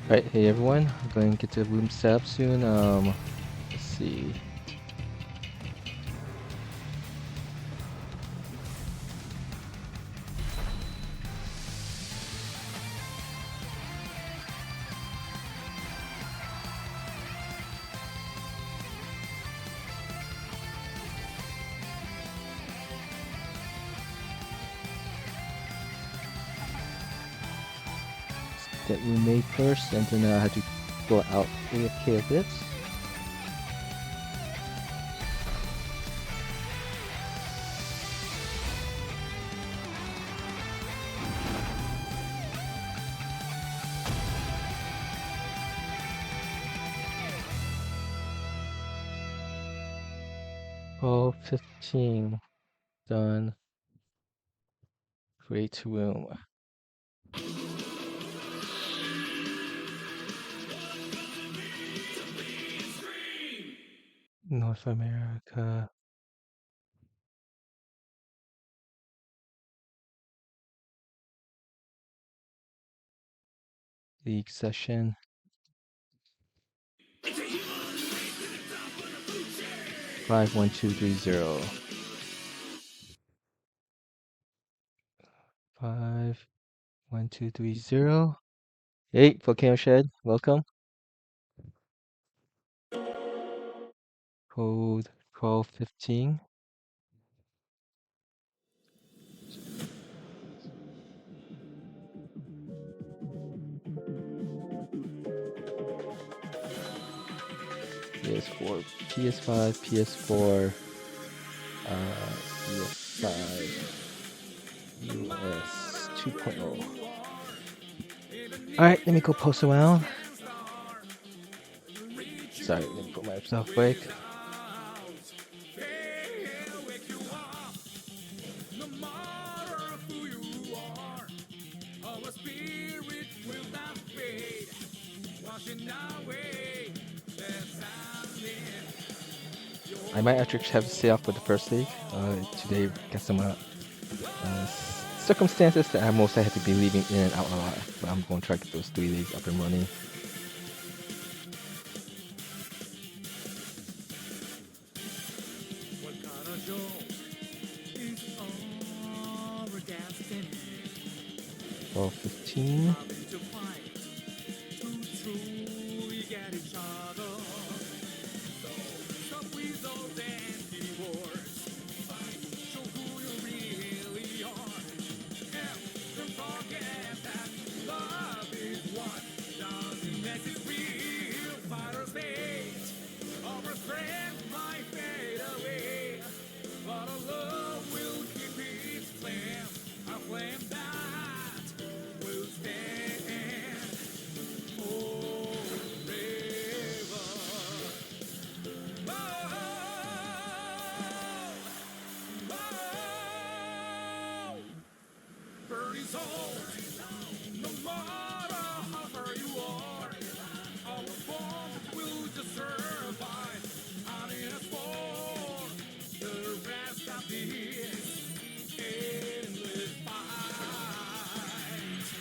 Alright, hey everyone. I'm going to get the room set up soon. Let's see. Let's get room made first, and then I have to go out AFK a bit. Oh, 15. Done. Create room. North America. League session. 51230. 51230. Hey, Volcano Shed, welcome. Code 1215. PS4, PS5, PS4, PS5, US 2.0. Alright, let me go post around. Sorry, let me put myself break. I might actually have to stay off for the first league today because some circumstances that I mostly had to be leaving in and out a lot. But I'm going to try to get those 3 leagues up and running. Well, 15.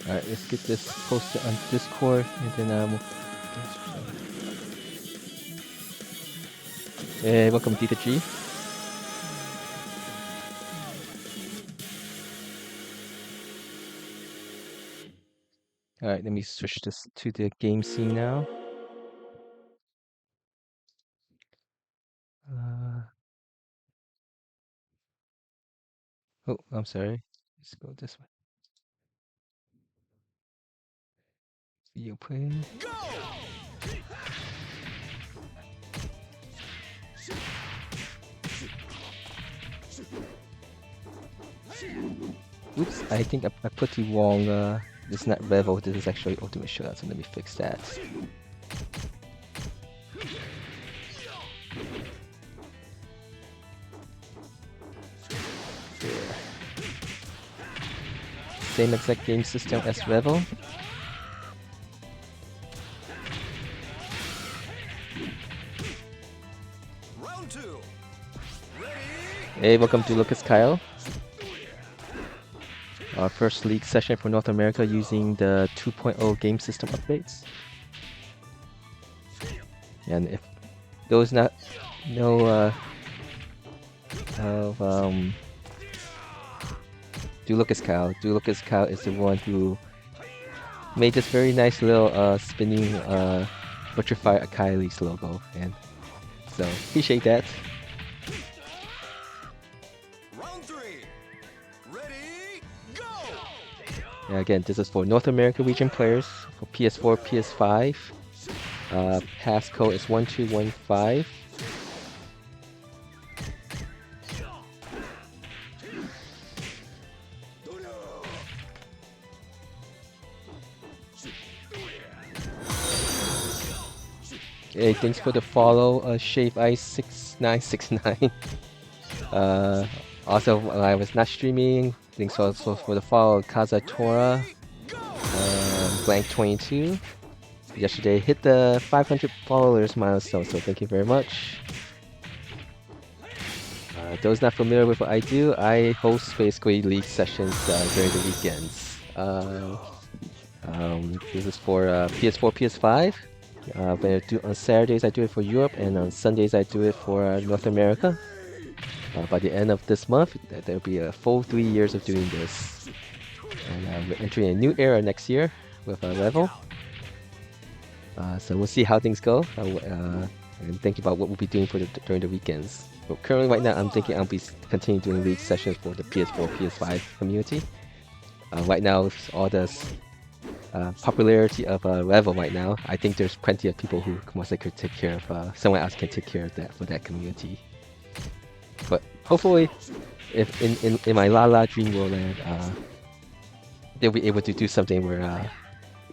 Alright, let's get this posted on Discord, and then hey, welcome Dita G. Alright, let me switch this to the game scene now. Oh, I'm sorry. Let's go this way. Video play. Oops, I think I put the wrong, this is not Revo, this is actually Ultimate Showdown, so let me fix that. There. Same exact game system as Revo. Round 2. Ready? Hey, welcome to Lucas Kyle. Our first league session for North America using the 2.0 game system updates. And if those not know of Lucas Cow is the one who made this very nice little spinning Butcherfly Akai Leaks logo, and so appreciate that. Round 3. Ready, go! Yeah, again, this is for North American region players for PS4, PS5. Passcode is 1215. Hey, thanks for the follow, Shave Ice 6969. Also, when I was not streaming, thanks also for the follow, Kazatora, Blank 22. Yesterday hit the 500 followers milestone, so thank you very much. Those not familiar with what I do, I host basically league sessions during the weekends. This is for PS4, PS5. When I do on Saturdays, I do it for Europe, and on Sundays, I do it for North America. By the end of this month, there'll be a full 3 years of doing this. And we're entering a new era next year with a level. So we'll see how things go, and think about what we'll be doing during the weekends. But currently, right now, I'm thinking I'll be continuing doing league sessions for the PS4, PS5 community. Right now, with all this popularity of level right now, I think there's plenty of people who most likely could take care of, someone else can take care of that for that community. But hopefully, if in my La Dream World land, they'll be able to do something where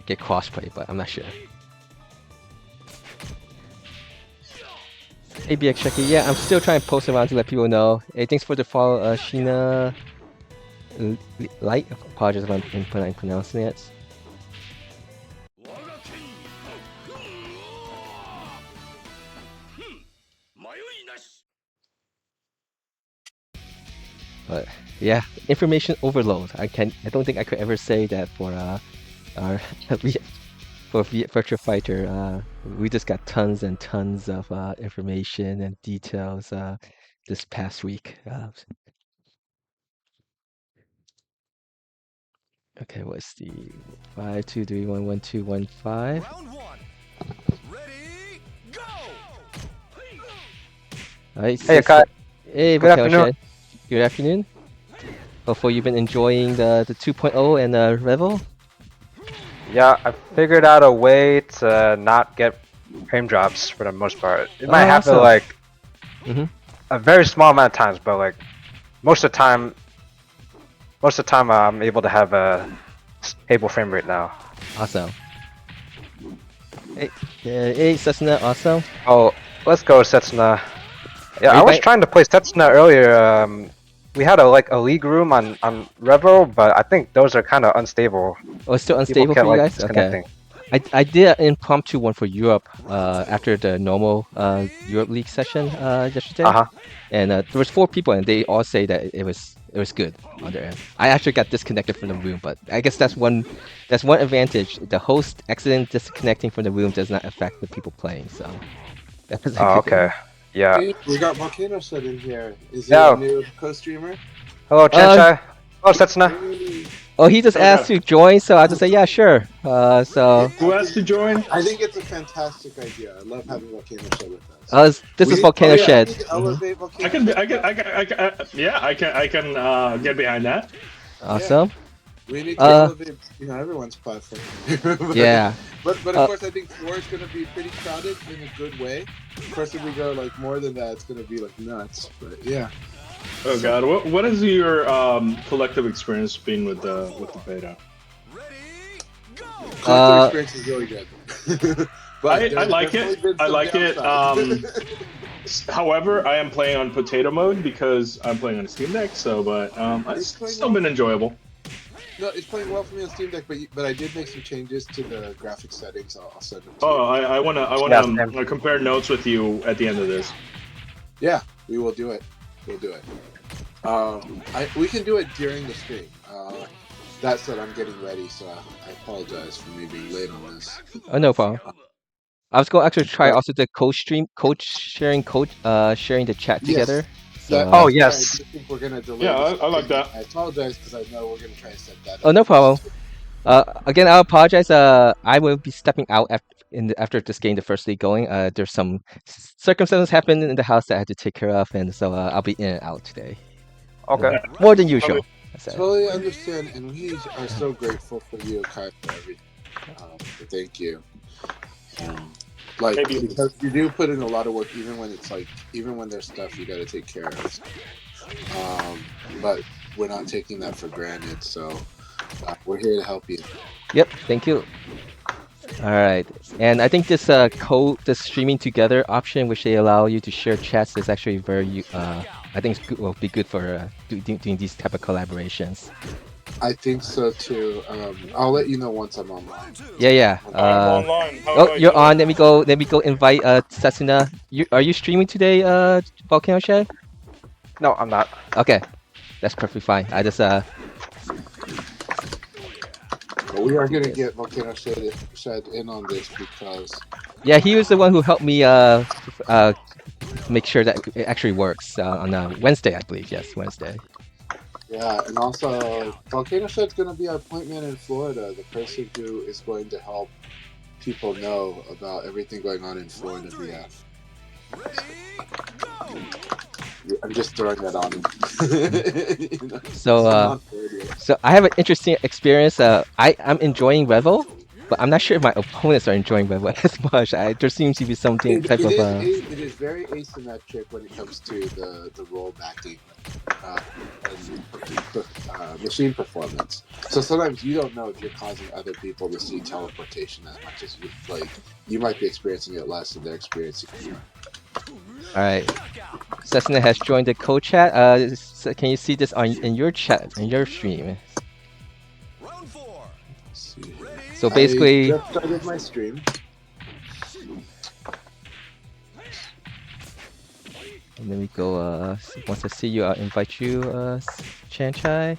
get crossplay, but I'm not sure. ABX Checky, yeah, I'm still trying to post around to let people know. Hey, thanks for the follow, Sheena Light. Apologies if I'm pronouncing it. But yeah, information overload. I don't think I could ever say that for our for Virtua Fighter. We just got tons and tons of information and details this past week. Okay, what's the 523111215? Round 1. Ready, go! Alright, Hey, Akai. Hey, Good afternoon. Good afternoon. Hopefully you've been enjoying the 2.0 and Revel. Yeah, I figured out a way to not get frame drops for the most part. It might happen awesome. like Mm-hmm. a very small amount of times, but like most of the time I'm able to have a stable frame rate now. Awesome. Hey, Setsuna, awesome. Oh, let's go, Setsuna. Yeah, I was trying to play Setsuna earlier. We had a league room on Revel, but I think those are kind of unstable. Oh, it's still unstable for you guys? Okay. I did an impromptu one for Europe after the normal Europe League session yesterday. And there was 4 people, and they all say that it was good on their end. I actually got disconnected from the room, but I guess that's one advantage. The host accident disconnecting from the room does not affect the people playing. So. Okay. Yeah. Hey, we got Volcano Set in here. Is he a new co-streamer? Hello, Chenchai. Oh, Setsuna. Oh, he just asked to join, so I just say, yeah, sure. So who has to join? I think it's a fantastic idea. I love having Volcano Shed with us. This is Volcano Shed. Elevate Volcano I can get behind that. Awesome. Yeah. We need to elevate, everyone's platform. Yeah. But of course, I think 4 is going to be pretty crowded in a good way. Of course, if we go like more than that, it's going to be like nuts. But yeah. Oh God, what has your collective experience been with the beta? Collective experience is really good. But I like it. I like it. However, I am playing on potato mode because I'm playing on a Steam Deck. So, but it's still been enjoyable. No, it's playing well for me on Steam Deck, but I did make some changes to the graphic settings. I'll send them to you. I wanna compare notes with you at the end of this. Yeah, we will do it. We'll do it. We can do it during the stream. That said, I'm getting ready, so I apologize for me being late on this. Oh, no problem. I was going to actually try But also the sharing the chat yes, together. So that, Oh that's why I yes. do think we're gonna delay Yeah, this. I like that. I apologize because I know we're gonna try to set that oh up no problem. first. Again, I apologize. I will be stepping out after this game, the first league going. There's some circumstances happened in the house that I had to take care of, and so I'll be in and out today. Okay. More than usual. I said. Totally understand, and we are so grateful for you, Kai, for everything. Thank you. Like Maybe. because you do put in a lot of work, even when it's like, even when there's stuff you got to take care of. But we're not taking that for granted, so we're here to help you. Yep. Thank you. All right, and I think this this streaming together option, which they allow you to share chats, is actually very I think it's good, will be good for doing these type of collaborations. I think so too. I'll let you know once I'm online. Yeah. I'm online. How Oh, do I you're do on. it? Let me go invite Setsuna. Are you streaming today, Volcano Shed? No, I'm not. Okay, that's perfectly fine. I just But we are gonna get Volcano Shed in on this because yeah, he was the one who helped me make sure that it actually works on Wednesday, I believe. Yes, Wednesday. yeah, and also Volcano Shed's gonna be our point man in Florida, the person who is going to help people know about everything going on in Florida VF. I'm just throwing that on him. You know, So I'm on radio. so I have an interesting experience. I'm enjoying Revel, but I'm not sure if my opponents are enjoying Revel as much. There seems to be something type of It is very asymmetric when it comes to the role backing and machine performance. So sometimes you don't know if you're causing other people to see teleportation as much as you might be experiencing it less than they're experiencing it more. All right. Cessna has joined the co-chat. Can you see this in your chat, in your stream? Round 4. Let's see. So I basically, just started my stream. and then we go. Once I see you, I'll invite you, Chanchai.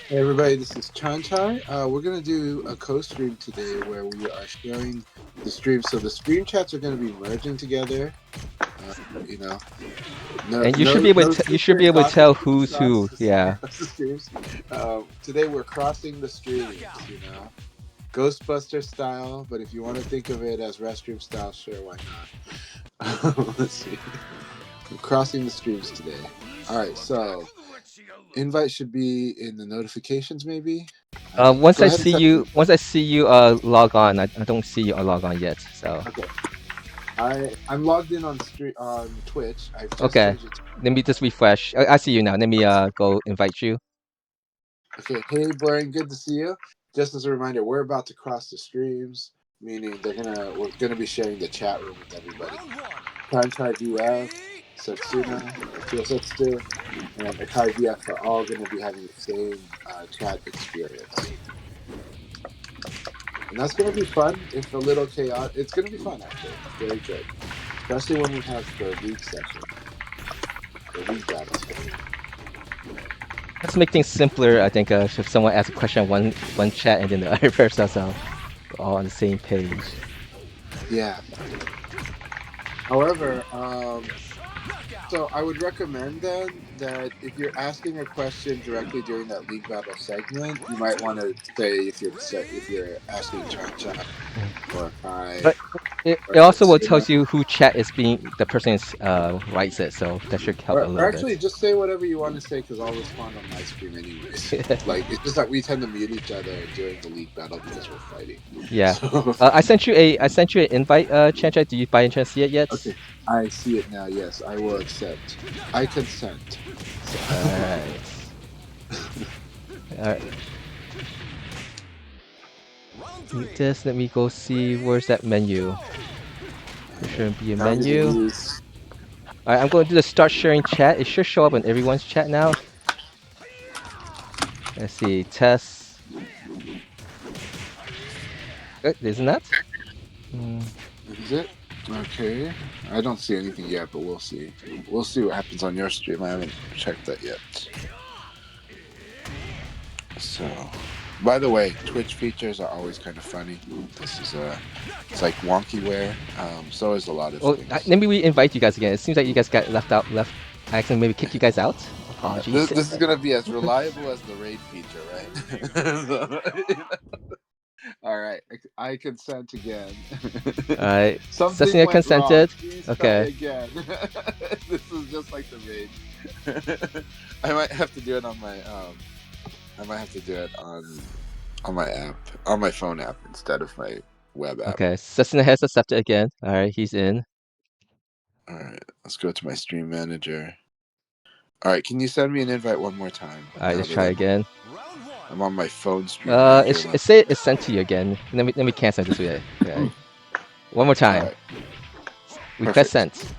Hey everybody, this is Chanchai. We're gonna do a co-stream today where we are sharing the stream. So the stream chats are gonna be merging together. You know, And you should be able to. You should be able to tell who's who. Yeah. Today we're crossing the streams. You know, Ghostbuster style. But if you want to think of it as restroom style, sure, why not? Let's see. We're crossing the streams today. All right, so invite should be in the notifications, maybe. Once Go I ahead and see set you, log on. I don't see you log on yet. So. Okay. I'm logged in on Twitch. I've just Okay. changed it to- Let me just refresh. I see you now. Let me go invite you. Okay. Hey, Blaine. Good to see you. Just as a reminder, we're about to cross the streams, meaning we're gonna be sharing the chat room with everybody. Kanchai VF, Satsuna, Kyosetsu, and Akai VF are all gonna be having the same chat experience. And that's gonna be fun. It's a little chaotic. It's gonna be fun, actually. Very good. Especially when we have the league session. The league battles. Let's make things simpler. I think if someone asks a question on one chat and then the other person, so we're all on the same page. Yeah. However, so I would recommend then that if you're asking a question directly during that league battle segment, you might want to say if you're asking Chancha or Kai. But it also will tell you who chat is the person is writes it, so that should help a Or little actually, bit. just say whatever you want to say because I'll respond on my stream anyways. Like it's just that we tend to mute each other during the league battle because we're fighting. Yeah. So, I sent you an invite, Chanchai. Do you by any chance see it yet? okay, I see it now. Yes, I will accept. I consent. Alright. Alright. Need this. Let me go see where's that menu. There shouldn't be a menu. Alright, I'm going to do the start sharing chat. It should show up in everyone's chat now. Let's see. Test. Isn't that? Is it? Okay. I don't see anything yet, but we'll see. We'll see what happens on your stream. I haven't checked that yet. So, By the way, Twitch features are always kind of funny. This is it's like wonky-ware. So is a lot of things. Maybe we invite you guys again. It seems like you guys got left out. I accidentally maybe kick you guys out. Apologies. This is gonna be as reliable as the raid feature, right? All right, I consent again. All right. Something Cessna went consented. wrong. Please Okay. try again. This is just like the raid. I might have to do it on my I might have to do it on my app, on my phone app instead of my web app. Okay. Cessna has accepted again. All right, he's in. All right, let's go to my stream manager. All right, can you send me an invite one more time? All right, now let's that try again. I'm on my phone stream manager. It's sent to you again. Let me cancel this way. Okay. One more time. All right, Request perfect. sent.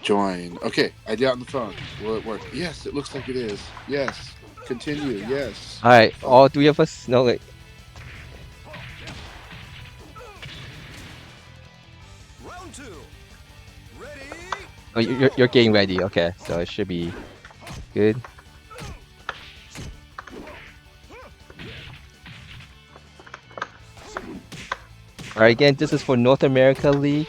Join. Okay, I did it on the phone. Will it work? Yes, it looks like it is. Yes. Continue. Yes. All right, all three of us. No, wait. Round 2. Ready? Oh, you're getting ready. Okay, so it should be good. All right, again, this is for North America League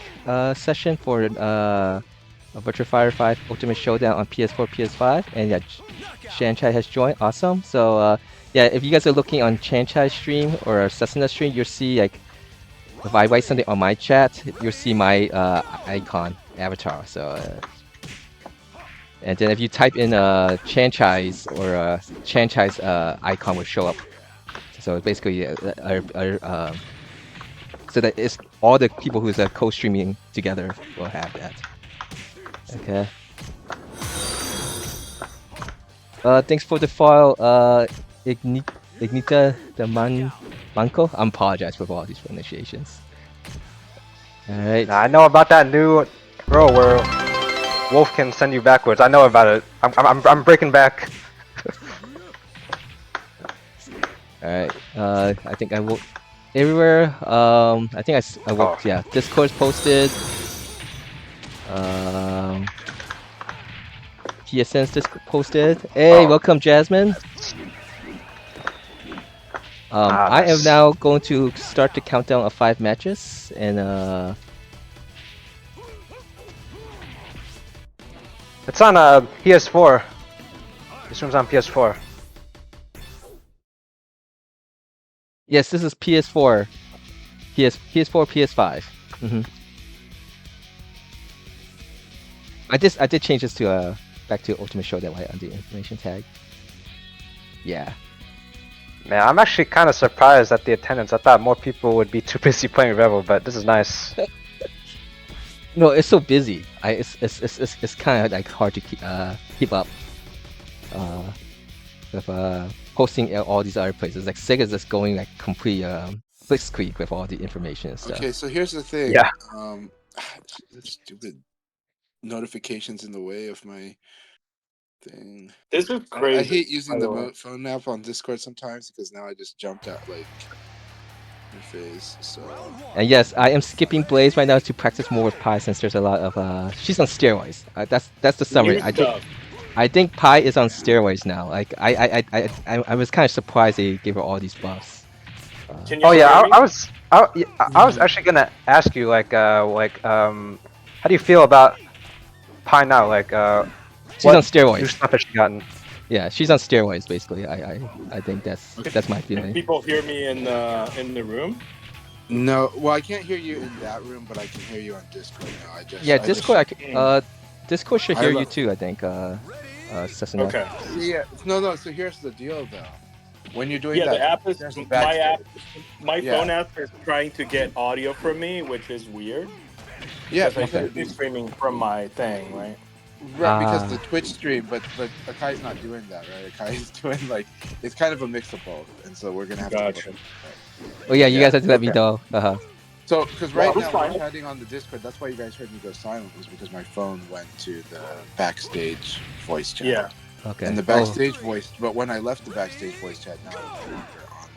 session for Virtua Fighter 5 Ultimate Showdown on PS4, PS5, and yeah, Shanchai has joined. Awesome. So yeah, if you guys are looking on Shanchai stream or Cessna stream, you'll see like if I write something on my chat, you'll see my icon avatar. So and then if you type in Shanchai's or Shanchai's icon will show up. So basically, so that it's all the people who's co-streaming together will have that. Okay. Thanks for the file, Ignita the Manco. I apologize for all these pronunciations. Alright. Now, I know about that new role where Wolf can send you backwards. I know about it. I'm breaking back. Alright. I think I will everywhere. I think I will. Oh. Yeah. Discord's posted. PSN's Discord posted. Hey, welcome, Jasmine. I am nice. now going to start the countdown of 5 matches, and It's on PS4. This one's on PS4. yes, this is PS4, PS4, PS5. I did change this to back to Ultimate Showdown right on the information tag. Yeah. Man, I'm actually kind of surprised at the attendance. I thought more people would be too busy playing Rebel, but this is nice. No, it's so busy. It's kind of like hard to keep up with hosting all these other places. Like Sega's just going like complete blitzkrieg with all the information and stuff. Okay, so here's the thing. Yeah. That's stupid notifications in the way of my thing. This is crazy. I hate using by the the way. phone app on Discord sometimes because now I just jumped out like your face. So And yes, I am skipping Blaze right now to practice more with Pi since there's a lot of she's on steroids. That's the summary. New I think Pi is on steroids now. Like I was kind of surprised they gave her all these buffs. Can you Oh yeah, hear me? I was actually gonna ask you how do you feel about Pi now? Like She's what on steroids. new stuff has she gotten? Yeah, she's on steroids basically. I think that's my Can feeling. people hear me in the room? no, well I can't hear you in that room, but I can hear you on Discord now. Discord. Discord should I hear you love- too. I think. Cessna. Okay. Yeah, no. So here's the deal, though. When you're doing Yeah, that, the app is there's a my backstage. app. My Yeah. phone app is trying to get audio from me, which is weird. Yeah, Because I because, should be streaming from my thing, right? right, because Ah. the Twitch stream, but Akai's not doing that, right? Akai's doing like it's kind of a mix of both, and so we're gonna have Gotcha. to. Oh yeah, you Yeah, guys have to let me okay. know. So, because right Well, now it's fine. we're chatting on the Discord, that's why you guys heard me go silent, was because my phone went to the backstage voice chat. Yeah. Okay. And the backstage voice, but when I left the backstage voice chat, now it's no longer on.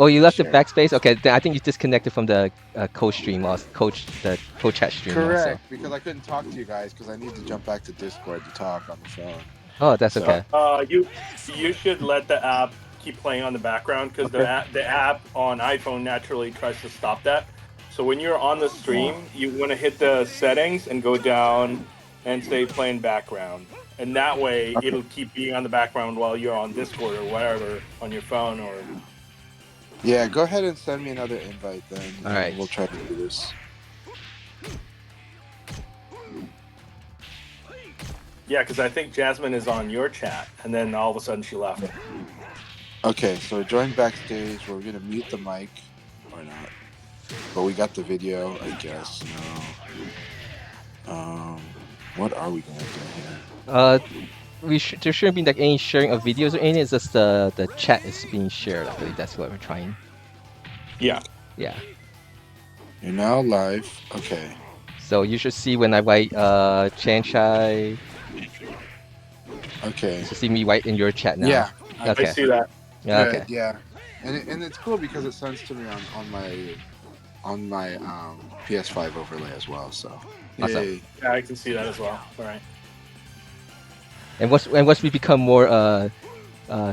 Oh, you left the share. backspace. Okay, then I think you disconnected from the co-stream or the co-chat stream. Correct, because I couldn't talk to you guys because I need to jump back to Discord to talk on the phone. Also. Oh, that's So- okay. You should let the app keep playing on the background because Okay. the app on iPhone naturally tries to stop that. So when you're on the stream, you want to hit the settings and go down and say playing background, and that way Okay. it'll keep being on the background while you're on Discord or whatever on your phone or. Yeah, go ahead and send me another invite then, All and we'll right. try to do this. Yeah, because I think Jasmine is on your chat, and then all of a sudden she left. Okay, so join backstage. We're gonna mute the mic or not, but we got the video, I guess. No. What are we gonna do here? There shouldn't be like any sharing of videos or anything. It's just the chat is being shared. I believe that's what we're trying. Yeah. Yeah. You're now live. Okay. So you should see when I write Chan Chai. Okay. You should see me write in your chat now. Yeah. I Okay. see that. Okay. Good. Yeah. And it's cool because it sends to me on my PS5 overlay as well. So. Awesome. Yay. Yeah, I can see that as well. All right. And once we become more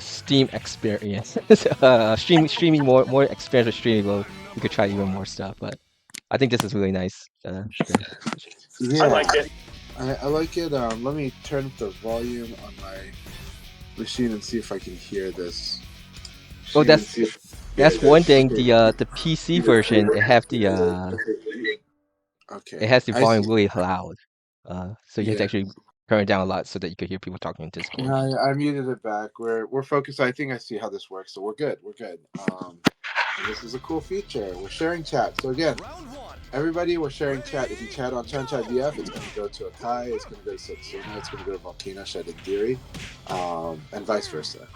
Steam experience, streaming more experience with streaming, we could try even more stuff. But I think this is really nice. Stream. Yeah. I like it. I like it. Let me turn up the volume on my machine and see if I can hear this. Oh, that's one thing. Okay. The PC version, it have the Okay. it has the I see. volume really loud. So you have to Yeah. actually turn it down a lot so that you could hear people talking in Discord. No, I muted it back. We're focused. I think I see how this works. So we're good. We're good. This is a cool feature. We're sharing chat. So again, everybody, we're sharing chat. If you chat on Chanchat VF, it's going to go to Akai. It's going to go to Setsuna. It's going to go to Volcano Shed in theory, and vice versa.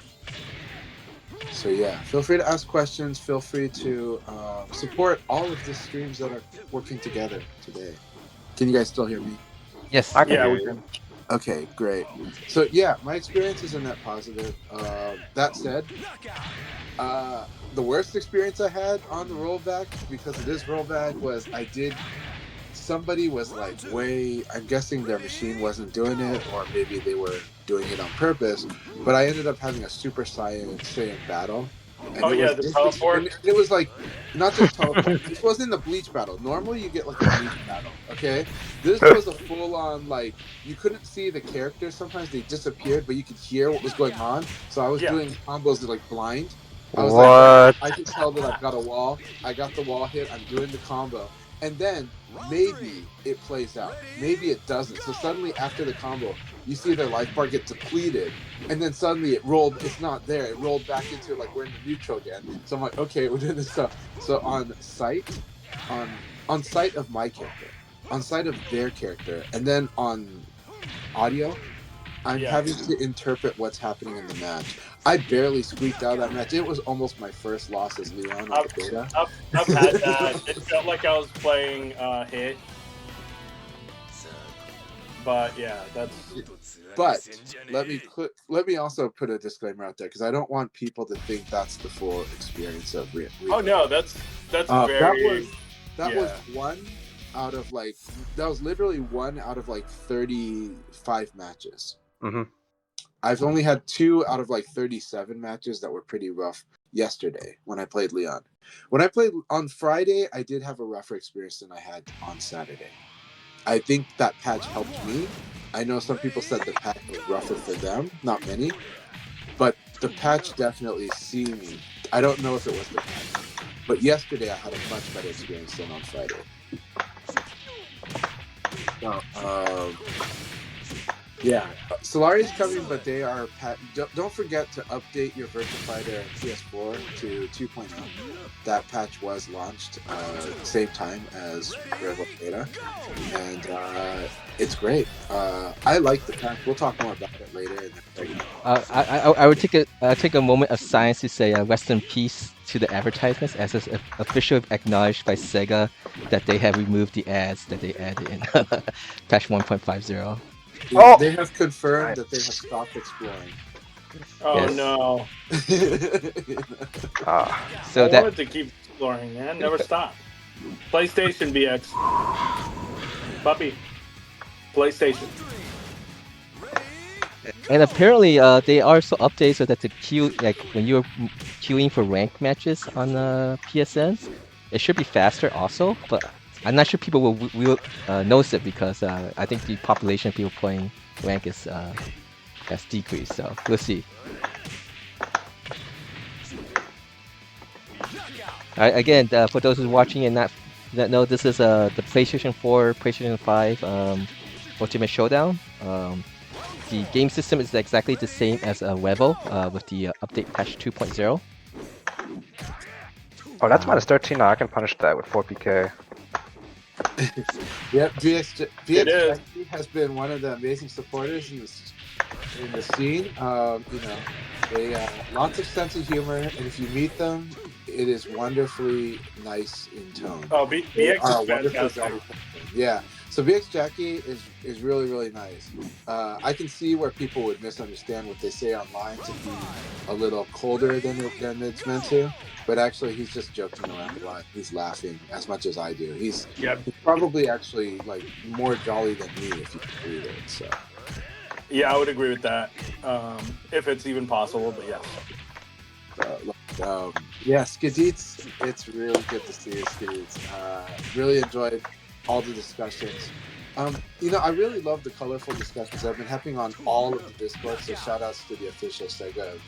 So yeah, feel free to ask questions. Feel free to support all of the streams that are working together today. Can you guys still hear me? Yes. I can Yeah, hear we you. can. Okay, great. So yeah, my experience is a net positive. That said, the worst experience I had on the rollback, because it is rollback, was somebody was like I'm guessing their machine wasn't doing it, or maybe they were doing it on purpose, but I ended up having a Super Saiyan battle. And Oh, yeah, the teleport? and it was like not just teleport. This wasn't the bleach battle. Normally you get like a bleach battle, okay? This was a full on, like, you couldn't see the characters. Sometimes they disappeared, but you could hear what was going on. So I was doing combos like blind. I was like, What? I can tell that I've got a wall. I got the wall hit. I'm doing the combo. And then maybe it plays out. Maybe it doesn't. So suddenly after the combo, you see their life bar get depleted. And then suddenly it's not there. It rolled back into, like, we're in the neutral again. So I'm like, okay, we're doing this stuff. So on sight of my character, on sight of their character, and then on audio, I'm having to interpret what's happening in the match. I barely squeaked out of that match. It was almost my first loss as Leon on the beta. I've had that. It felt like I was playing Hit. But yeah, that's. But let me also put a disclaimer out there, because I don't want people to think that's the full experience of Oh no, that's very. That was one out of like that was literally one out of like 35 matches. Mm-hmm. I've only had 2 out of like 37 matches that were pretty rough yesterday when I played Leon. When I played on Friday, I did have a rougher experience than I had on Saturday. I think that patch helped me. I know some people said the patch was rougher for them, not many, but the patch definitely see me. I don't know if it was the patch, but yesterday I had a much better experience than on Friday. So, yeah, Solari's coming, but they are don't forget to update your Virtua Fighter PS4 to 2.0. That patch was launched same time as Rebel Beta, and it's great. I like the patch. We'll talk more about it later. I would take a moment of silence to say rest in peace to the advertisements, as it's officially acknowledged by Sega that they have removed the ads that they added in patch 1.50. Yeah, they have confirmed that they have stopped exploring. Oh Yes. no! So I that wanted to keep exploring, man. Never stop. PlayStation BX. Puppy. PlayStation. And apparently, they also updated so that the queue, like when you're queuing for ranked matches on PSN, it should be faster also. But I'm not sure people will notice it because I think the population of people playing rank is has decreased. So we'll see. Again, for those who's watching and not that know, this is the PlayStation 4, PlayStation 5 Ultimate Showdown. The game system is exactly the same as Revo with the update patch 2.0. Oh, that's -13 now. I can punish that with 4PK. Yep, It VX is. has been one of the amazing supporters in the scene. They lots of sense of humor, and if you meet them, it is wonderfully nice in tone. Oh, They BX are is wonderful fantastic. jolly person. Yeah. So VX Jackie is really really nice. I can see where people would misunderstand what they say online to be a little colder than it's meant to, but actually he's just joking around a lot. He's laughing as much as I do. He's Yep. probably actually like more jolly than me if you can believe it. So Yeah, I would agree with that. If it's even possible, but yes. yeah, Skidits, it's really good to see you, Skidits. Really enjoyed all the discussions. I really love the colorful discussions that have been happening on all of the Discords. So shout outs to the official Sega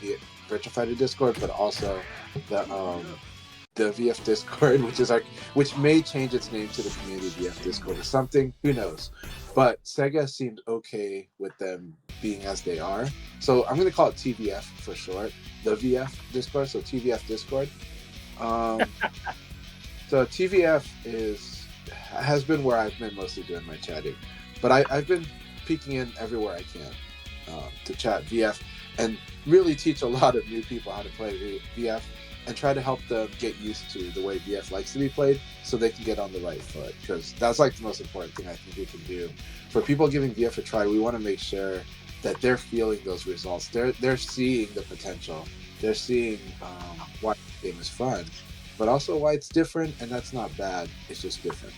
Virtua Fighter Discord, but also the VF Discord, which may change its name to the Community VF Discord or something. Who knows? But Sega seemed okay with them being as they are. So I'm going to call it TVF for short. The VF Discord, so TVF Discord. So TVF has been where I've been mostly doing my chatting, but I've been peeking in everywhere I can to chat VF and really teach a lot of new people how to play VF and try to help them get used to the way VF likes to be played so they can get on the right foot, because that's like the most important thing I think we can do. For people giving VF a try, we want to make sure that they're feeling those results. They're seeing the potential. They're seeing why the game is fun, but also why it's different, and that's not bad. It's just different.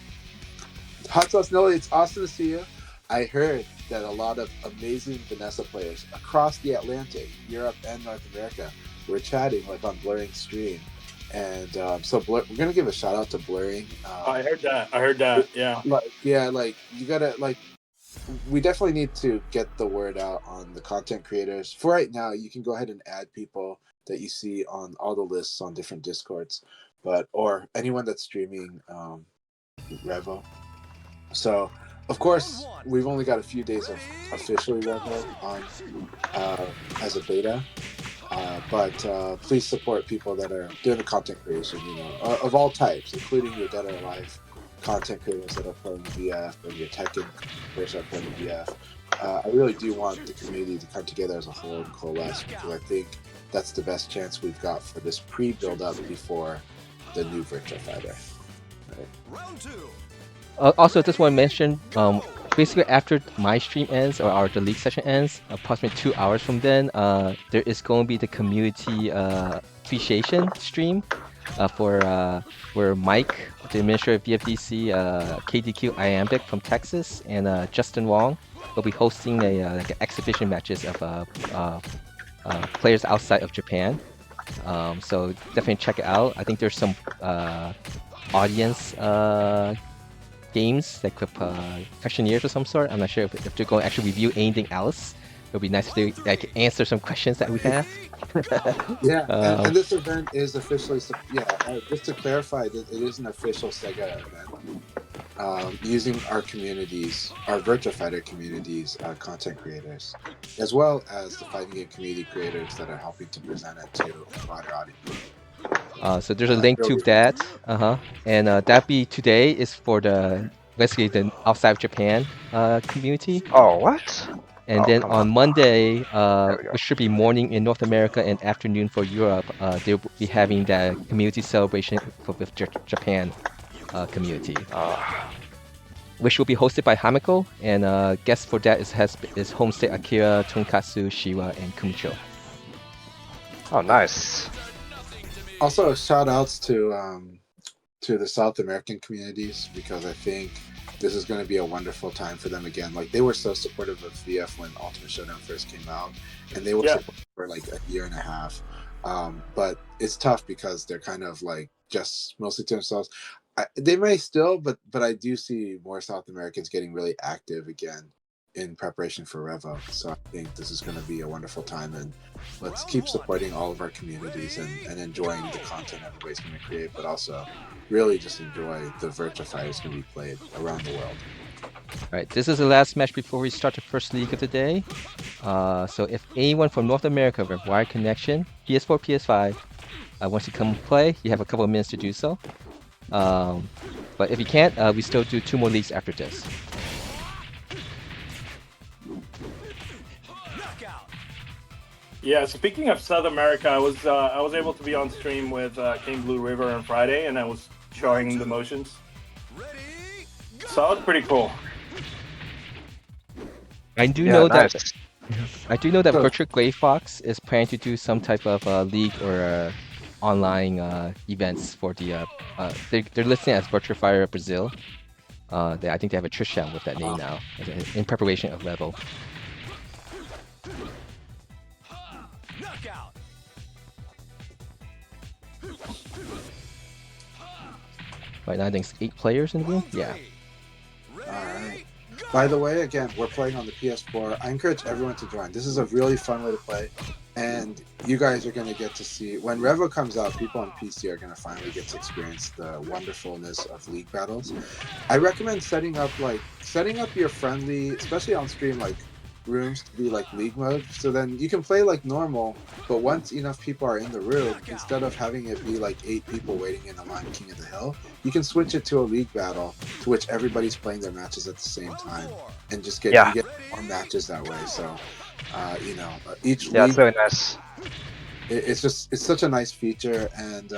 Hot Sauce Nelly, it's awesome to see you. I heard that a lot of amazing Vanessa players across the Atlantic, Europe and North America, were chatting like on Blurring stream, and so we're gonna give a shout out to Blurring. I heard that. Yeah. Like you gotta like. We definitely need to get the word out on the content creators. For right now, you can go ahead and add people that you see on all the lists on different Discords, or anyone that's streaming Revo. So, of course, we've only got a few days of officially Revo on as a beta, but please support people that are doing the content creation, of all types, including your Dead or Alive content creators that are playing VF and your Tekken creators that are playing VF. I really do want the community to come together as a whole and coalesce, because I think that's the best chance we've got for this pre-build up before the new Virtua Fighter. Right? Round two. Also, just want to mention, basically after my stream ends or the league session ends, approximately 2 hours from then, there is going to be the community appreciation stream for where Mike, the administrator of VFDC, KDQ Iambic from Texas, and Justin Wong will be hosting like an exhibition matches of players outside of Japan. So definitely check it out. I think there's some audience games, like questionnaires of some sort. I'm not sure if they're going to actually review anything else. It'll be nice to like answer some questions that we have. Yeah, and this event is officially, just to clarify, it is an official Sega event, using our communities, our Virtua Fighter communities, content creators, as well as the fighting game community creators that are helping to present it to a broader audience. So there's a link to that, and that be today is for basically the outside of Japan community. Oh, what? And then on Monday, which should be morning in North America and afternoon for Europe, they'll be having that community celebration with Japan community, which will be hosted by Hamiko, and guests for that is Homestay Akira, Tonkatsu, Shiwa, and Kumicho. Oh, nice. Also, shout outs to the South American communities, because I think this is going to be a wonderful time for them again. Like, they were so supportive of VF when Ultimate Showdown first came out, and they were Yeah. supportive for like a year and a half. But it's tough because they're kind of like just mostly to themselves. They may still, but I do see more South Americans getting really active again in preparation for Revo. So I think this is going to be a wonderful time, and let's keep supporting all of our communities and enjoying the content everybody's going to create, but also really just enjoy the virtual fighters going to be played around the world. All right, this is the last match before we start the first league of the day. So if anyone from North America with wired connection, PS4, PS5, wants to come play, you have a couple of minutes to do so. But if you can't, we still do 2 more leagues after this. Yeah, speaking of South America, I was able to be on stream with King Blue River on Friday, and I was showing the motions. So that was pretty cool. I do Yeah, know nice. that Virtual Grey Fox is planning to do some type of league or online events for the. They're listing it as Virtual Fire Brazil. I think they have a Trish out with that name now, in preparation of Revo. Right now, I think it's 8 players in the room. Yeah. All right. By the way, again, we're playing on the PS4. I encourage everyone to join. This is a really fun way to play, and you guys are going to get to see when Revo comes out. People on PC are going to finally get to experience the wonderfulness of league battles. I recommend setting up your friendly, especially on stream, like rooms to be like league mode, so then you can play like normal, but once enough people are in the room, instead of having it be like 8 people waiting in a line King of the Hill, you can switch it to a league battle to which everybody's playing their matches at the same time, and just you get more matches that way. So each league, Yeah, it's really nice. it's such a nice feature. And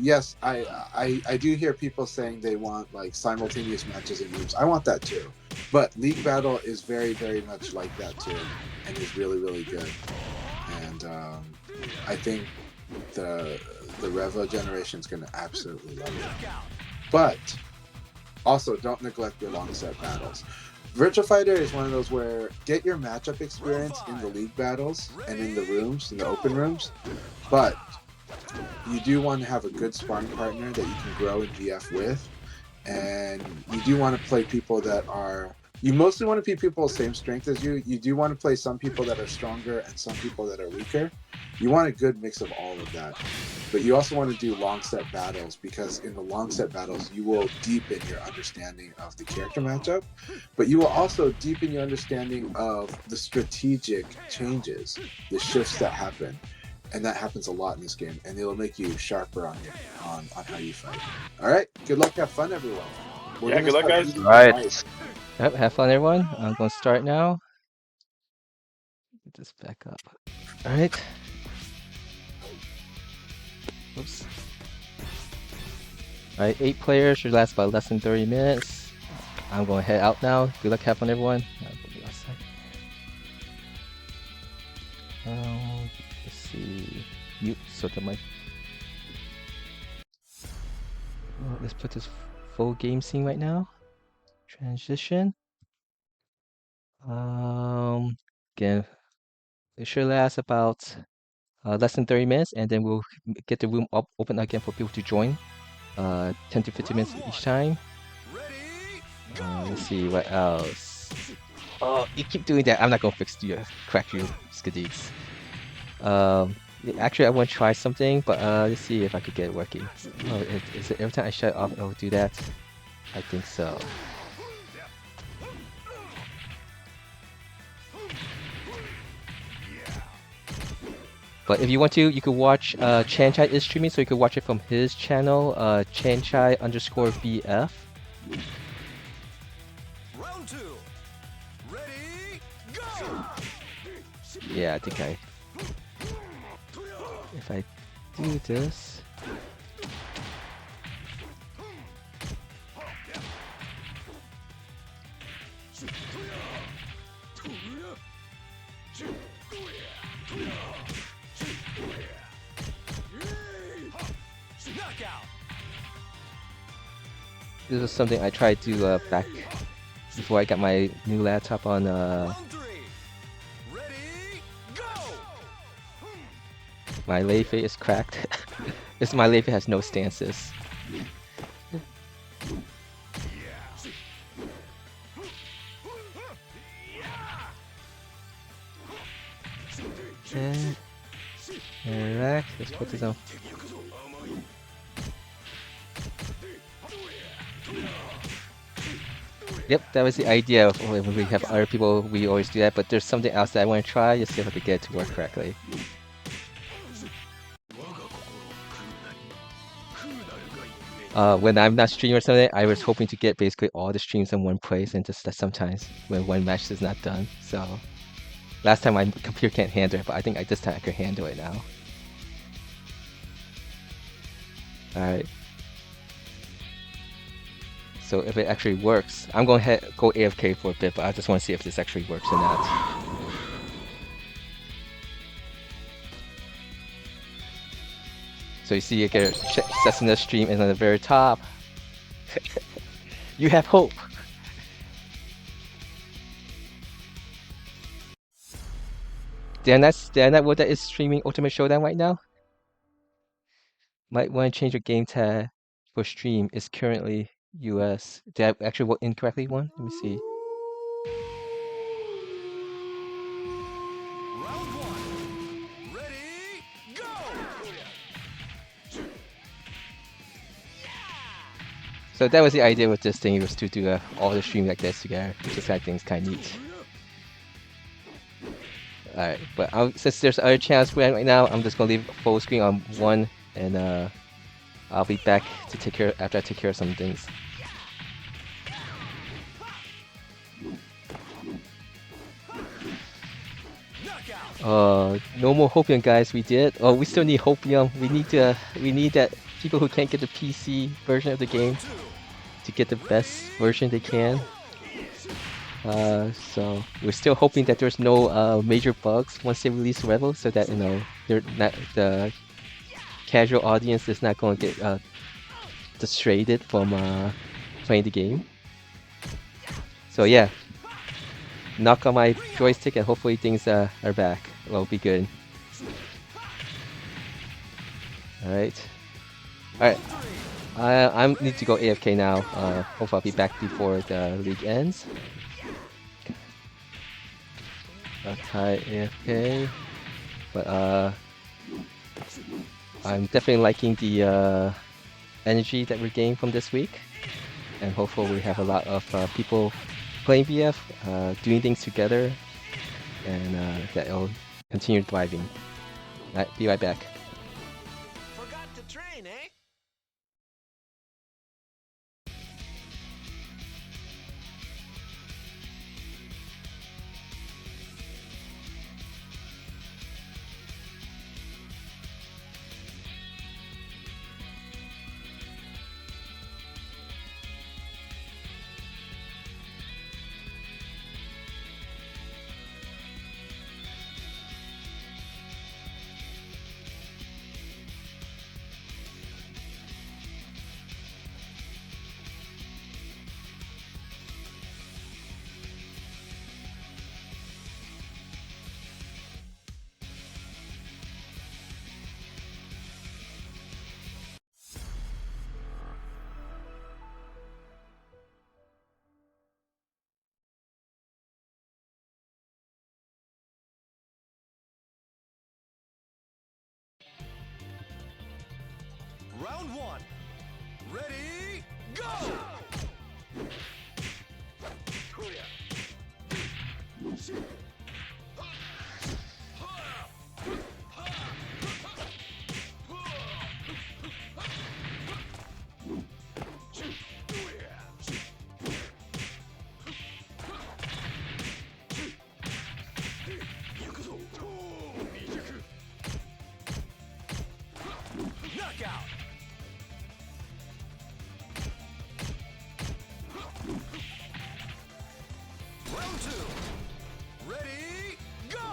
yes, I do hear people saying they want like simultaneous matches in rooms. I want that too, but league battle is very, very much like that too, and is really, really good. And I think the Revo generation is going to absolutely love it. But also, don't neglect your long set battles. Virtua Fighter is one of those where get your matchup experience in the league battles and in the rooms, in the open rooms, but you do want to have a good sparring partner that you can grow in VF with, and you do want to play people that are. You mostly want to play people the same strength as you. You do want to play some people that are stronger and some people that are weaker. You want a good mix of all of that. But you also want to do long set battles, because in the long set battles, you will deepen your understanding of the character matchup, but you will also deepen your understanding of the strategic changes, the shifts that happen. And that happens a lot in this game, and it'll make you sharper on how you fight. All right, good luck, have fun, everyone. Yeah, good luck, guys. Right. Yep, have fun, everyone. I'm going to start now. Get this back up. All right. Oops. All right, 8 players should last about less than 30 minutes. I'm going to head out now. Good luck, have fun, everyone. Let's see. Mute so that my. Let's put this full game scene right now. Transition. Again, it should last about less than 30 minutes, and then we'll get the room open again for people to join. 10 to 15 minutes each time. Let's see what else. Oh, you keep doing that. I'm not gonna crack you, Skadiks. Actually, I want to try something, but let's see if I could get it working. Oh, is it every time I shut it off, it'll do that? I think so. But if you want to, you could watch Chanchai is streaming, so you could watch it from his channel, Chanchai_BF. Round 2. Ready, go! Yeah, I think if I do this. this is something I tried to back before I got my new laptop on. Round 3. Ready, go! My Leife is cracked. This my Leife has no stances. Alright, let's put this on. Yep, that was the idea of when we have other people, we always do that, but there's something else that I want to try, just see if I could get it to work correctly. When I'm not streaming or something, I was hoping to get basically all the streams in one place, and just that sometimes when one match is not done. So last time my computer can't handle it, but I think this time I can handle it now. Alright. So if it actually works, I'm going to go AFK for a bit, but I just want to see if this actually works or not. So you see, you get Sesuna stream is on the very top. You have hope. Did I not what that is streaming Ultimate Showdown right now? Might want to change your game tag for stream. Is currently US. Did I actually incorrectly one? Let me see. Round 1. Ready, go! So that was the idea with this thing, was to do all the stream like this together, which is I think is kind of neat. Alright, but since there's other channels right now, I'm just gonna leave full screen on one, and I'll be back to take care after I take care of some things. No more Hopium, guys. We did. Oh, we still need Hopium. We need that people who can't get the PC version of the game to get the best version they can. So we're still hoping that there's no major bugs once they release Rebel, so that they're not the casual audience is not going to get distracted from playing the game. So yeah, knock on my joystick and hopefully things are back. Well, be good. All right. I need to go AFK now. Hopefully I'll be back before the league ends. Akai AFK. But I'm definitely liking the energy that we're getting from this week, and hopefully we have a lot of people playing BF, doing things together, and that it'll continue thriving. Alright, be right back. Forgot to train, eh? Round 1. Ready, go! Knockout! Round 2. Ready, go!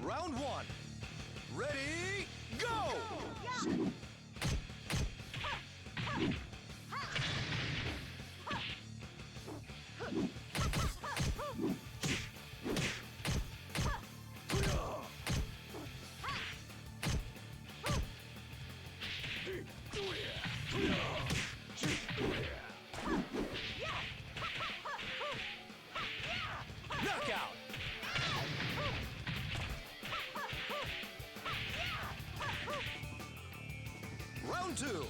Round one. Ready, go! Knockout! Round two.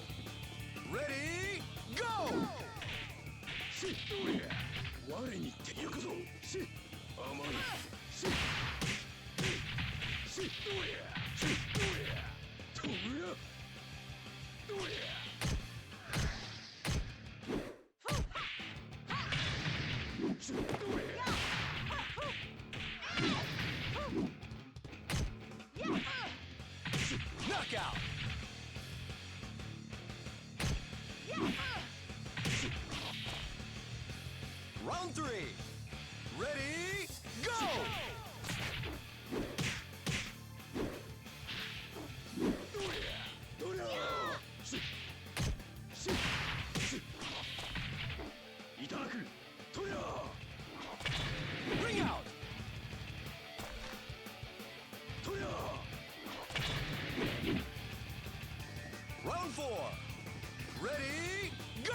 Ready, go! Knockout! Round three. Ready, go! Ring out! Round four. Ready, go!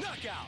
Knockout!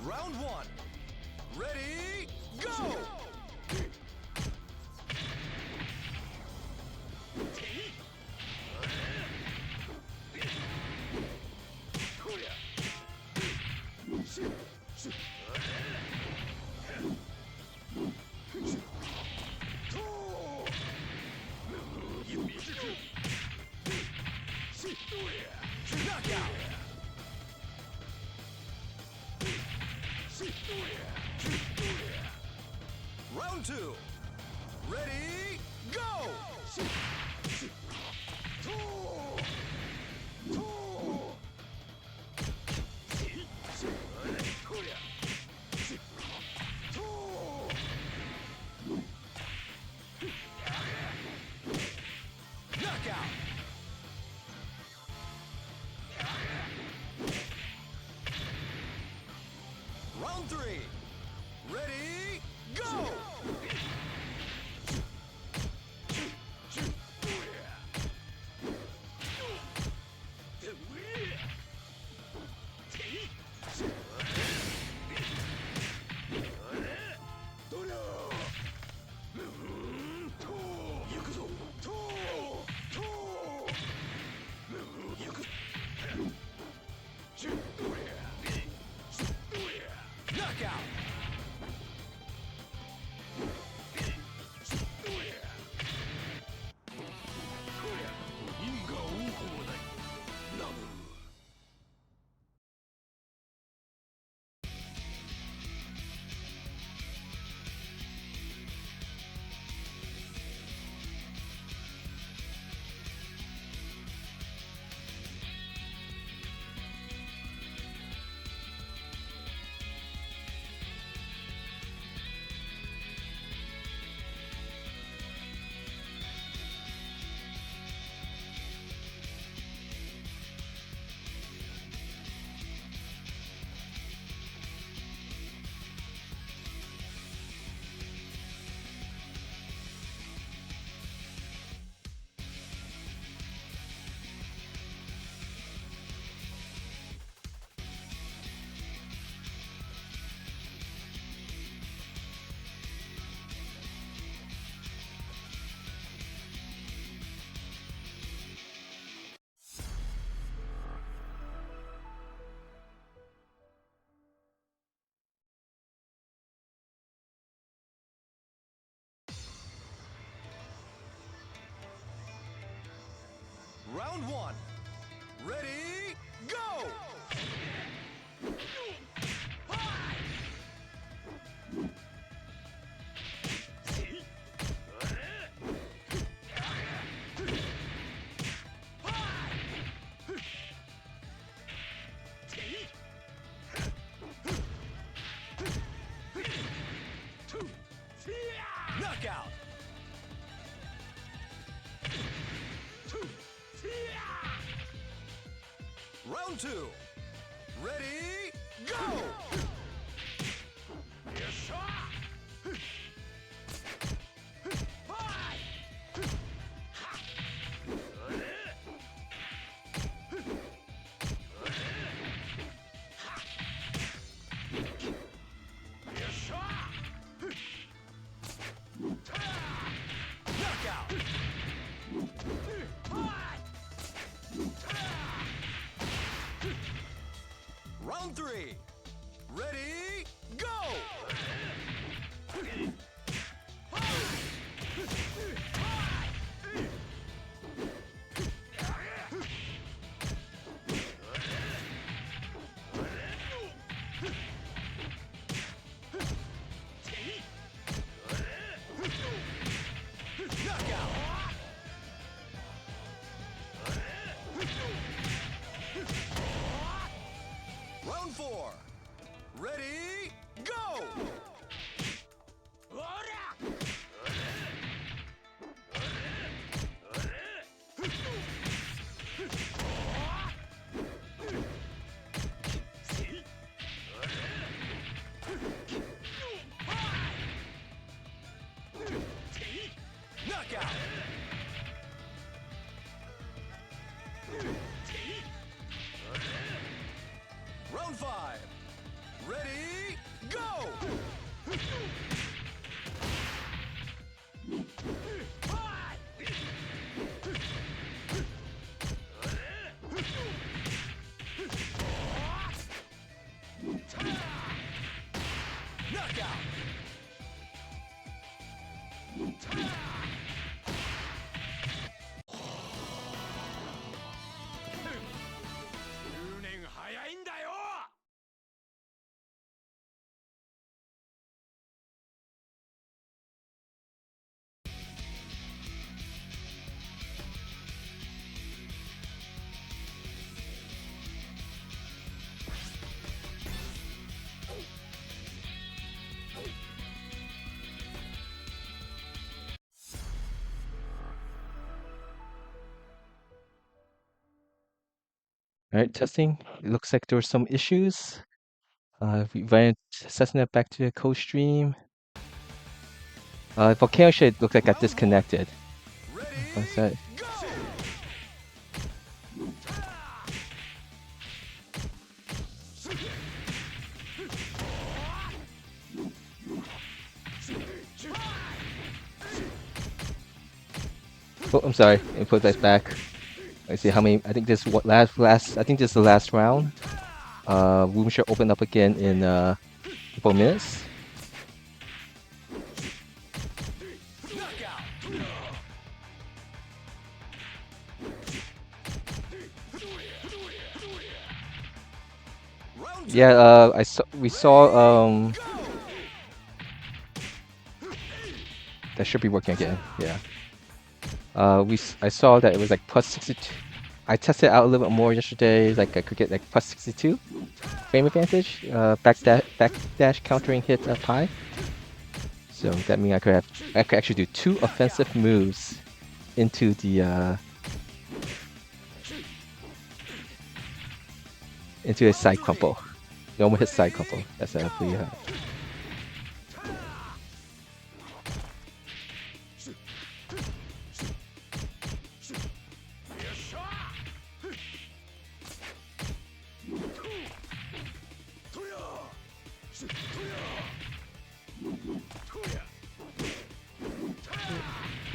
Round one. Ready, go! Knockout! Round two. Ready, go! Knockout! Round three. Ready, go! Knockout! Round one. Ready, go! Knockout! Round two. Ready, go! Knockout! Round three. Ready, go! Knockout! Round four. Ready, go! Knockout! Round five. Ready, go! Knockout! All right, testing. It looks like there were some issues. We ran Cessna back to the co-stream. Volcano Shade looks like got disconnected. What's that? Go! Oh, I'm sorry. Input that back. Let's see how many. I think this what last. I think this is the last round. Room should open up again in a couple minutes. Knockout! Round two. Yeah. We saw. That should be working again. Yeah. I saw that it was like plus 62. I tested out a little bit more yesterday. Like I could get like plus 62 frame advantage. Backdash countering hit up high. So that means I could actually do 2 offensive moves into the into a side crumple. Normal hit side crumple. That's actually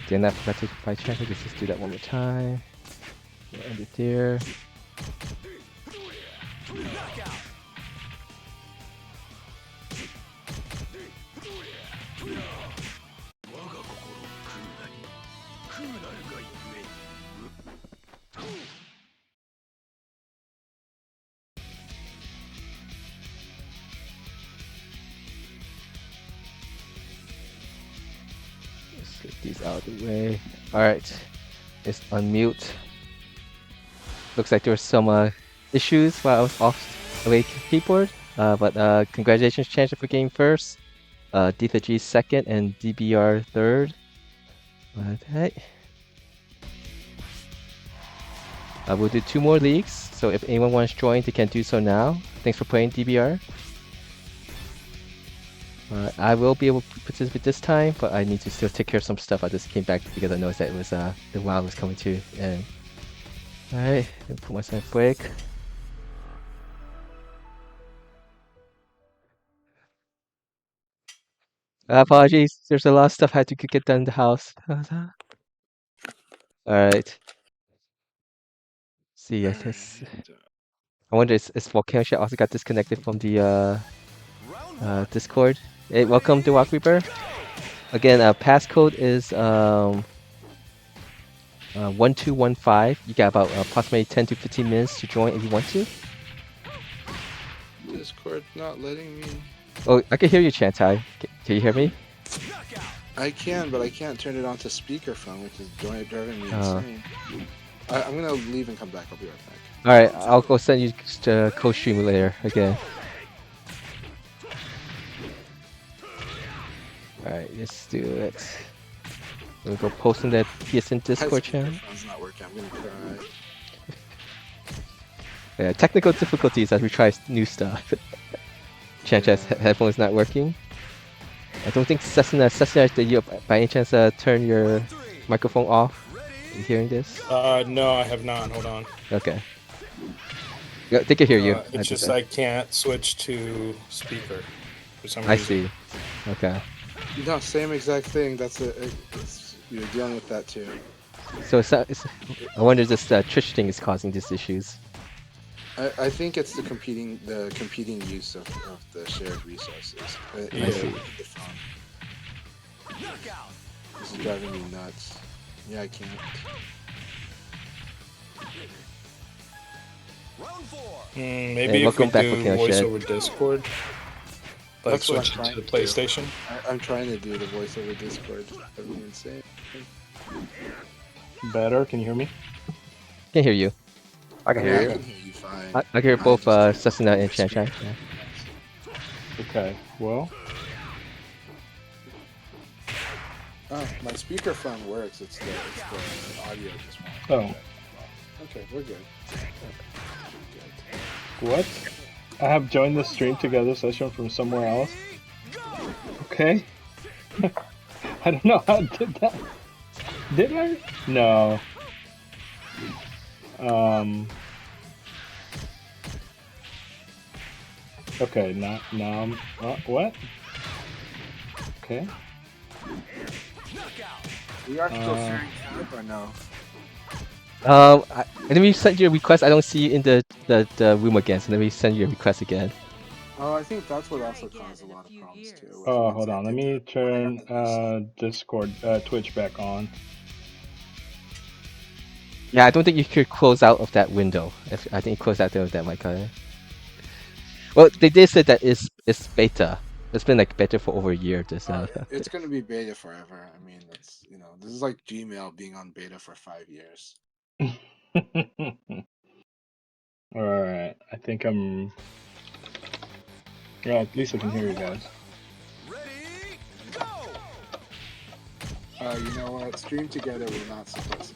Again, I forgot to apply check. Let's just do that one more time. We'll end it there. Knockout! out of the way. Alright. It's unmute. Looks like there were some issues while I was off away keyboard. But congratulations, Chancellor, for getting first. Deetha G second and DBR third. But hey. We'll do 2 more leagues, so if anyone wants to join, they can do so now. Thanks for playing, DBR. I will be able to participate this time, but I need to still take care of some stuff. I just came back because I noticed that it was the WoW was coming to end. Alright, put myself break. Apologies, there's a lot of stuff I had to get done in the house. Alright. See, I guess. I wonder if Volcano Shot also got disconnected from the Discord. Hey, welcome to Walk Reaper. Again, passcode is 1215. You got about approximately 10 to 15 minutes to join if you want to. Discord not letting me. Oh, I can hear you, Chantai. Can you hear me? I can, but I can't turn it on to speakerphone, which is driving me insane. I'm gonna leave and come back. I'll be right back. Alright, I'll go send you to co-stream later again. Alright, let's do it. We'll go post in the PSN Discord channel. It's not working. I'm gonna cry. Yeah, technical difficulties as we try new stuff. Chancha's headphones not working. I don't think Cessna, did you by any chance turn your microphone off? Are you hearing this? No, I have not. Hold on. Okay. Yeah, they can hear you. It's just I can't switch to speaker for some reason. I see. Okay. No, same exact thing. You're dealing with that too. So I wonder if this Twitch thing is causing these issues. I think it's the competing use of the shared resources. I see. The phone. This is driving me nuts. Yeah, I can't. Maybe Hey, if we welcome back, do Volcano voice Shed. over Discord, like That's what switch I'm it to the trying to do. PlayStation. I'm trying to do the voice over Discord. That'd be insane. Better? Can you hear me? Can't hear you. I can Yeah, hear I you. can hear you fine. I can hear both Cessna and Chanchan. Yeah. Okay. Well, Oh, my speakerphone works. It's the audio just won't. oh, Okay, we're good. what? I have joined the stream together session from somewhere else. Okay. I don't know how I did that. Did I? No. Okay, now I'm... what? Okay. We are still sharing tab or no? Let me send you a request. I don't see you in the room again, so let me send you a request again. Oh, I think that's what also caused a lot of problems too. was Oh, once hold I on. Let did me that, I turn had to reset. Discord, Twitch back on. Yeah, I don't think you could close out of that window. I think close out of that mic. Well, they did say that it's beta. It's been like beta for over a year. This It's gonna be beta forever. I mean, it's this is like Gmail being on beta for 5 years. Alright, I think I'm... Yeah, at least I can hear you guys. Ready, go! You know what? Stream together, we're not supposed to.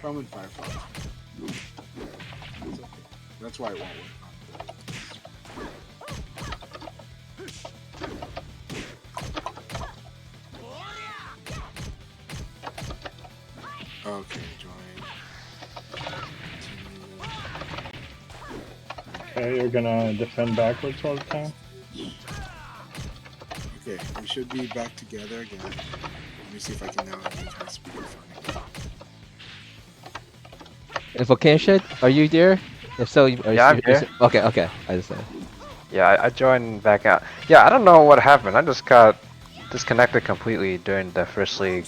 Chrome and Firefox. It's okay. That's why it won't work. Okay, join. Okay, you're gonna defend backwards all the time? Okay, we should be back together again. Let me see if I can now engage my speakerphone again. And Volcano Shed, are you there? If so, Yeah, I'm here. Okay, I understand. Yeah, I joined back out. Yeah, I don't know what happened. I just got disconnected completely during the first league.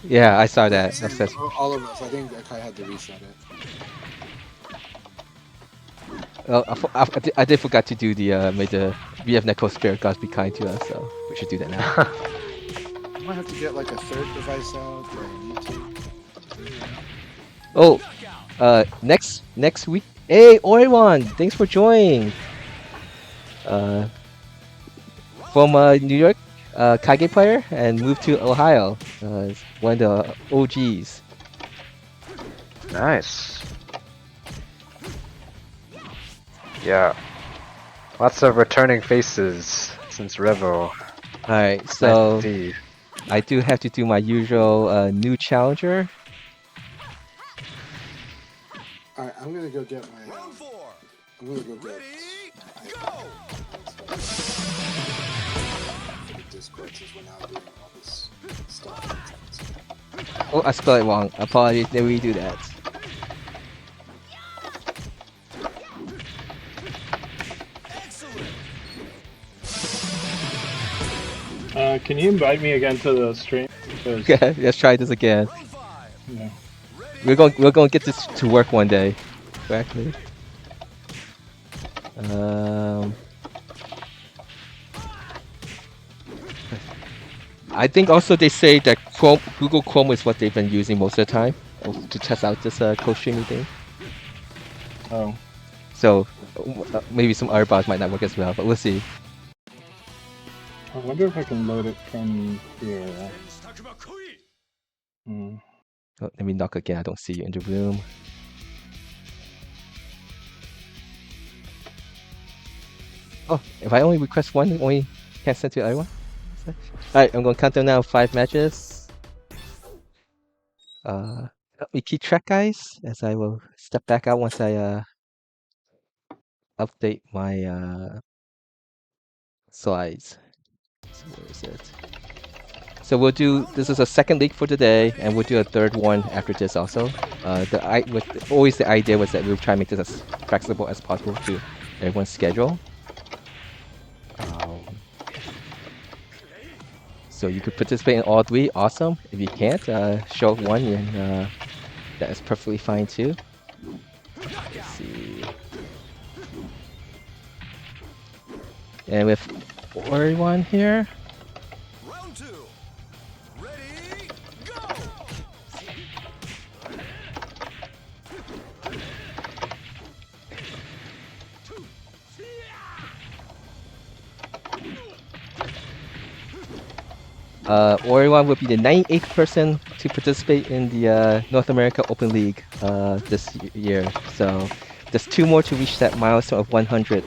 Yeah, I saw that. That's All of us. I think Akai had to reset it. well, I did forgot to do the we have Neko Spirit Gods be kind to us, so we should do that now. might have to get like a third device out or I need to. Oh, next week. Hey, Oiwan, thanks for joining. From New York, Kage player, and moved to Ohio. One of the OGs. Nice. Yeah. Lots of returning faces since Revo. Alright, Nice so to see. I do have to do my usual new challenger. All right, I'm gonna go get my. Round 4. I'm gonna go get. Ready? my Go! for the Discord since we're now doing all this stuff. Oh, I spelled it wrong. Apologies, never redo that. Excellent. Can you invite me again to the stream? 'Cause, Okay, let's try this again. Round 5. yeah. We're gonna get this to work one day. Correctly. I think also they say that Google Chrome is what they've been using most of the time to test out this code streaming thing. Oh. So maybe some other browsers might not work as well, but we'll see. I wonder if I can load it from here. Hmm. Oh, let me knock again. I don't see you in the room. Oh, if I only request one, only can't send to everyone. Alright, I'm gonna count down now 5 matches. Help me keep track, guys, as I will step back out once I update my slides. So where is it? So we'll do. This is a second league for today, and we'll do a third one after this also. Always the idea was that we would try and make this as flexible as possible to everyone's schedule. So you could participate in all 3, awesome. If you can't, show up one, and that is perfectly fine too. Let's see. And with everyone here. Round 2. Ready? Go! Orion will be the 98th person to participate in the North America Open League this year. So there's 2 more to reach that milestone of 100.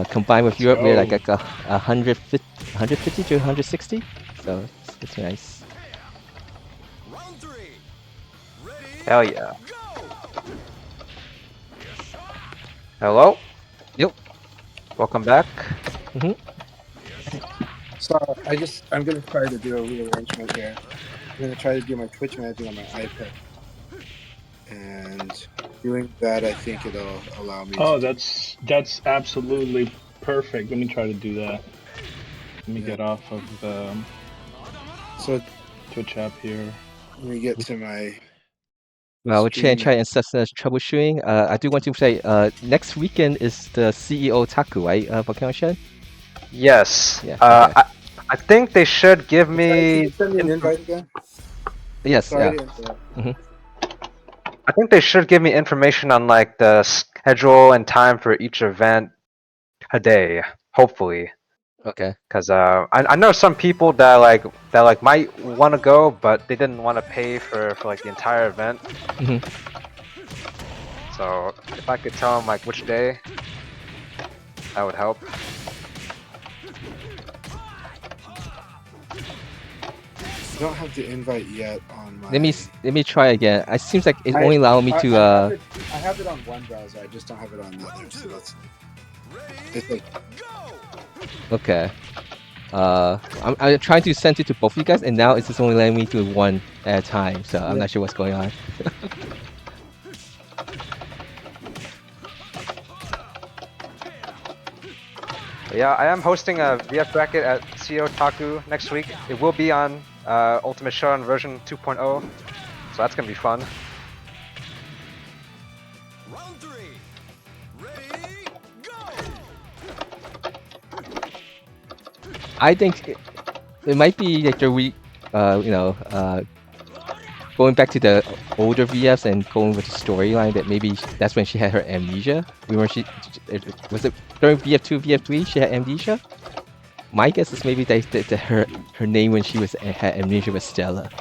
Combined with Europe, we're like a 150 to 160. So it's nice. Round 3. Ready? Hell yeah. Go! Hello? Yep. Welcome back. So I'm gonna try to do a rearrangement here. I'm gonna try to do my Twitch magic on my iPad, and doing that, I think it'll allow me. Oh, to that's absolutely perfect. Let me try to do that. Let me get off of the So Twitch app here. let me get to my. Well, we'll try Stream. and assess troubleshooting. I do want to say next weekend is the CEO Taku, right? Volcano Shed? Yes. Yeah, okay. I think they should give Can me. you send me an invite again? Yes, Sorry yeah. to interrupt. I think they should give me information on like the schedule and time for each event a day. Hopefully, Okay. because I know some people that might want to go, but they didn't want to pay for like the entire event. Mhm. So if I could tell them like which day, that would help. I don't have the invite yet on my. Let me try again. It seems like it's I- only allowing me to I have it on one browser. I just don't have it on the other. So that's. It's like, Okay. I'm trying to send it to both of you guys, and now it's just only letting me do one at a time. So I'm not sure what's going on. But yeah, I am hosting a VF bracket at CEO Taku next week. It will be on Ultimate Showdown version 2.0, so that's gonna be fun. Round 3. Ready? Go! I think it might be like going back to the older VFs and going with the storyline that maybe that's when she had her amnesia. Remember was it during VF2, VF3 she had amnesia? My guess is maybe that her name when she had amnesia was Stella.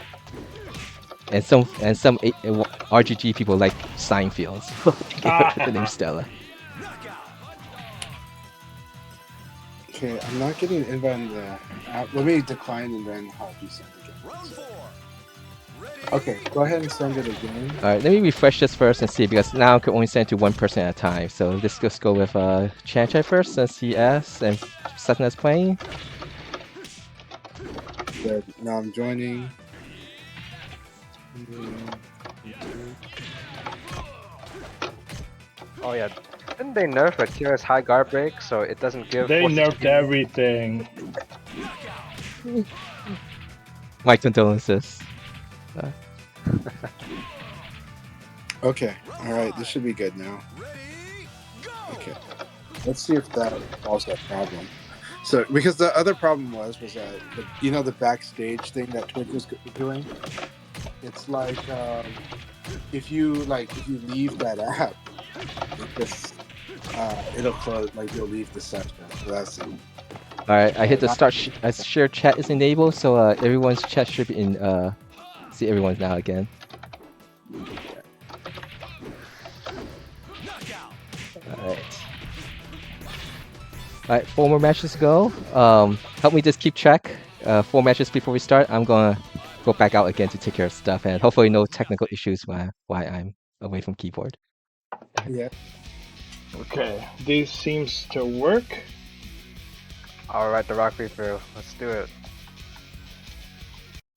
And some RGG people like Seinfeld, so they gave her the name Stella. Okay, I'm not getting invite in the app. Let me decline and then I'll be sent again. Okay, go ahead and send it again. Alright, let me refresh this first and see, because now I can only send to one person at a time. So let's just go with Chan first and CS and Satna's playing. Good. Now I'm joining. Oh yeah, didn't they nerf Akira's high guard break so it doesn't give? They forces nerfed to- everything. My condolences. Okay, alright, this should be good now. Okay, let's see if that solves that problem. So, because the other problem was that, the backstage thing that Twitch was doing? It's like, if you leave that app, it'll close, like you'll leave the session. So that's it. Alright, I hit the start. Share chat is enabled, so everyone's chat should be in. See everyone's now again. Alright, 4 more matches to go. Help me just keep track. 4 matches before we start. I'm gonna go back out again to take care of stuff, and hopefully no technical issues while I'm away from keyboard. Yeah. Okay, this seems to work. Alright, the rock through. Let's do it.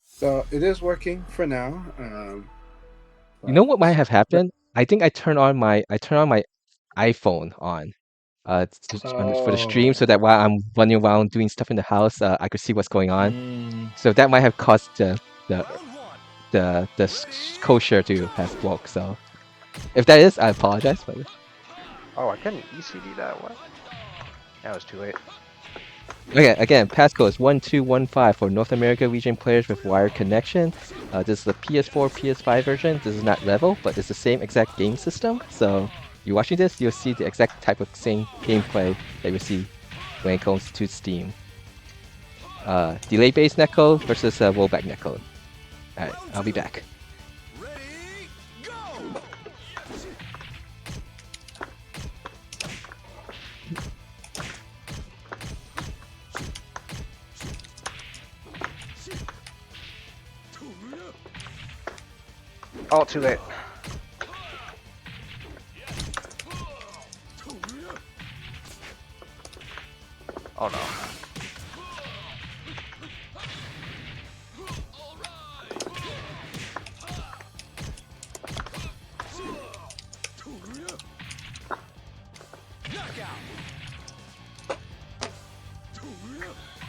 So it is working for now. You know what might have happened? I think I turned on my iPhone on for the stream, so that while I'm running around doing stuff in the house, I could see what's going on. So that might have caused the co-share to have broke. So if that is, I apologize. But Oh, I couldn't ECD that. What? That was too late. okay, again, passcode is 1215 for North America region players with wired connection. This is the PS4, PS5 version. This is not Revel, but it's the same exact game system. So you're watching this, you'll see the exact type of same gameplay that you see when it comes to Steam. Delay-based netcode versus rollback netcode. Alright, I'll be back. Oh, too late. Oh no.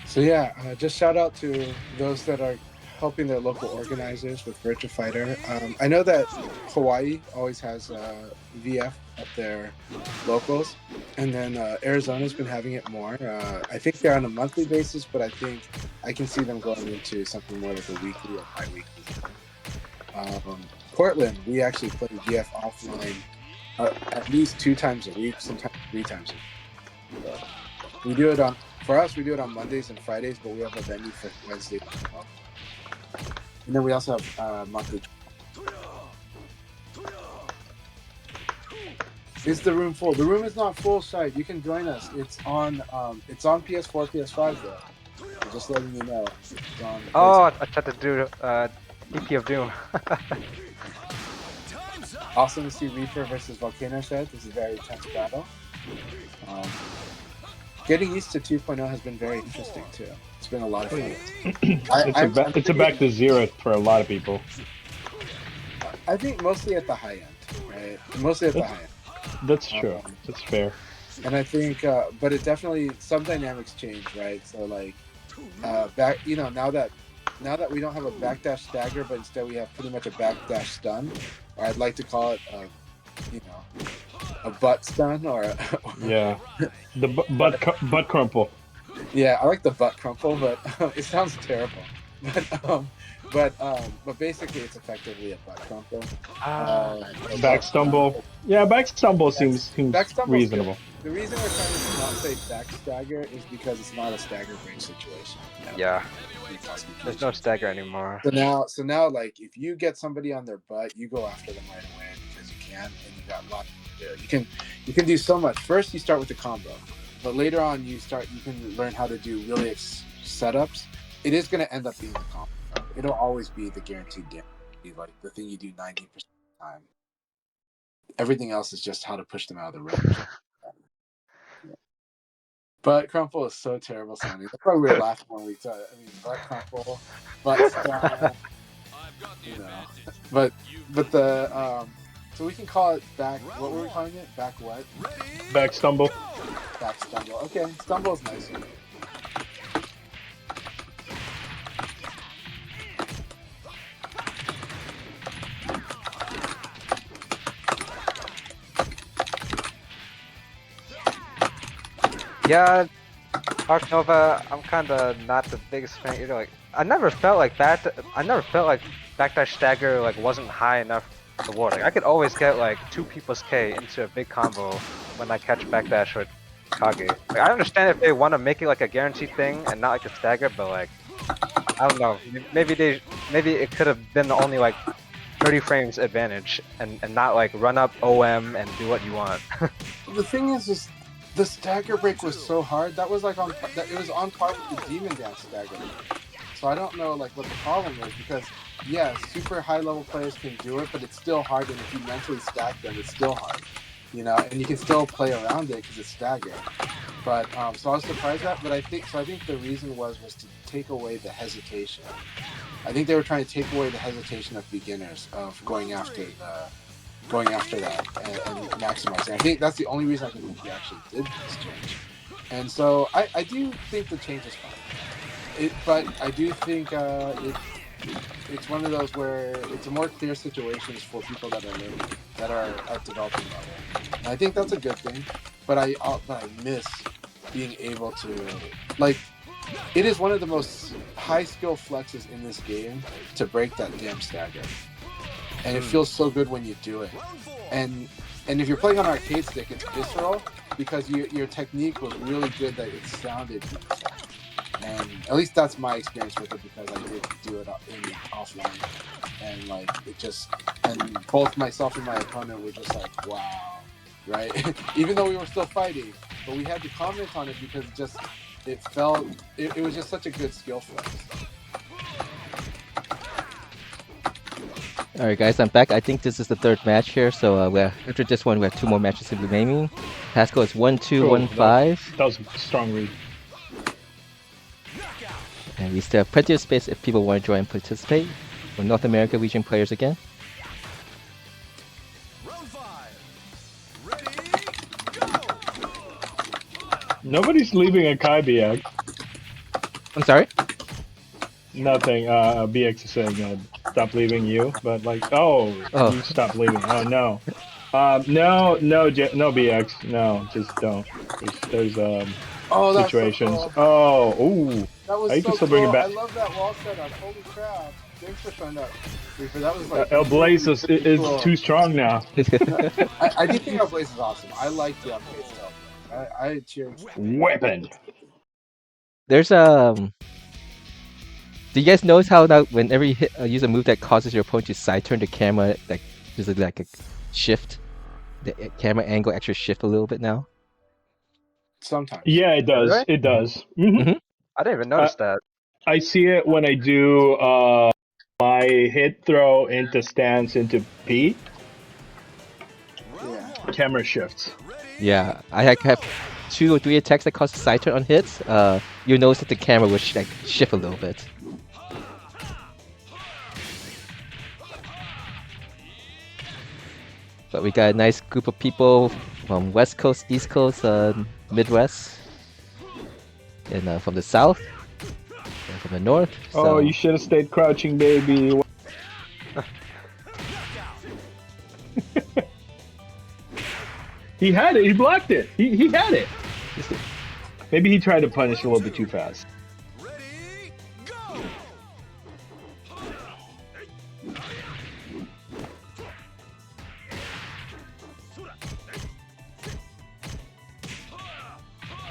So yeah, just shout out to those that are helping their local organizers with Virtua Fighter. I know that Hawaii always has VF at their locals, and then Arizona's been having it more. I think they're on a monthly basis, but I think I can see them going into something more like a weekly or bi-weekly. Portland, we actually play VF offline at least 2 times a week, sometimes 3 times a week. We do it on, for us, we do it on Mondays and Fridays, but we have a venue for Wednesday as well. And then we also have monthly. Is the room full? The room is not full, Shite. You can join us. It's on PS4, PS5 though. I'm just letting you know. It's on Oh, I tried to do EP of Doom. Awesome to see Reaper versus Volcano Shed. This is a very intense battle. Getting used to 2.0 has been very interesting too. It's been a lot of fun. It's a back to zero for a lot of people. I think mostly at the high end, right? Mostly at the high end. That's true. That's fair. And I think, but it definitely, some dynamics change, right? So like, back, now that we don't have a backdash stagger, but instead we have pretty much a backdash stun, or I'd like to call it, a butt stun, or Yeah, the butt crumple. Yeah, I like the butt crumple, but it sounds terrible. But basically, it's effectively a butt crumple. Or Back butt stumble. Yeah, back stumble seems back stumble's good. reasonable. The reason we're trying to not say back stagger is because it's not a stagger break situation. Yeah. It causes There's no stagger anymore. So now, like, if you get somebody on their butt, you go after them right away because you can, and you got lots to do. You can do so much. First, you start with the combo, but later on, you can learn how to do really setups. It is going to end up being the combo. It'll always be the guaranteed game, like the thing you do 90% of the time. Everything else is just how to push them out of the range. Butt crumple is so terrible sounding. That's why we were laughing when we said it. I mean, butt crumple, butt style, you know. But the so we can call it back. What were we calling it? Back what? Back stumble. Back stumble. Okay, stumble is nice. Yeah, Arc Nova, I'm kind of not the biggest fan either. Like, I never felt like backdash stagger like wasn't high enough to ward. Like, I could always get like 2 people's K into a big combo when I catch backdash with Kage. Like, I understand if they want to make it like a guaranteed thing and not like a stagger, but like, I don't know. Maybe it could have been only like 30 frames advantage and not like run up OM and do what you want. The thing is the stagger break was so hard. That was like it was on par with the Demon Dance stagger. So I don't know like what the problem is because yeah, super high level players can do it, but it's still hard. And if you mentally stack them, it's still hard, you know. And you can still play around it because it's staggered. But so I was surprised at that. But I think the reason was to take away the hesitation. I think they were trying to take away the hesitation of beginners of going after that and maximizing. I think that's the only reason I think we actually did this change. And so I do think the change is fine. But I do think it's one of those where it's a more clear situations for people that are learning, that are at developing level. And I think that's a good thing. But I miss being able to like. It is one of the most high skill flexes in this game to break that damn stagger. And it feels so good when you do it. And if you're playing on arcade stick, it's visceral because your technique was really good that it sounded good. And at least that's my experience with it because I did do it offline. And like and both myself and my opponent were just like, wow, right? Even though we were still fighting, but we had to comment on it because it was just such a good skill flex. Alright guys, I'm back. I think this is the third match here, so after this one we have 2 more matches remaining. Pascal is 1-2, 1-5. That was a strong read. And we still have plenty of space if people want to join and participate. For North America region players again. Round 5. Ready, go! Nobody's leaving Akai BX. I'm sorry? Nothing. BX is saying stop leaving you, but like, you stop leaving. Oh no. No BX. No, just don't. There's situations. So cool. Ooh. That was You so can still bring cool. it back. I love that wall setup. Holy crap. Thanks for showing that. That was like El Blaze is cool. too strong now. I do think El Blaze is awesome. I like the upgrade stuff. I cheer. Weapon. There's do you guys notice how now whenever you use a move that causes your opponent to side turn the camera, like there's like a shift, the camera angle actually shift a little bit now? Sometimes. Yeah, it does. Really? It does. I didn't even notice that. I see it when I do my hit throw into stance into P. Yeah. Camera shifts. Yeah, I have 2 or 3 attacks that cause a side turn on hits. You notice that the camera will like shift a little bit. But we got a nice group of people from West Coast, East Coast, Midwest, and from the South, and from the North. So. Oh, you should have stayed crouching, baby. He had it. He blocked it. He had it. Maybe he tried to punish a little bit too fast. Ready, go!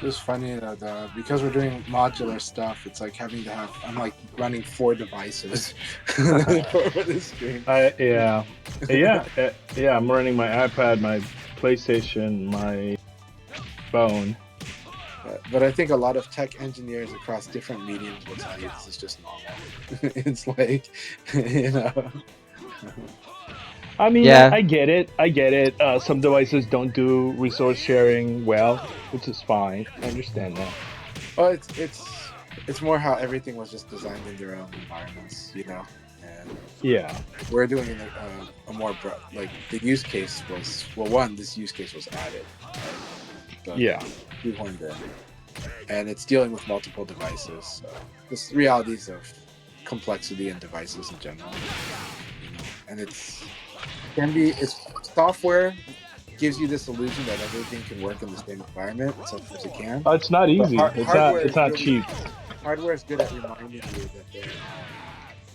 It's funny that because we're doing modular stuff, it's like having to have. I'm like running 4 devices for this stream. Yeah. I'm running my iPad, my PlayStation, my phone. But I think a lot of tech engineers across different mediums will tell you this is just normal. It's like, you know. I mean, Yeah. I get it. I get it. Some devices don't do resource sharing well, which is fine. I understand that. Well, it's more how everything was just designed in their own environments, you know. And Yeah. we're doing a more like the use case was this use case was added. Right? But Yeah. shoehorned in, and it's dealing with multiple devices. So just realities of complexity in devices in general, you know. And it's software gives you this illusion that everything can work in the same environment. Sometimes it can. It's not easy. It's not cheap. Hardware is good at reminding you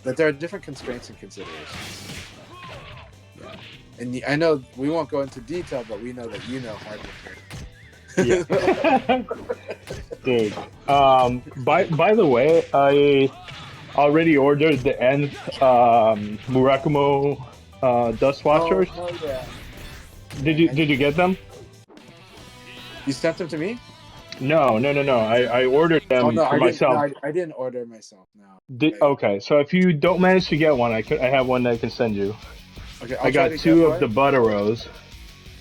that there are different constraints and considerations. Yeah. And I know we won't go into detail, but we know that you know hardware. Yeah. Dude. By the way, I already ordered the nth Murakumo dust washers. Oh yeah. Did you get them? You sent them to me? No. I ordered them for myself. I didn't order myself. No. Okay, so if you don't manage to get one, I have one that I can send you. Okay, I got 2 of the butter rose.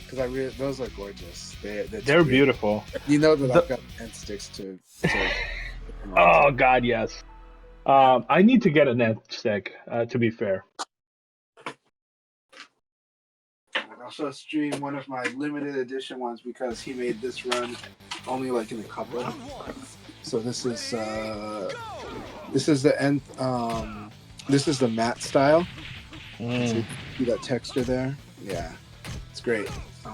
Because those are gorgeous. They're beautiful. You know that I've got end sticks to Oh God, yes. I need to get a net stick. To be fair. I'll also stream one of my limited edition ones because he made this run only like in a couple. So this is the nth. This is the matte style. See that texture there? Yeah, it's great. A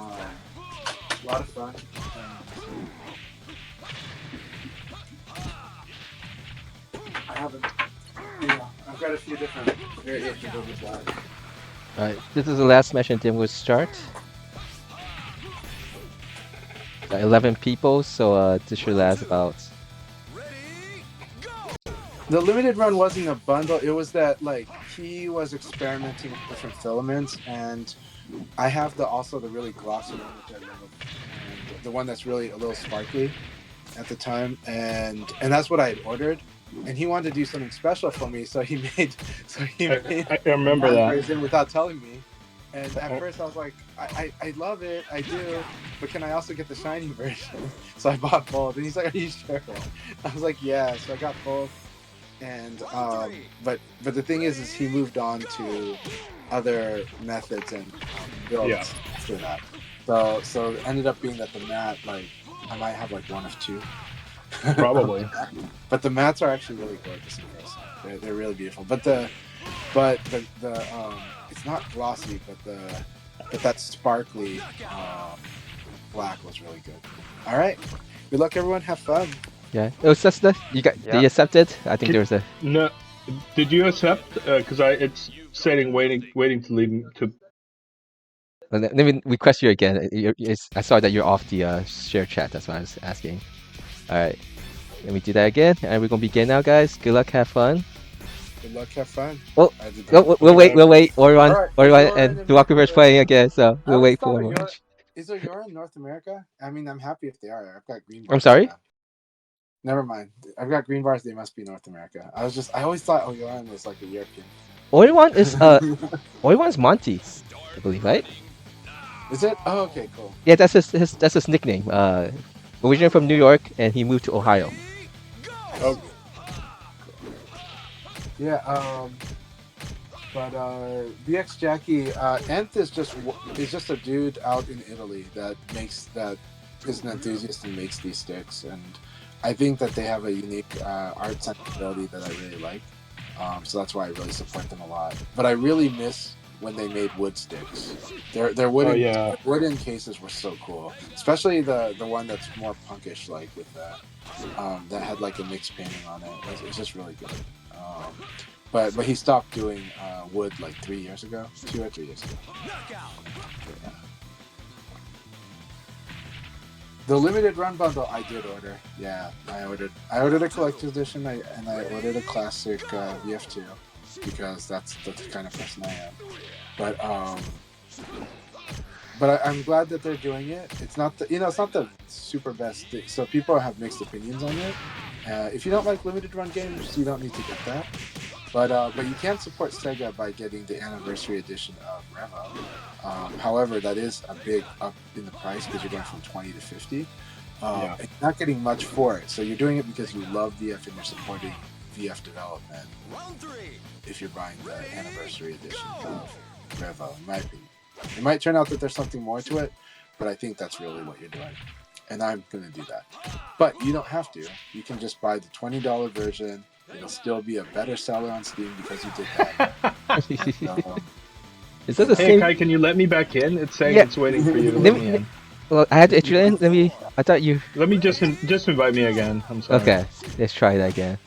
lot of fun. I've got a few different variations of this line. Alright, this is the last match and then we'll start. 11 people, so this should last about... The limited run wasn't a bundle, it was that like he was experimenting with different filaments, and I have also the really glossy one which I love, and the one that's really a little sparkly at the time, and that's what I had ordered. And he wanted to do something special for me, so he made I remember that version without telling me. And at first I was like, I love it, I do, but can I also get the shiny version? So I bought both, and he's like, are you sure? I was like, yeah. So I got both, and but the thing is he moved on to other methods and builds after that. So it ended up being that the matte, like, I might have like one of two. probably. But the mats are actually really gorgeous in person. They're really beautiful. But the it's not glossy, but that sparkly black was really good. All right, good luck, everyone. Have fun. Yeah. Oh, Cessna, you got? Did you accept it? I think there's a. No. Did you accept? Because it's saying waiting to leave to. Let me request you again. I saw that you're off the share chat. That's why I was asking. All right. Let me do that again, and we're gonna begin now, guys. Good luck, have fun. Good luck, have fun. Well, we'll wait. Orion, and Duakuver's playing again, so we'll wait for one more. Is there Yora in North America? I mean, I'm happy if they are. I've got green bars. I'm sorry? Never mind. I've got green bars. They must be North America. I always thought Yoran was like a European. Orion is Orion's Monty, I believe, right? Is it? Oh, okay, cool. Yeah, that's his nickname. Originally from New York, and he moved to Ohio. Oh. Yeah. But BX Jackie, Nth is just a dude out in Italy that is an enthusiast and makes these sticks, and I think that they have a unique art sensibility that I really like. So that's why I really support them a lot. But I really miss when they made wood sticks. Their wooden yeah. wooden cases were so cool, especially the one that's more punkish, like with that had like a mixed painting on it. It's just really good. But he stopped doing wood like 3 years ago, 2 or 3 years ago. Yeah. The limited run bundle I did order. Yeah, I ordered a collector's edition and I ordered a classic VF2 because that's the kind of person I am. But I'm glad that they're doing it. It's not it's not the super best thing. So people have mixed opinions on it. If you don't like limited run games, you don't need to get that. But you can support Sega by getting the anniversary edition of Revo. However, that is a big up in the price because you're going from 20 to 50. And you're not getting much for it. So you're doing it because you love VF and you're supporting VF development. If you're buying the anniversary edition of Revo, in my opinion, it might turn out that there's something more to it, but I think that's really what you're doing, and I'm gonna do that. But you don't have to. You can just buy the $20 version. It'll still be a better seller on Steam because you did that. Is that the Hey, same? Kai, can you let me back in? It's saying Yeah. it's waiting for you to let me in. Well, I had to enter in. I thought you. Let me just invite me again. I'm sorry. Okay, let's try that again.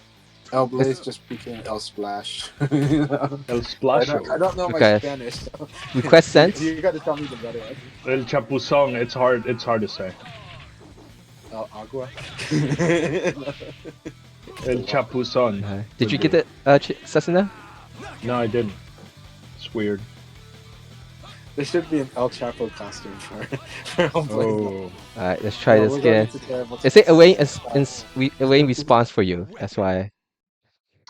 El Blaze just became El Splash. El Splasho. I don't know my Okay. Spanish. So. Request sent. You got to tell me the better one. El Chapuzón. It's hard to say. El Agua. El Chapuzón. Did you get it, Sasuna? No, I didn't. It's weird. There should be an El Chapo costume for El Blaze. Oh. Alright, let's try this we're going again. into terrible Is it awaiting response for you? That's why.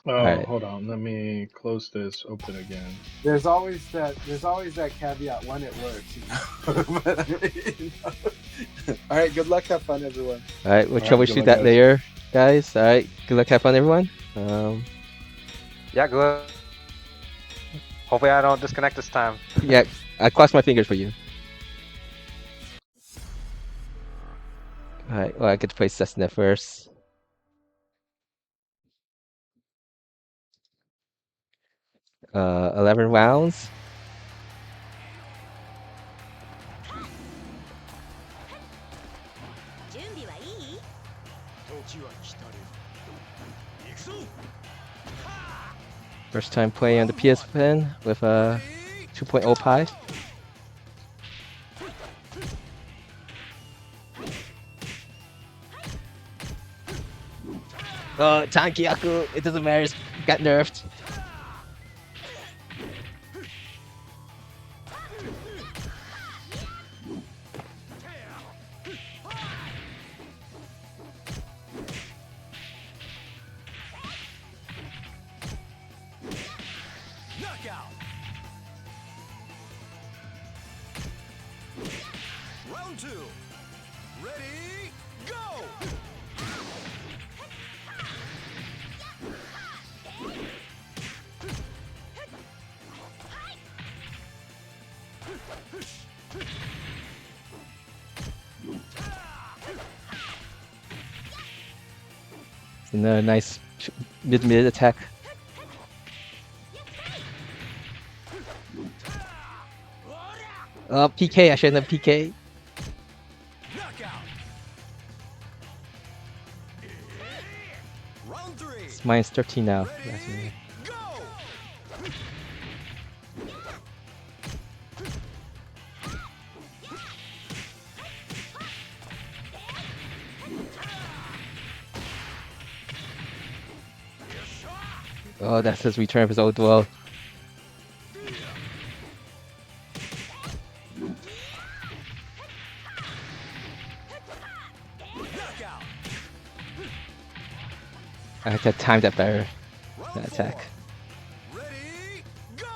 Oh, Alright. hold on. Let me close this. Open again. There's always that caveat when it works, you know. But, all right, good luck, have fun, everyone. Alright, we'll Alright, troubleshoot good luck, that guys. later, guys. Alright, good luck, have fun, everyone. Yeah, good. Hopefully I don't disconnect this time. Yeah, I cross my fingers for you. Alright, well, I get to play Cessna first. Uh, 11 rounds. First time playing on the PS Pen with a 2.0 Pi. Oh, Tankiyaku, it doesn't matter, it got nerfed. Knockout. Round 2. Ready, go. Another nice mid attack. Oh, PK, I shouldn't have PK. Knockout. Round 3. It's minus 13 now. Last minute. Go. Oh, that's his return of his old duel. Knockout. I had to time that better. That attack. Ready, go.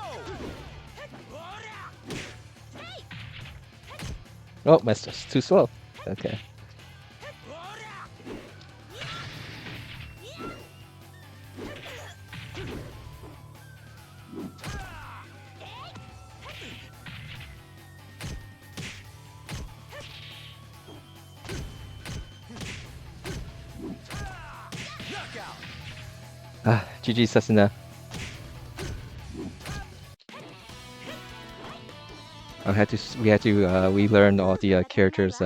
Oh, that's just too slow. Okay. Knockout. Ah, GG Sasuna. We had to relearn all the characters'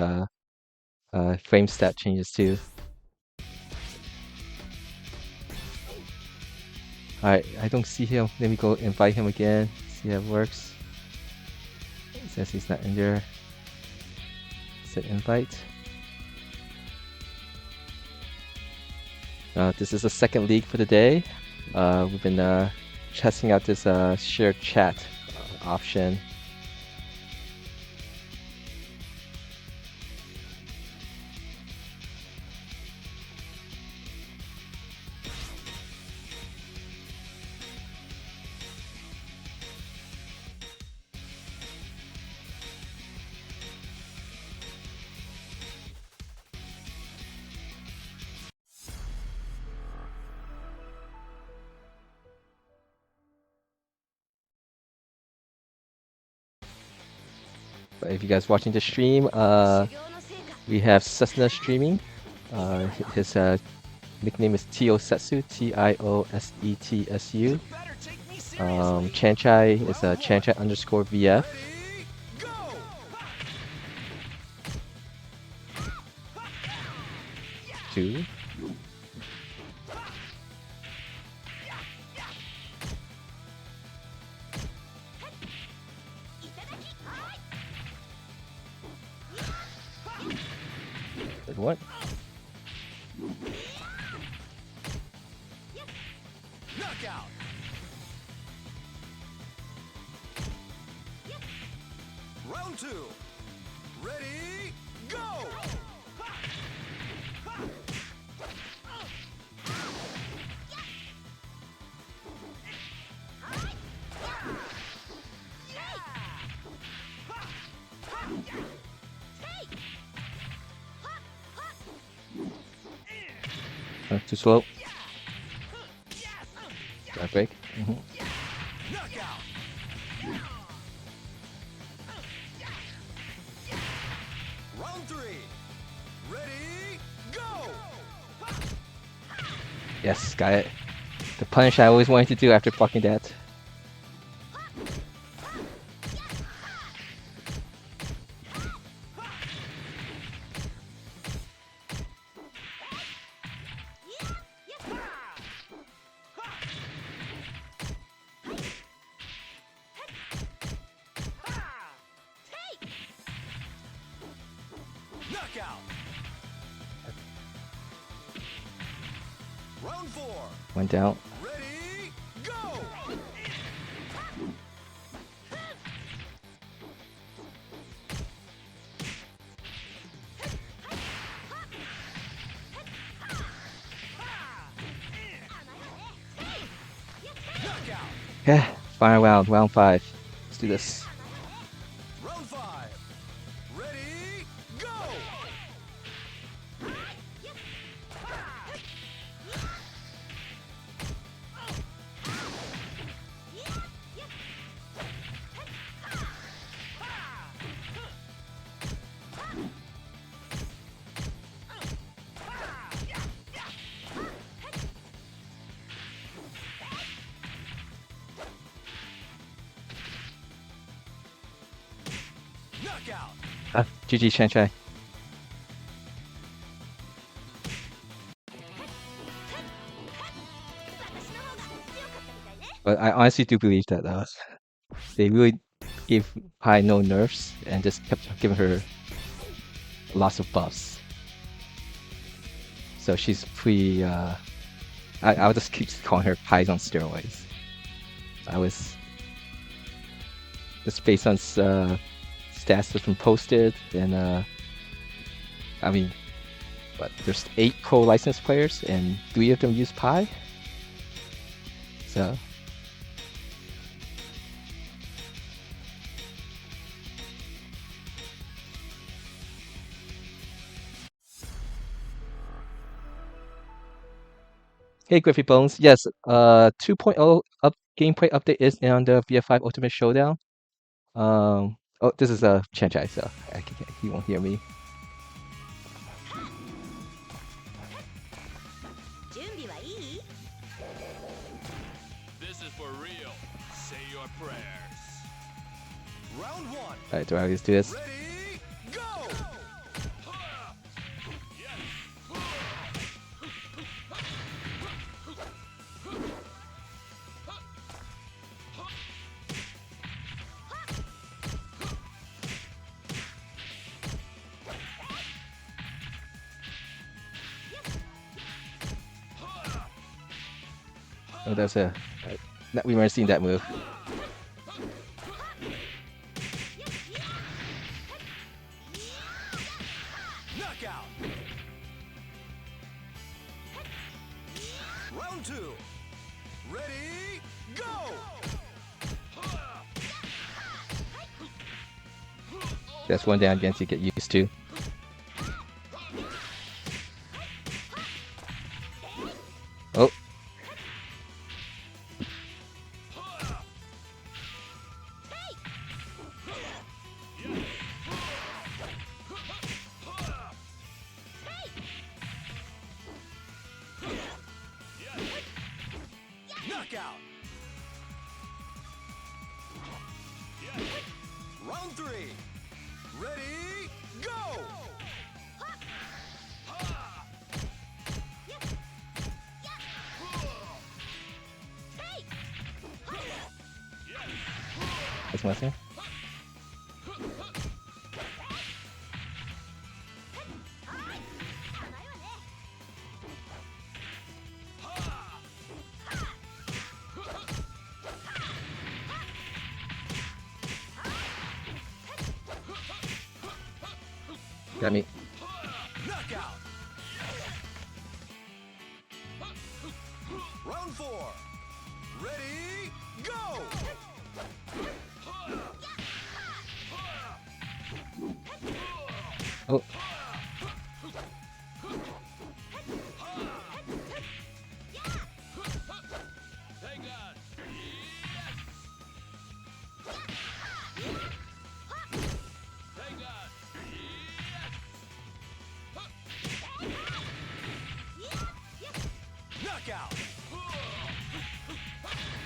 frame stat changes too. Alright, I don't see him. Let me go invite him again. See how it works. It says he's not in there. Set invite. This is the second league for the day. We've been testing out this shared chat option. But if you guys watching the stream, we have Cessna streaming. His nickname is Tiosetsu, Tiosetsu. Chanchai is Chanchai_VF. Two. Good one. Knockout. Round 2. Ready, go! Too slow. Back break. Knockout. Round 3. Ready, go! Yes, got it. The punish I always wanted to do after blocking that. Knockout. Round 4. Went down. Ready, go! Knockout. Yeah, final round, round 5. Let's do this. Round 5. Ready, go! Knockout. GG Chanchai. But I honestly do believe that they really gave Pai no nerfs and just kept giving her lots of buffs. So she's pretty. I'll just keep calling her Pai's on steroids. I was just based on stats that's been posted, and I mean, but there's 8 pro licensed players and 3 of them use Pai. So. Hey Griffy Bones, yes, 2.0 gameplay update is on the VF5 Ultimate Showdown. Oh, this is a Chanchai, so he won't hear me. This is for real. Say your prayers. Round one. Alright, do I always do this? Ready, go! Oh, that's a. We weren't seeing that move. Knockout. Round two. Ready, go! That's one down again to get used to. Oh. Knockout. Round three. Ready, go! That's my thing. Got me. Knockout. Round four. Ready, go! Oh. Knockout.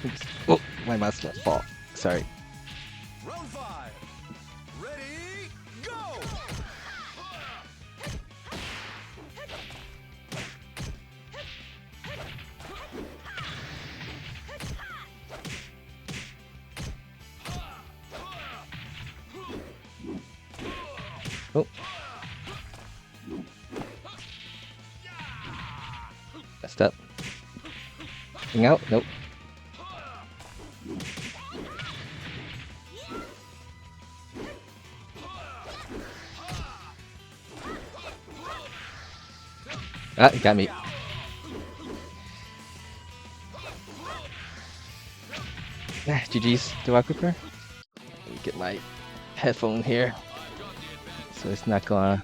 Oops. Oh, my mouse got fall. Sorry. Round five. Ready, go! Oh. Messed up. Hang out? Nope. Ah, you got me. GG's, do I prepare? Let me get my headphone here. So it's not gonna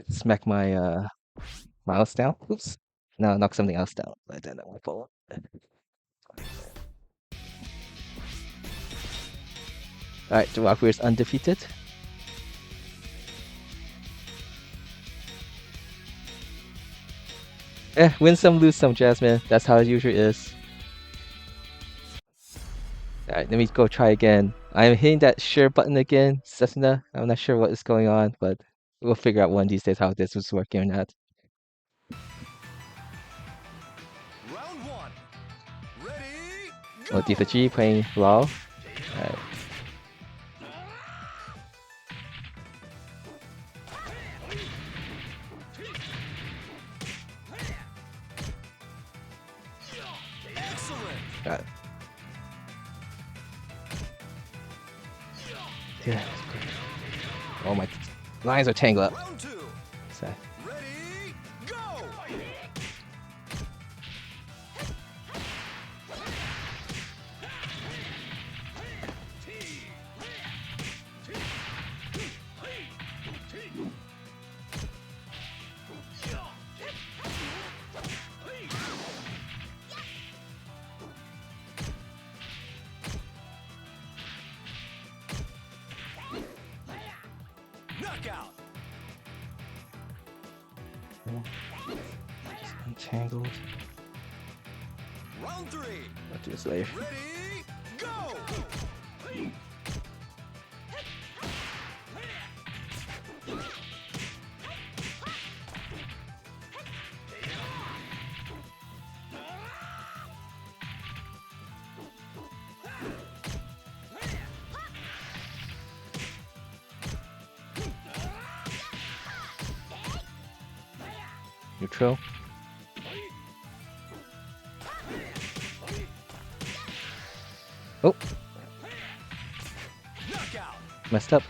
smack my mouse down. Oops. No, knock something else down. But then that won't fall. Alright, Jawakir is undefeated. Win some, lose some, Jasmine. That's how it usually is. Alright, let me go try again. I'm hitting that share button again, Cessna. I'm not sure what is going on, but we'll figure out one of these days how this was working or not. Round one. Ready, Oh, go! Diva G playing LOL. Alright. Excellent. Got it. Yeah. Oh, my lines are tangled up. Round two. So, Ready, go! Knockout. untangled. Round three. I'll do this later. Ready, go! Neutral. Oh, Knockout. messed up.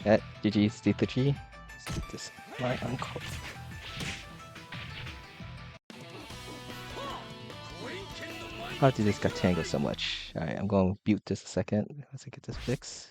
GG's D3G. Let's get this my uncle. How did this guy tangle so much? Alright, I'm going to mute this a second once I get this fixed.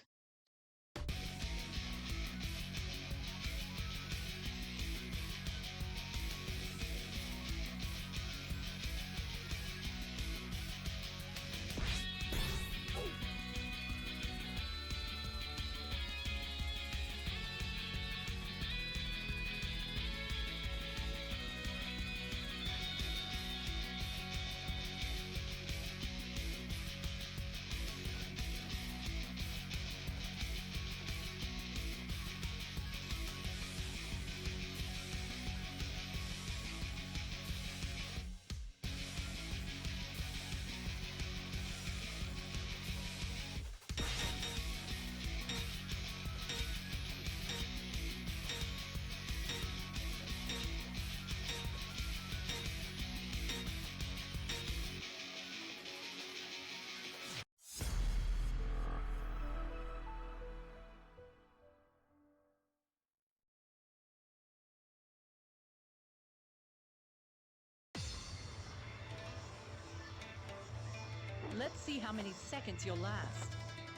Let's see how many seconds you'll last.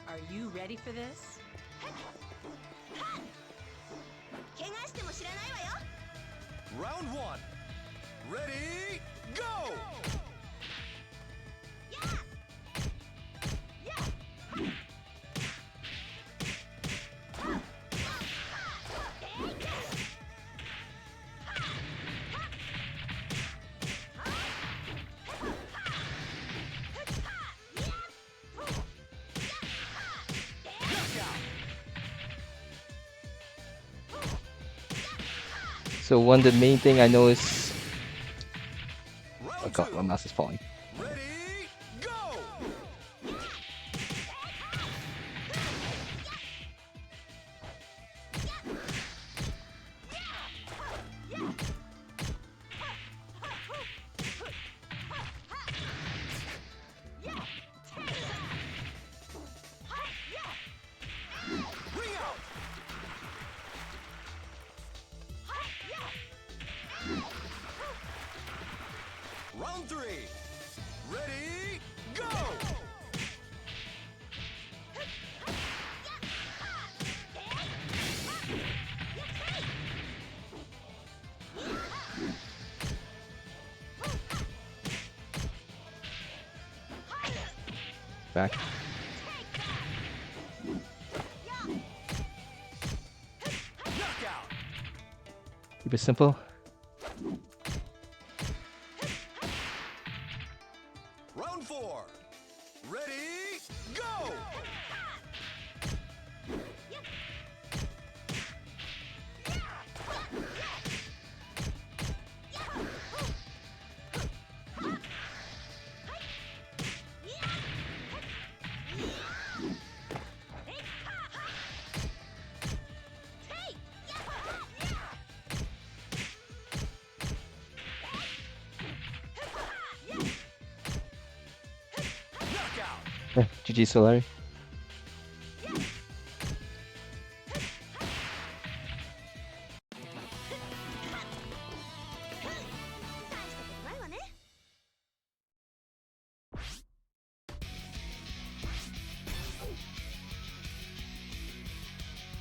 Are you ready for this? Round one. Ready, go! So one of the main thing I know is... Oh Round god, two. my mouse is falling. Ready, go! Ring out! Round three. Ready, go! Back. Knockout! Keep it simple. Round four. Ready, go! Knockout! GG Solari.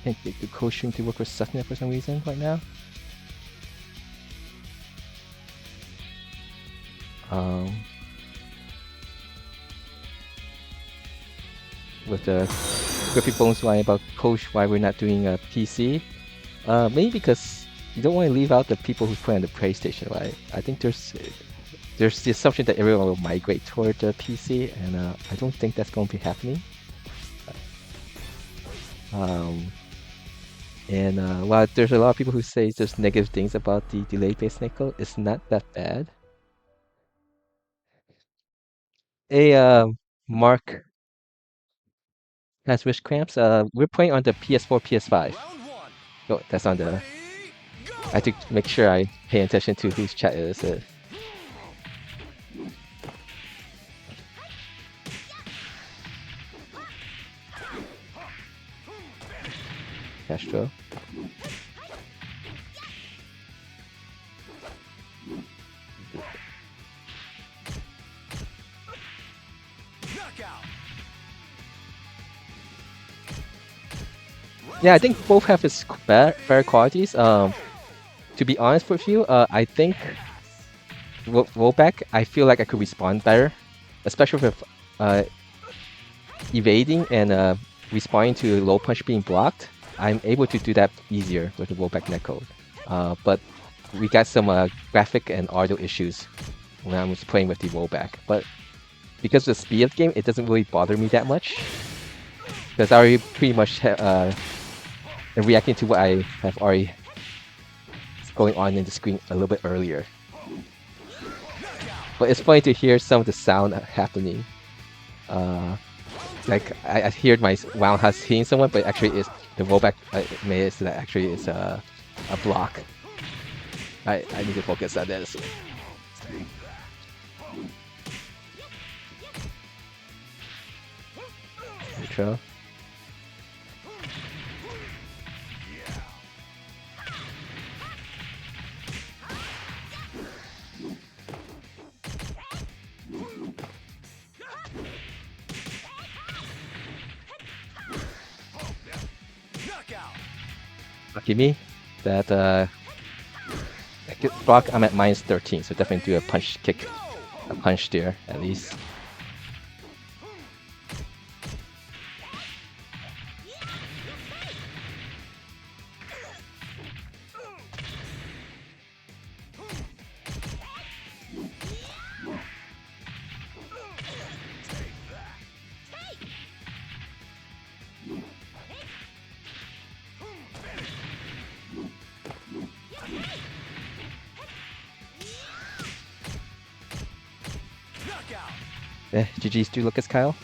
Can't get the coaching to work with Sucknet for some reason right now. With the Griffy Bones line about coach why we're not doing a PC. Maybe because you don't want to leave out the people who play on the PlayStation, right? I think there's the assumption that everyone will migrate toward the PC, and I don't think that's going to be happening. While there's a lot of people who say there's negative things about the delay-based netcode, it's not that bad. Mark has wrist cramps. We're playing on the PS4, PS5. Round one. Oh, that's on the Ready, go! I have to make sure I pay attention to whose chat is it. Castro. Yeah, I think both have its fair qualities. To be honest with you, I think rollback, I feel like I could respond better, especially with evading and responding to low punch being blocked. I'm able to do that easier with the rollback netcode. But we got some graphic and audio issues when I was playing with the rollback. But because of the speed of the game, it doesn't really bother me that much. Because I already pretty much am reacting to what I have already going on in the screen a little bit earlier. But it's funny to hear some of the sound happening. Like I hear my roundhouse hitting someone, but actually it's the rollback made it so that actually it's a block. I need to focus on this. Neutral. Lucky me that block I'm at -13, so definitely do a punch kick, a punch there at least. GG's to Lucas Kyle.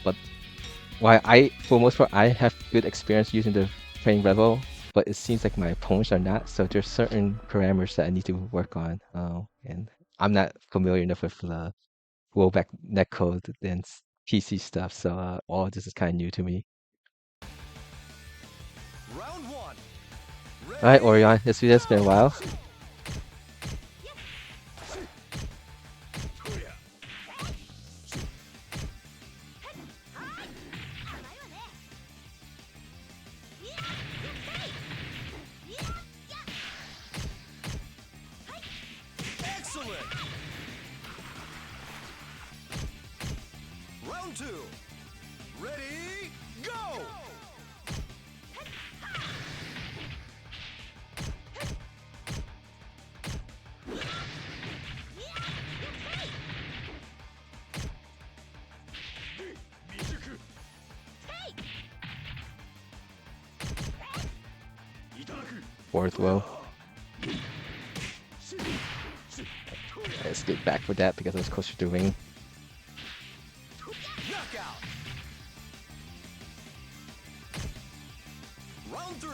But why for the most part, I have good experience using the training level, but it seems like my opponents are not. So there's certain parameters that I need to work on, and I'm not familiar enough with the rollback netcode and PC stuff. So all of this is kind of new to me. All right, Orion, this video's been a while. Round 2. Ready, go! Fourth low. Let's get back for that because I was closer to the ring. Knockout. Round 3.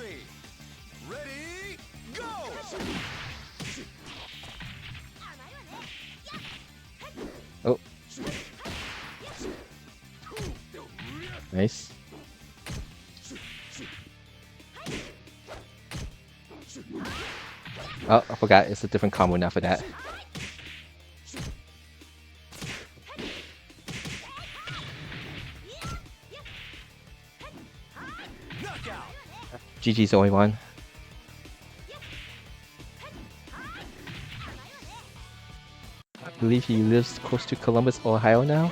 Ready, go! Oh. Nice. Oh, I forgot. It's a different combo now for that. GG's only one. I believe he lives close to Columbus, Ohio now,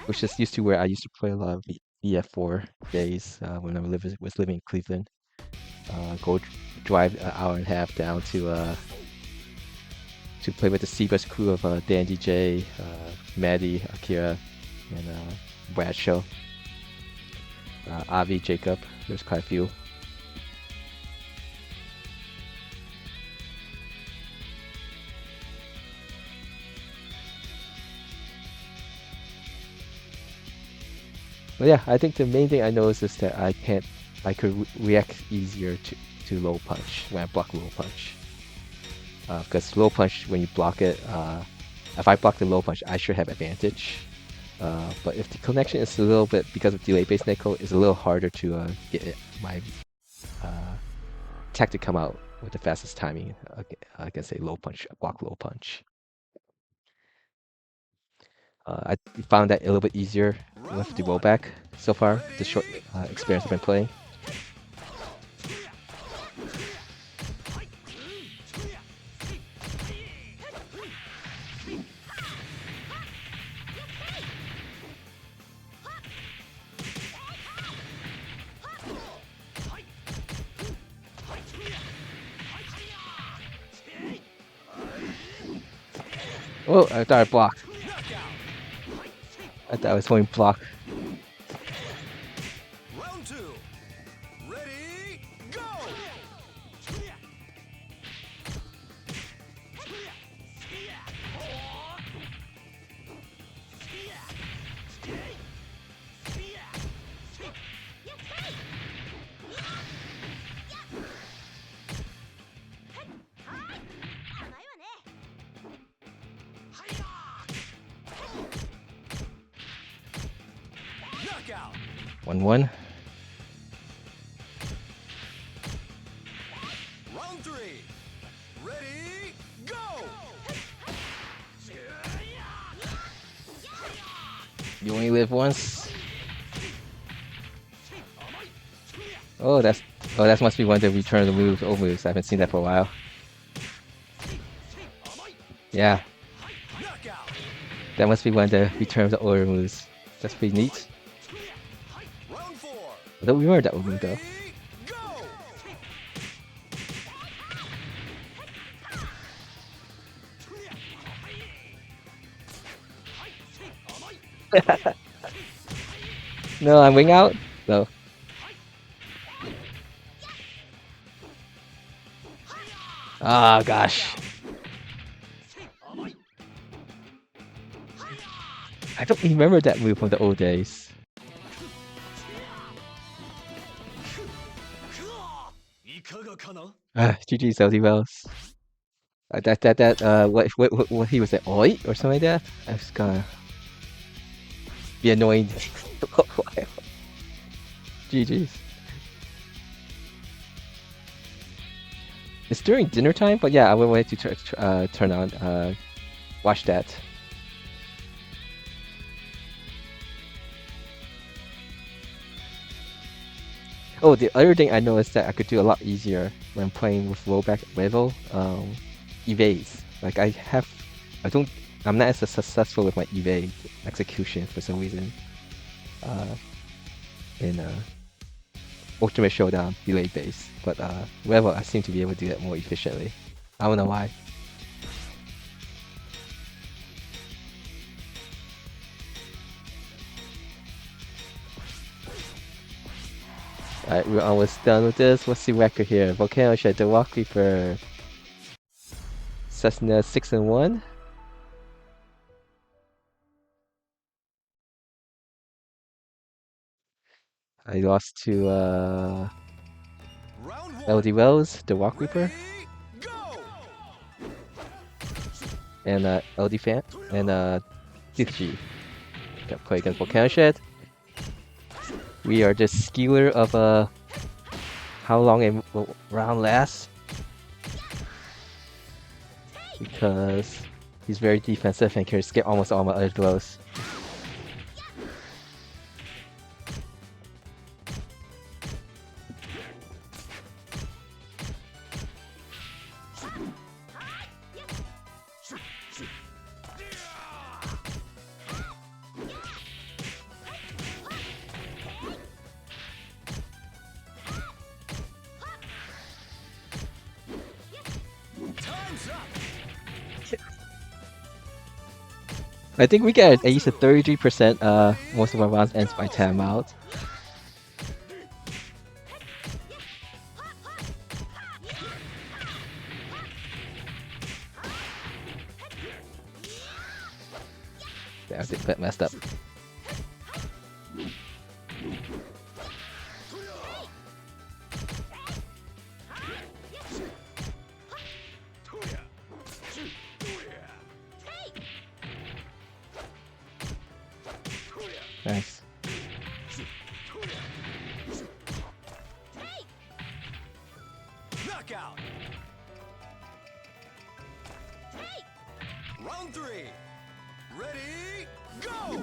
which is used to where I used to play a lot of VF4 days when I was living in Cleveland. Go drive an hour and a half down to to play with the Seabus crew of Dan DJ, Maddie, Akira, and Bradshaw, Avi, Jacob. There's quite a few. But yeah, I think the main thing I noticed is that I could react easier to low punch when I block low punch. Because low punch, when you block it, if I block the low punch, I should have advantage. But if the connection is a little bit, because of delay-based netcode, it's a little harder to get my attack to come out with the fastest timing against a low punch, block low punch. I found that a little bit easier with the rollback so far, the short experience I've been playing. Oh, I thought I blocked. I thought I was going block. Round 2. Ready, go! Knockout. 1-1. Round 3. Ready, go! You only live once. Oh, that must be one of the return the moves, old moves. I haven't seen that for a while. Yeah, Knockout. that must be one of the return of the older moves. That's pretty neat. Round 4. I don't remember that move though. Ready, go! No, I'm wing out? No. Ah, gosh. I don't remember that move from the old days. GG's LD Wells. What he was at Oi or something like that? I was gonna be annoying for a while. GG's. It's during dinner time, but yeah, I will wait to turn on, watch that. Oh, the other thing I noticed that I could do a lot easier when playing with rollback level, evades. Like I'm not as successful with my evade execution for some reason. In Ultimate Showdown delay base, but level I seem to be able to do that more efficiently. I don't know why. Alright, we're almost done with this. What's the record here? Volcano Shed, the Walk Reaper, Cessna 6-1. I lost to LD Wells, the Walk Reaper, and LD Fan, and Dixie. Got play against Volcano Shed. We are the skewer of how long a round lasts, because he's very defensive and can skip almost all my other blows. I think we get at least a 33%. Most of our rounds ends by timeout. Yeah, I think that messed up. Nice. Knockout. Round 3. Ready, go!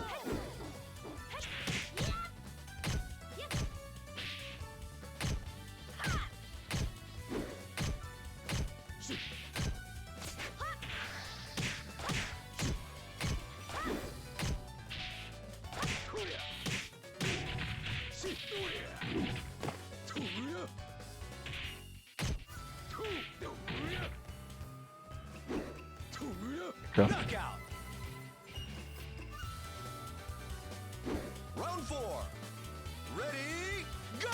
Go. Knockout. Round 4. Ready, go!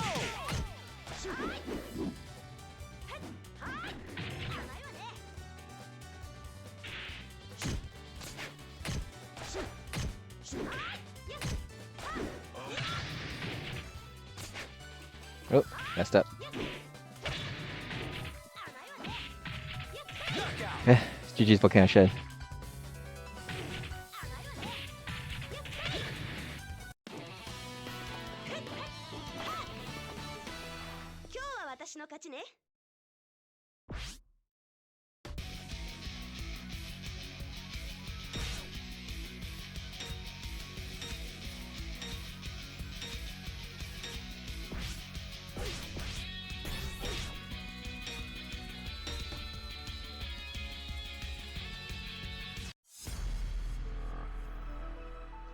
Oh, messed up. Knockout. GG's Volcano Shed. 今日は私の勝ちね。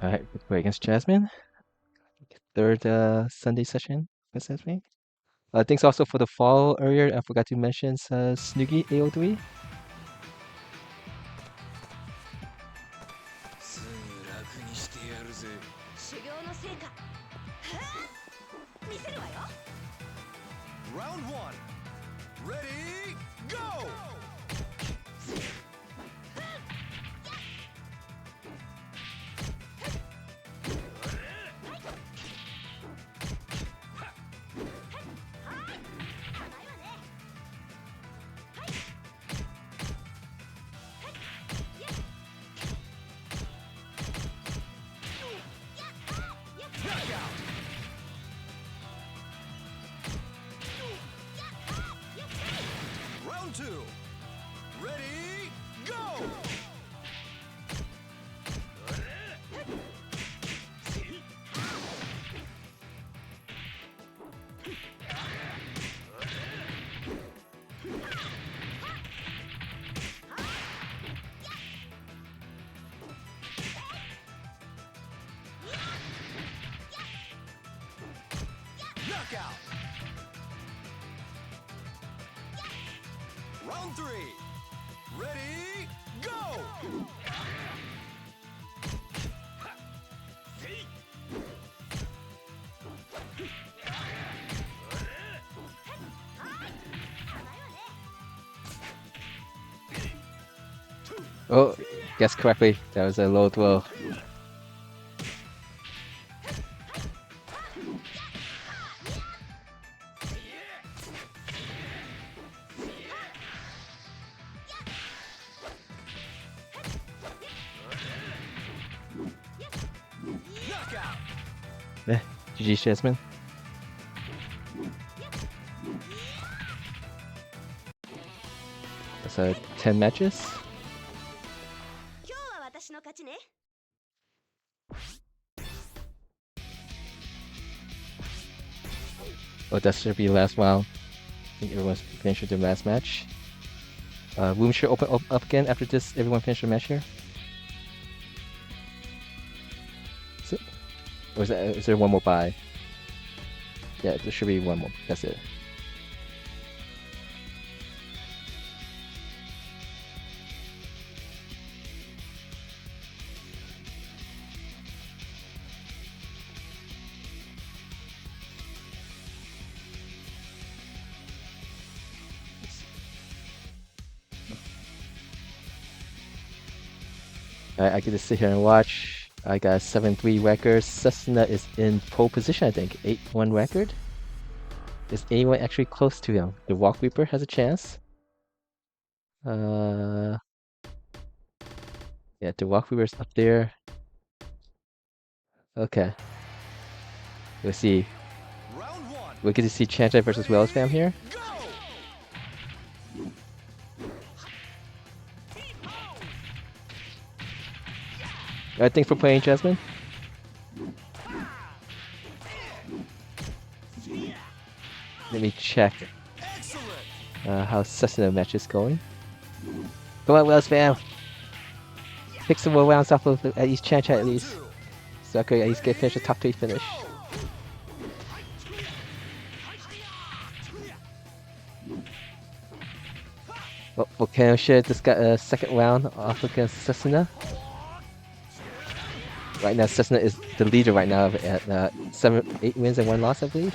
Alright, we play against Jasmine. Third Sunday session with Jasmine. Thanks also for the follow earlier. I forgot to mention Snoogie AO3. すぐ楽にしてやるぜ。修行の成果。見せるわよ。 Round 1. Ready, go! Round 2. Ready, go! Knockout. Round 3. Ready, go! Oh, guessed correctly. That was a low throw. Knockout. GG Jasmine. That's 10 matches. 今日は私の勝ちね。 Oh, that should be the last round. I think everyone's finished their last match. Room should open up again after this. Everyone finish their match here. Is it? Or is there one more buy? Yeah, there should be one more. That's it. I get to sit here and watch. I got a 7-3 record. Cessna is in pole position, I think. 8-1 record. Is anyone actually close to him? The Walk Reaper has a chance. Yeah, the Walk Reaper's up there. Okay. We'll see. We get to see Chantai versus Wells Fam here. Thanks for playing, Jasmine. Let me check how Cessna match is going. Come on, Wells Fam. Pick some more rounds off of at least Chantai at least. So I could at least get finished a top 3 finish. Well, Volcano Shed just got a second round off against Cessna. Right now, Cessna is the leader right now at 8 wins and 1 loss, I believe.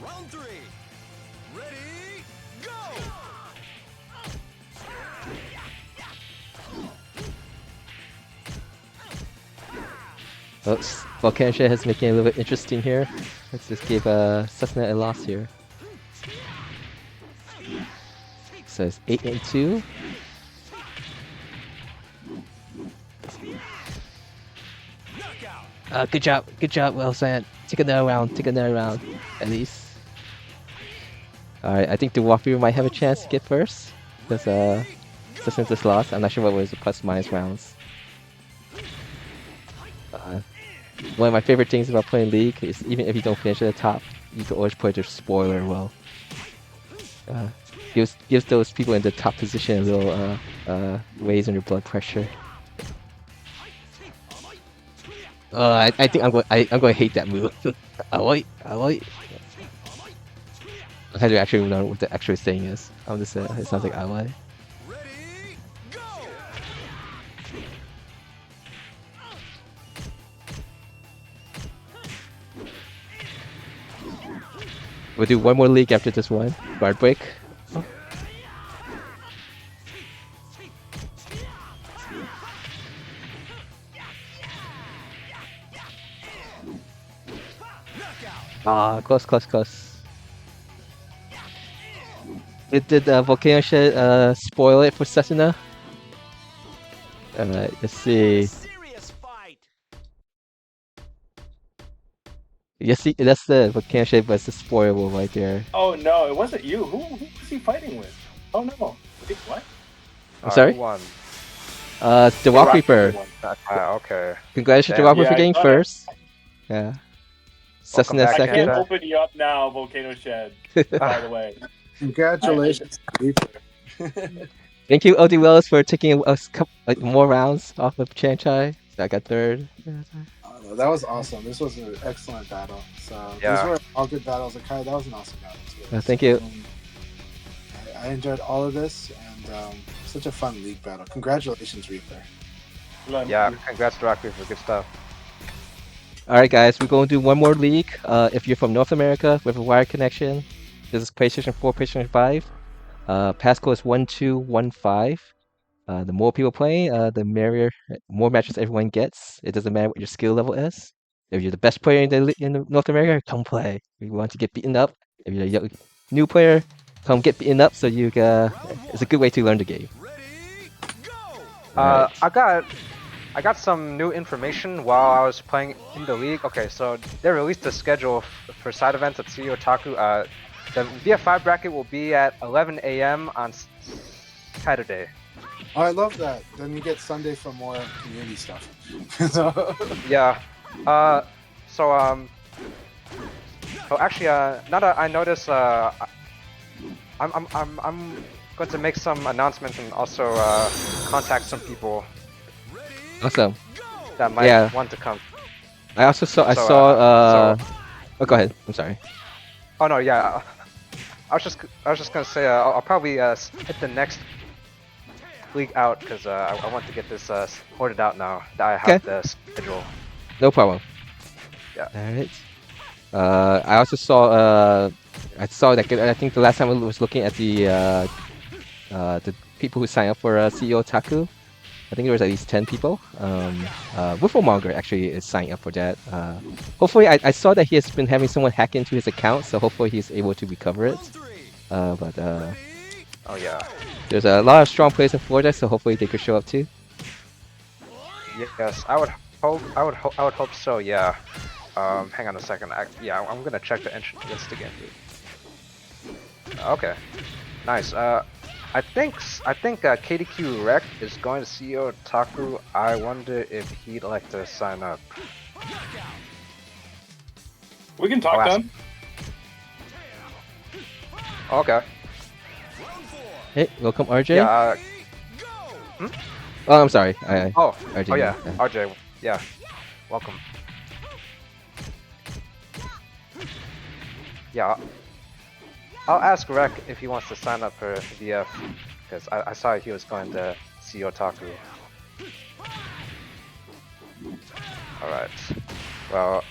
Round 3. Ready, go! Volcano Shed is making it a little bit interesting here. Let's just give Cessna a loss here. So it's 8-2. Good job, well said. Take another round, at least. Alright, I think the Walkthrough might have a chance to get first. Because Cessna just lost. I'm not sure what was the plus minus rounds. One of my favorite things about playing League is even if you don't finish at the top, you can always put your spoiler well. Gives those people in the top position a little raise on your blood pressure. I think I'm going to hate that move. I had to actually learn what the actual saying is. I'm just it sounds like ally. We'll do one more league after this one. Guard break. Close. Did Volcano Shed spoil it for Cessna? Alright, let's see. Yes, see, that's the Volcano Shed, but it's the spoilable right there. Oh no, it wasn't you. Who was he fighting with? Oh no. Wait, what? I'm sorry? Who won? The Walk Reaper. Okay. Congratulations to Damn. Walk Reaper Yeah, getting I got first. Yeah. Cessna back, I second. can't open you up now, Volcano Shed. By the way. Congratulations, Reaper. Thank you, OD Wells, for taking us more rounds off of Chanchai. I got third. That was awesome. This was an excellent battle. So Yeah. these were all good battles. Akai, that was an awesome battle too. Thank you. I enjoyed all of this, and such a fun league battle. Congratulations, Reaper. Yeah, congrats to Rock Reaper. Good stuff. Alright guys, we're going to do one more league. If you're from North America with a wired connection, this is PlayStation 4, PlayStation 5. Passcode is 1215. The more people playing, the more matches everyone gets. It doesn't matter what your skill level is. If you're the best player in North America, come play. If you want to get beaten up, if you're a young, new player, come get beaten up. So you it's a good way to learn the game. Right. I got some new information while I was playing in the league. Okay, so they released the schedule for side events at CEO Otaku. The VF5 bracket will be at 11 a.m. on Saturday. Oh, I love that. Then you get Sunday for more community stuff. Yeah. Oh, actually, now that I notice, I'm going to make some announcements and also contact some people Awesome. that might want to come. I also saw. Oh, go ahead. I'm sorry. Oh no, yeah. I was just gonna say I'll probably hit the next league out because I want to get this sorted out now that I have the schedule. No problem. Yeah. Alright. I also saw that I think the last time I was looking at the people who signed up for CEO Taku. I think there was at least 10 people. Wifflemonger actually is signing up for that. Hopefully, I saw that he has been having someone hack into his account, so hopefully he's able to recover it. But Oh yeah. there's a lot of strong players in Florida, so hopefully they could show up too. Yes, I would hope. I would hope so. Yeah. Hang on a second. I'm gonna check the entrance list again. Okay. Nice. I think KDQ Rec is going to CEO Taku. I wonder if he'd like to sign up. We can talk I'll to ask him. Okay. Hey, welcome RJ. Yeah. Oh, I'm sorry. Oh yeah. RJ. Yeah. Welcome. Yeah. I'll ask Rec if he wants to sign up for VF, because I saw he was going to CEO Taku. Alright. Well,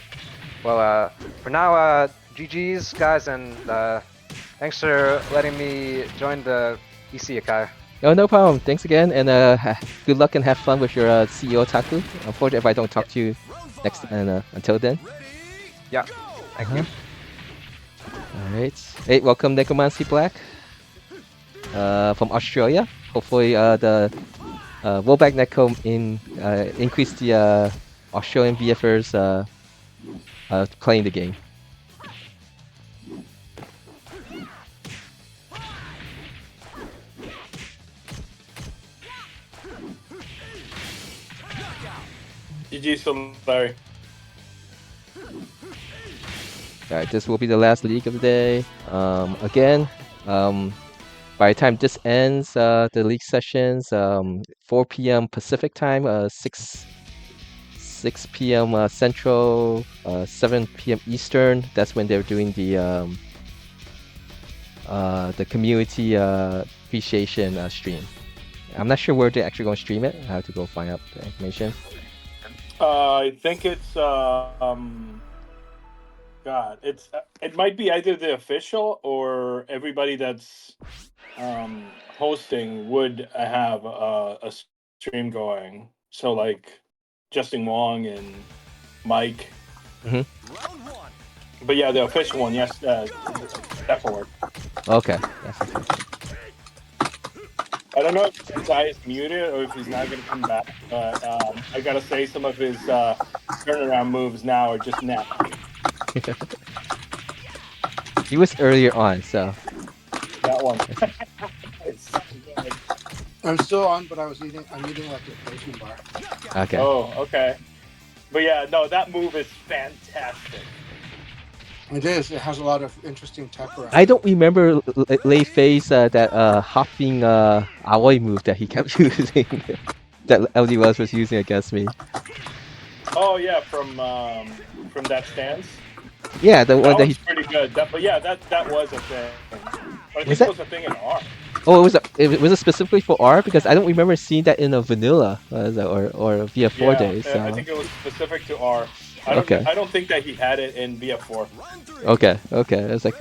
for now, GG's, guys, and thanks for letting me join the EC, Akai. Oh, no problem. Thanks again, and good luck and have fun with your CEO Taku. Unfortunately, if I don't talk to you next, and until then. Yeah. Thank you. Alright. Hey, welcome Necromancy Black. From Australia. Hopefully, the rollback netcom increase the Australian VFers playing the game. GG, so Larry. Alright, this will be the last league of the day. Again, by the time this ends, the league sessions, 4 p.m. Pacific time, 6 p.m. Central, 7 p.m. Eastern. That's when they're doing the community appreciation stream. I'm not sure where they're actually going to stream it. I have to go find out the information. I think it's God, it might be either the official or everybody that's hosting would have a stream going. So like Justin Wong and Mike. Mm-hmm. But yeah, the official one, yes, that will work. Okay. I don't know if Akai is muted or if he's not going to come back, but I gotta say some of his turnaround moves now are just net. He was earlier on, so. That one. I'm still on, but I'm eating like a protein bar. Okay. Oh, okay. But yeah, no, that move is fantastic. It is. It has a lot of interesting tech around. I don't remember Lei Fei's that hopping Aoi move that he kept using. That LD Wells was using against me. Oh yeah, from that stance. Yeah, the one that was pretty good. But yeah, that was a thing. But I think it was a thing in R. Oh, was it specifically for R? Because I don't remember seeing that in a vanilla or VF4 days. So. I think it was specific to R. I don't think that he had it in VF4. Okay. I was like.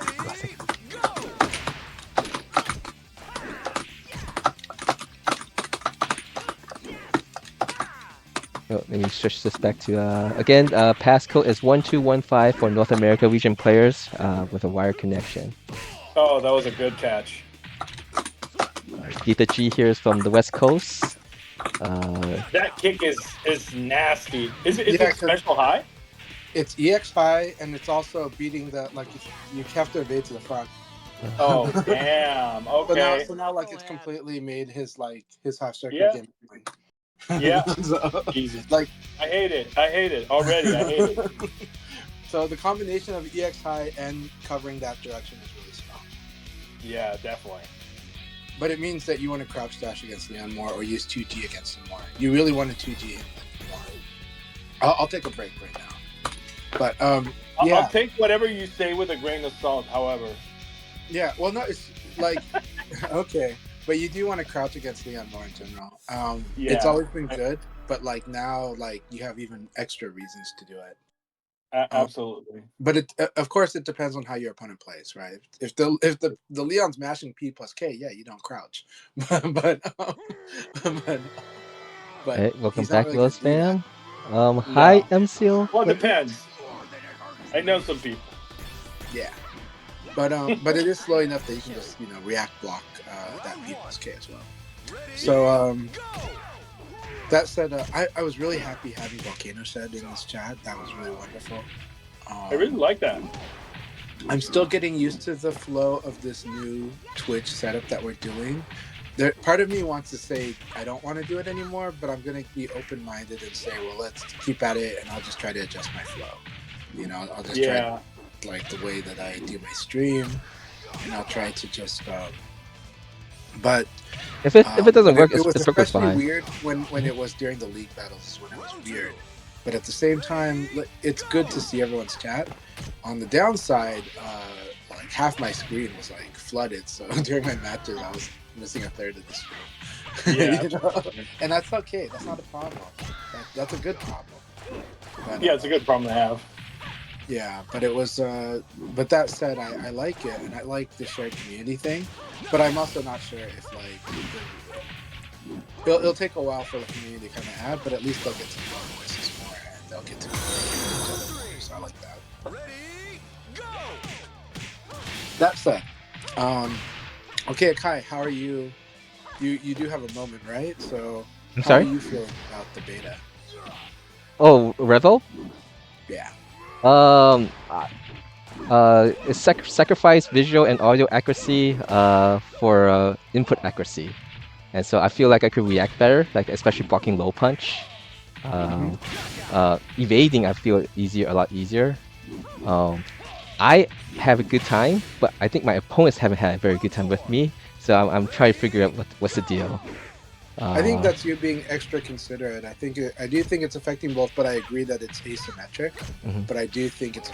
Oh, let me switch this back to again. Passcode is 1215 for North America region players with a wire connection. Oh, that was a good catch. Gita G here is from the West Coast. That kick is nasty. Is it special high? It's EX high, and it's also beating the you have to evade to the front. Oh damn! Okay. So now it's completely made his half circle game. Yeah. Jesus. I hate it already. I hate it. So the combination of EX high and covering that direction is really strong. Yeah, definitely. But it means that you want to crouch dash against Leon more or use 2G against him more. You really want to 2G more. I'll take a break right now. But yeah. I'll take whatever you say with a grain of salt, however. Yeah, well, no, it's okay. But you do want to crouch against Leon more in general. It's always been good, but now you have even extra reasons to do it. Absolutely. But it, of course, it depends on how your opponent plays, right? If the Leon's mashing P plus K, yeah, you don't crouch, but but Hey, welcome he's not back, really Will gonna do that. Spam. Hi, No. MCL. Well, it depends. I know some people. Yeah, but it is slow enough that you can just react block that P plus K as well. So that said, I was really happy having Volcano Shed in this chat. That was really wonderful. I really like that. I'm still getting used to the flow of this new Twitch setup that we're doing. Part of me wants to say I don't want to do it anymore, but I'm going to be open-minded and say, well, let's keep at it, and I'll just try to adjust my flow. I'll just try like the way that I do my stream, and I'll try to just. But If it doesn't work, it was it's perfectly especially fine. weird when it was during the league battles. Is when it was weird. But at the same time, it's good to see everyone's chat. On the downside, like half my screen was like flooded. So during my matches, I was missing a third of the screen. Yeah, And that's okay. That's not a problem. That's a good problem. But, yeah, it's a good problem to have. Yeah, but it was. But that said, I like it, and I like the shared community thing. But I'm also not sure if it'll take a while for the community to kind of add, but at least they'll get to know voices more, and they'll get to communicate with each other more. So I like that. That said, okay, Akai, how are you? You do have a moment, right? So I'm how sorry? are you feeling about the beta? Oh, Revel? Yeah. It's sacrifice visual and audio accuracy for input accuracy. And so I feel like I could react better, like especially blocking low punch. Evading I feel a lot easier. I have a good time, but I think my opponents haven't had a very good time with me. So I'm trying to figure out what's the deal. I think that's you being extra considerate. I do think it's affecting both, but I agree that it's asymmetric. But I do think it's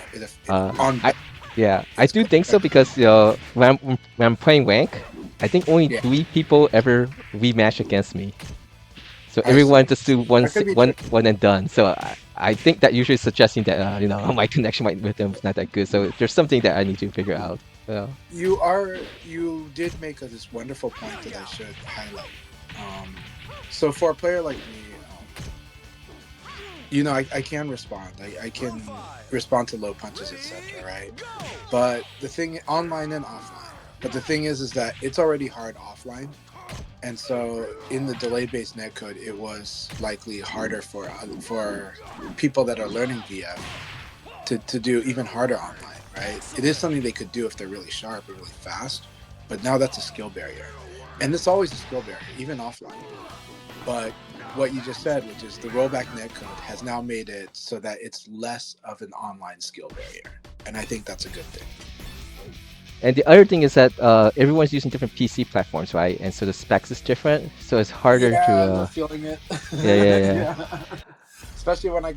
on. I do think so because when I'm playing rank, I think only 3 people ever rematch against me. So everyone just do one and done. So I think that usually suggesting that my connection with them is not that good. So there's something that I need to figure out. You did make this wonderful point that I should highlight. So for a player like me, I can respond. I can respond to low punches, etc. Right? But the thing, online and offline. But the thing is that it's already hard offline, and so in the delay-based netcode, it was likely harder for people that are learning VF to do even harder online. Right? It is something they could do if they're really sharp or really fast, but now that's a skill barrier, and it's always a skill barrier, even offline. But what you just said, which is the rollback netcode, has now made it so that it's less of an online skill barrier, and I think that's a good thing. And the other thing is that everyone's using different PC platforms, right? And so the specs is different, so it's harder to. I'm feeling it. Yeah. Especially when I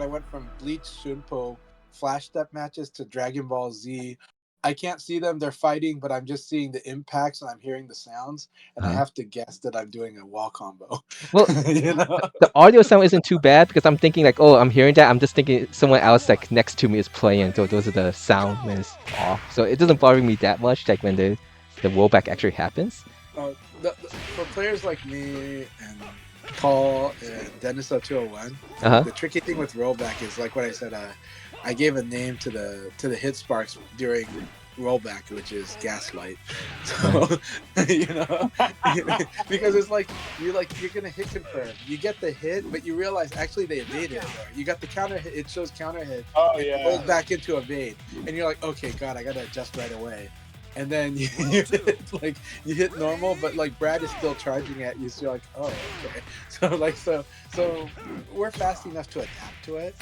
went from Bleach, Shunpo, Flash Step matches to Dragon Ball Z. I can't see them; they're fighting, but I'm just seeing the impacts and I'm hearing the sounds, and I have to guess that I'm doing a wall combo. Well, the audio sound isn't too bad because I'm thinking like, oh, I'm hearing that. I'm just thinking someone else like next to me is playing, so those are the sound when it's off. So it doesn't bother me that much, like when the rollback actually happens. For players like me and Paul and Dennis 201, the tricky thing with rollback is like what I said. I gave a name to the hit sparks during rollback, which is gaslight. So because it's like you're gonna hit confirm. You get the hit, but you realize actually they evaded. Or you got the counter hit. It shows counter hit. Oh yeah. It goes back into evade, and you're like, okay, God, I gotta adjust right away. And then you hit normal, but like Brad is still charging at you, so you're like, oh, okay. So we're fast enough to adapt to it.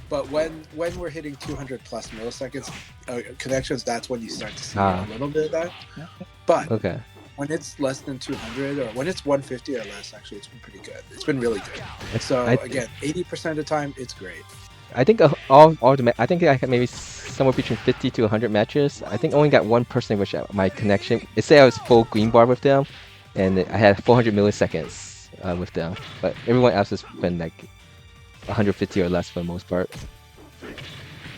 But when we're hitting 200 plus milliseconds connections, that's when you start to see a little bit of that. But when it's less than 200 or when it's 150 or less, actually, it's been pretty good. It's been really good. So again, 80% of the time, it's great. I think I think I had maybe somewhere between 50 to 100 matches. I think I only got one person which my connection. It say I was full green bar with them, and I had 400 milliseconds with them. But everyone else has been like 150 or less for the most part.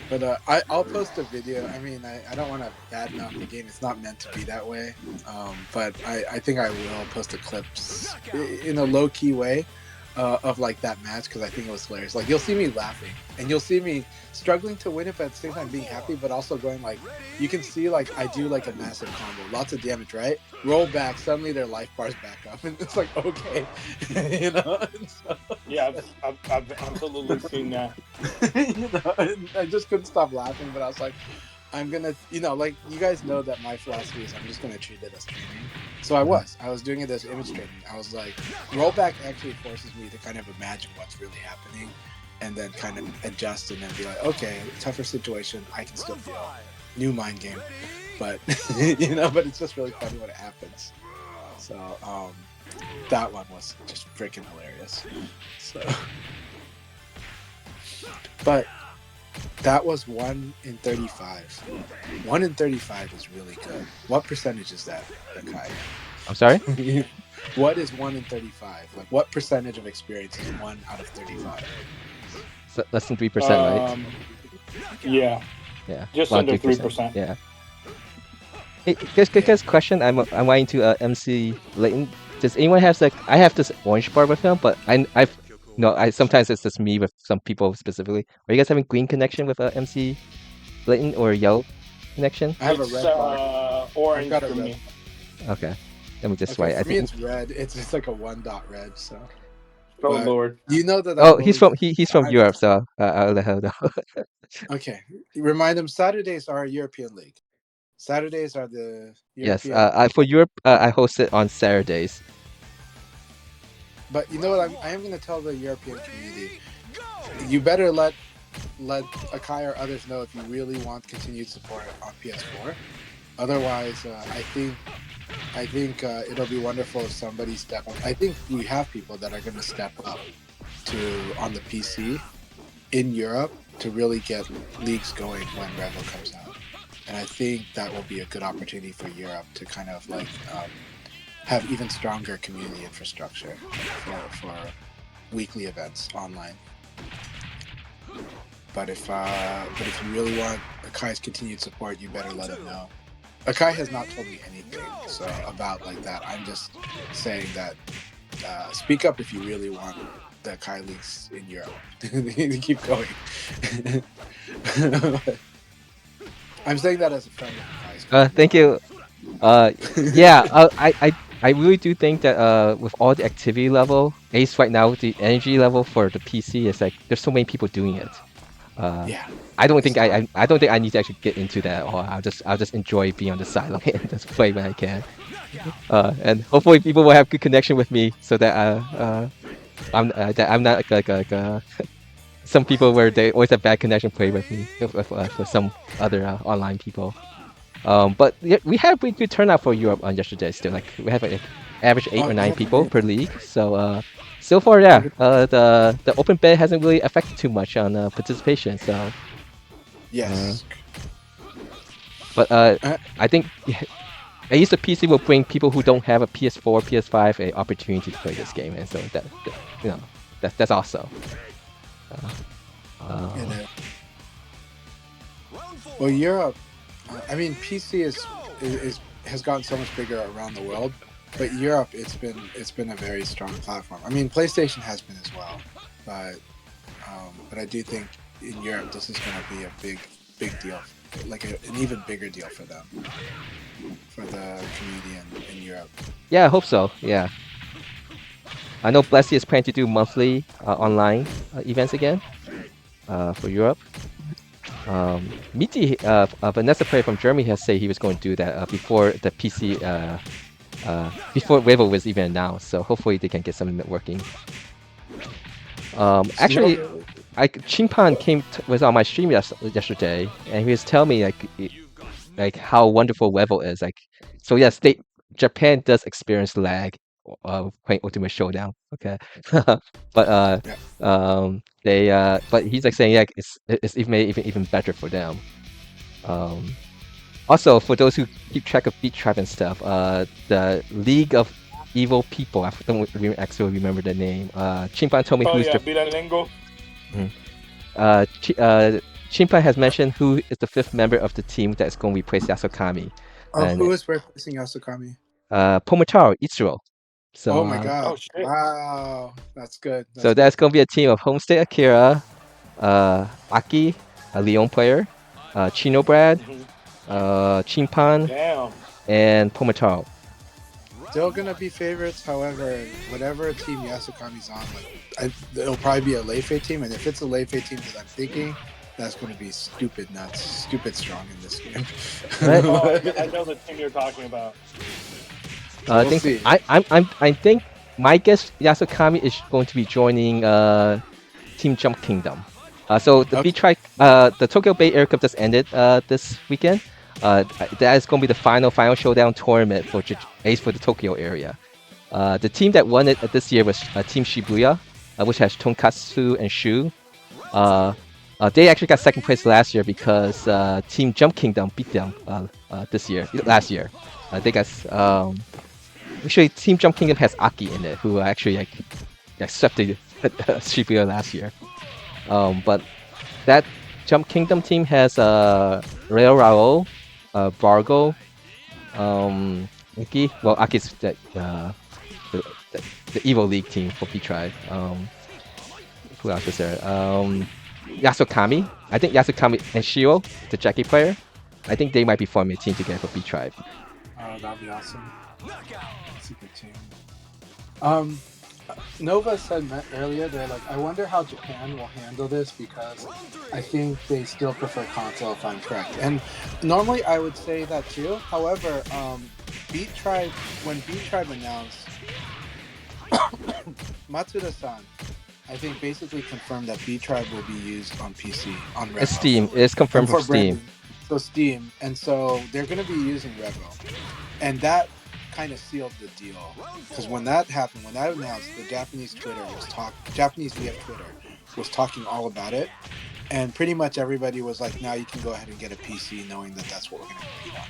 But I'll post a video. I mean, I don't want to badmouth the game. It's not meant to be that way. But I think I will post a clips in a low key way of like that match because I think it was hilarious. Like you'll see me laughing and you'll see me struggling to win it, but at the same time being happy, but also going like you can see like I do like a massive combo, lots of damage, right? Roll back, suddenly their life bars back up, and it's like okay, you know. So, Yeah, I've absolutely seen that. you know, I just couldn't stop laughing, but I was like, I'm gonna, you know, like you guys know that my philosophy is I'm just gonna treat it as training. So I was doing it as image training. I was like, rollback actually forces me to kind of imagine what's really happening, and then kind of adjust and then be like, okay, tougher situation, I can still feel new mind game, but you know, but it's just really funny when it happens. So that one was just freaking hilarious. So, but. That was 1 in 35. 1 in 35 is really good. What percentage is that, Akai? I'm sorry. What is 1 in 35? Like, what percentage of experience is 1 out of 35? So less than 3%, right? Yeah. Yeah. Just about under 3%. 3%. Yeah. Hey, guys, question. I'm wanting to MC Leighton. Does anyone have like I have this orange bar with him, but I've no I sometimes it's just me with some people specifically. Are you guys having green connection with MC Leighton or yellow connection? I have It's a red bar. orange I've got a for red. me. Okay. Let me just Okay, write. I for me think. it's red. It's like a 1 dot red. So, Oh but Lord. you know that Oh, I'm he's bullied. from he's from I know. Europe, so I'll let him know. Okay, remind them Saturdays are European League. Saturdays are the Yes. European. For Europe, I host it on Saturdays. But you know what? I am going to tell the European community. You better let Akai or others know if you really want continued support on PS4. Otherwise, I think it'll be wonderful if somebody step up. I think we have people that are going to step up to on the PC in Europe to really get leagues going when Revo comes out. And I think that will be a good opportunity for Europe to kind of like have even stronger community infrastructure for weekly events online. But if you really want Akai's continued support, you better let him know. Akai has not told me anything so about like that. I'm just saying that speak up if you really want the Akai leagues in Europe to keep going. I'm saying that as a friend of Akai's. Thank you. Yeah. I really do think that with all the activity level, Ace right now, the energy level for the PC is like there's so many people doing it. Yeah. I don't think I don't think I need to actually get into that, or I'll just enjoy being on the sideline and just play when I can. And hopefully people will have good connection with me, so that I'm not like some people where they always have bad connection play with me with some other online people. But yeah, we had pretty good turnout for Europe on yesterday. Still, like we have like average 8 or 9 people per league. So so far, yeah, the open beta hasn't really affected too much on participation. So yes. But I think at least the PC will bring people who don't have a PS4, PS5 a opportunity to play this game, and so that you know that's also. Well, Europe. I mean, PC has gotten so much bigger around the world, but Europe it's been a very strong platform. I mean, PlayStation has been as well, but I do think in Europe this is going to be a big deal, like an even bigger deal for them, for the community in Europe. Yeah, I hope so. Yeah. I know Blessy is planning to do monthly online events again for Europe. Miti, Vanessa Prey from Germany has said he was going to do that before the PC, before Weibo was even announced. So hopefully they can get something working. Actually, Chimpan was on my stream yesterday, and he was telling me like how wonderful Weibo is. Like, so yes, Japan does experience lag playing Ultimate Showdown. Okay, but but he's like saying like it's even better for them. Also, for those who keep track of Beat Tribe and stuff, the League of Evil People, I don't actually remember the name. Chimpan told me who's the. Bilanengo. Chimpan has mentioned who is the 5th member of the team that is going to replace Yasukami. Oh, And who is replacing Yasukami? Pomotaro Ichiro. So, Oh my god! Oh shit. Wow, that's good. so that's going to be a team of Homestay Akira, Aki, a Leon player, Chino Brad, Chimpan, Damn. and Pomotaro. Still gonna be favorites. However, whatever team Yasukami's on, it'll probably be a Leifei team, and if it's a Leifei team that I'm thinking, that's gonna be stupid nuts, stupid strong in this game. Right. Oh, I know the team you're talking about. I We'll think see. I think my guess Yasukami is going to be joining Team Jump Kingdom. So the Okay. the Tokyo Bay Air Cup just ended this weekend. That is going to be the final showdown tournament for Ace for the Tokyo area. The team that won it this year was Team Shibuya, which has Tonkatsu and Shu. They actually got 2nd place last year because Team Jump Kingdom beat them last year. They got actually Team Jump Kingdom has Aki in it, who actually swept the Shibuya last year. But that Jump Kingdom team has Rail Raul, Bargo, Aki. Well, Aki's the Evo League team for B-Tribe. Who else is there? Yasukami. I think Yasukami and Shio, the Jackie player. I think they might be forming a team together for B-Tribe. Oh, that'd be awesome. That's a good team. Nova said earlier, they're like, I wonder how Japan will handle this because I think they still prefer console, if I'm correct. And normally I would say that too. However, Beat Tribe, when Beat Tribe announced, Matsuda-san, I think basically confirmed that Beat Tribe will be used on PC, on Revo. Steam. It's confirmed for Steam. So Steam. And so they're going to be using Revo. And that kind of sealed the deal, because when that happened, when that announced, the Japanese VF Twitter was talking all about it, and pretty much everybody was like, now you can go ahead and get a PC, knowing that that's what we're going to compete on.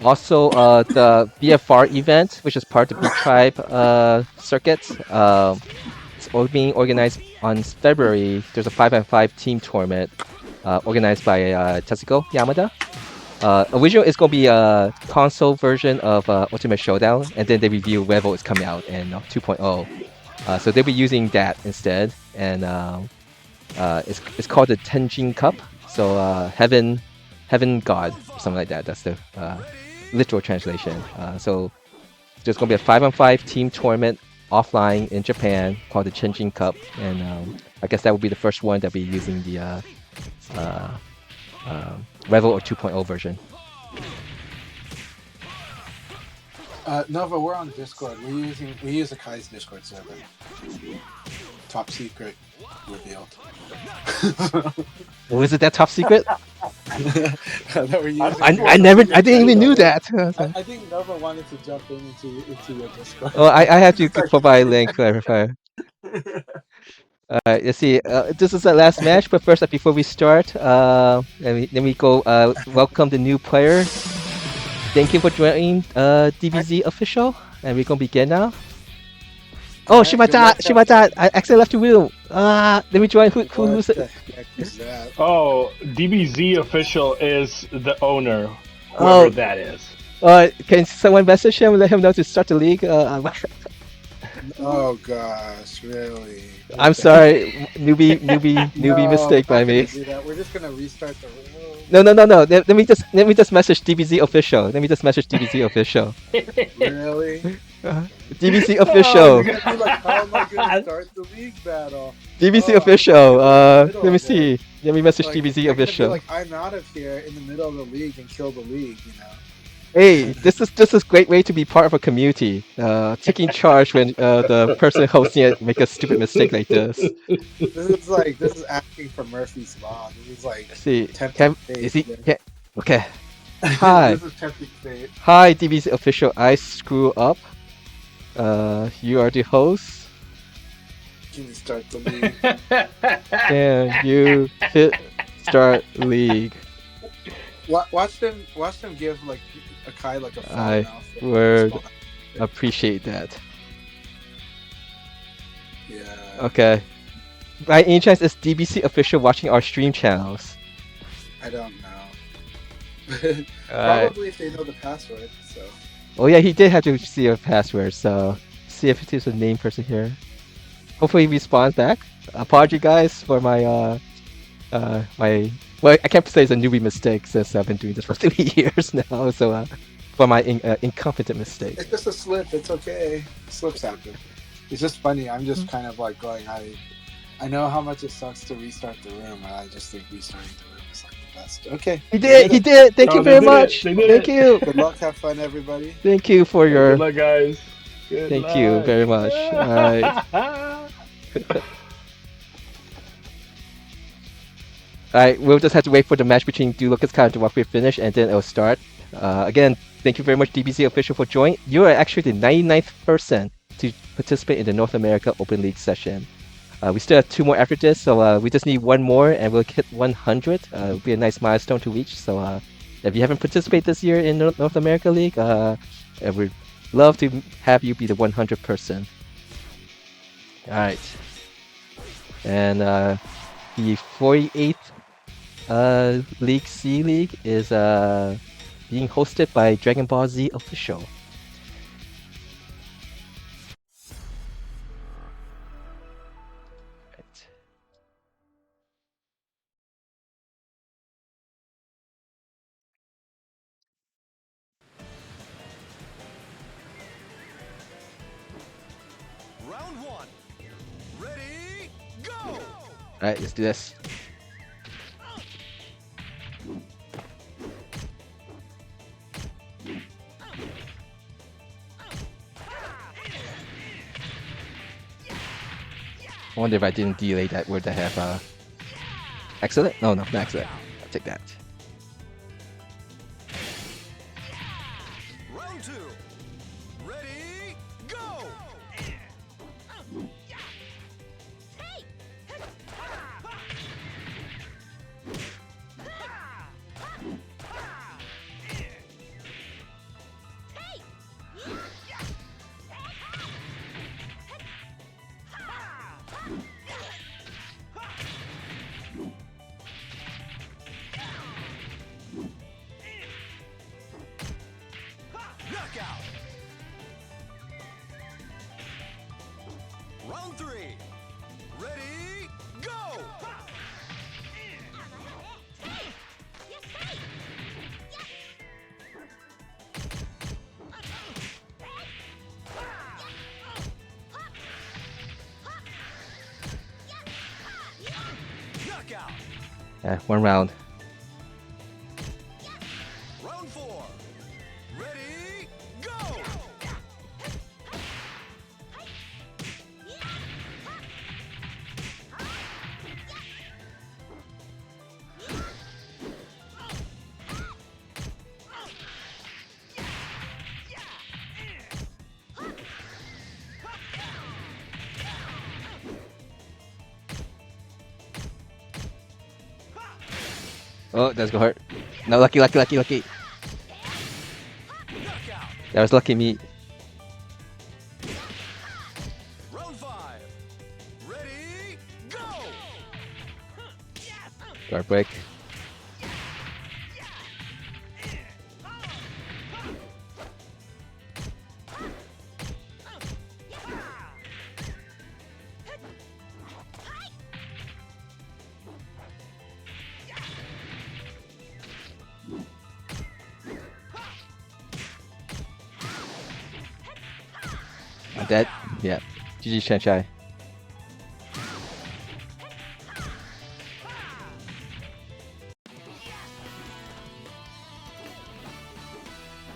Also, the BFR event, which is part of the B-Tribe circuit, it's being organized on February. There's a 5-on-5 team tournament organized by Tetsuko Yamada. Original is going to be a console version of Ultimate Showdown, and then they review Revo is coming out in 2.0. So they'll be using that instead, and it's called the Tenjin Cup. So Heaven God, something like that. That's the literal translation. So there's going to be a 5-on-5 team tournament offline in Japan called the Tenjin Cup, and I guess that will be the first one that'll be using the Revo or 2.0 version. Nova, we're on Discord. We use Akai's Discord server. Top secret revealed. Was it that top secret? That we're using. I didn't even knew that. I think Nova wanted to jump into your Discord. Oh, I have to provide a link clarify. Alright, let's see. This is the last match, but first, before we start, let me go welcome the new player. Thank you for joining DBZ official, and we're gonna begin now. Oh, Shimata! I accidentally left the room. Let me join. Who's it? Oh, DBZ official is the owner. Whoever that is. Can someone message him and let him know to start the league? Oh gosh, really? I'm sorry, newbie mistake by me. We're just gonna restart the room. No. Let me just message DBZ official. Really? DBZ official. How am I gonna start the league battle? DBZ official. Let me see. Let me message DBZ official. Like, I'm out of here in the middle of the league and kill the league, you know. Hey, this is great way to be part of a community. Taking charge when the person hosting it make a stupid mistake like this. This is asking for Murphy's Law. This is like. See, fate. Okay. Hi. This is tempting fate. Hi, DBZ official. I screw up. You are the host. Can you start the league? Can you hit start league? Watch them give like Akai like a. I would appreciate that. Yeah. Okay. By any chance, is DBC official watching our stream channels? I don't know. Alright. Probably if they know the password. So. Oh yeah, he did have to see a password, so see if there's a name person here. Hopefully he responds back. Apology guys for my well, I can't say it's a newbie mistake since I've been doing this for 3 years now, so for my incompetent mistake. It's just a slip. It's okay. Slips happen. It's just funny. I'm just kind of like going. I know how much it sucks to restart the room, and I just think restarting the room is like the best. Okay. He did. He did. Thank you very much. Thank you. Good luck. Have fun, everybody. Thank you for your. Good luck, guys. Good Thank luck. you very much. Alright. Alright, we'll just have to wait for the match between Lucas Kyle and Dwarfy to finish, and then it'll start. Again, thank you very much, DBZ official, for joining. You are actually the 99th person to participate in the North America Open League session. We still have 2 more after this, so we just need 1 more, and we'll hit 100. It'll be a nice milestone to reach. So if you haven't participated this year in the North America League, we'd love to have you be the 100th person. Alright. And the 48th League C League is being hosted by Dragon Ball Z Official. Right. Round 1. Ready, go! Alright, let's do this. I wonder if I didn't delay that, would I have excellent? No, not excellent. I'll take that. Round 2. Ready, go! Knockout! Round 3. Ready, go! Knockout! Yeah, 1 round. Round 4. Ready, go! Oh, that's gonna hurt. No, lucky. Knockout! That was lucky me. Round 5. Ready, go! Guard break. I'm dead. Yeah. GG Shanshai.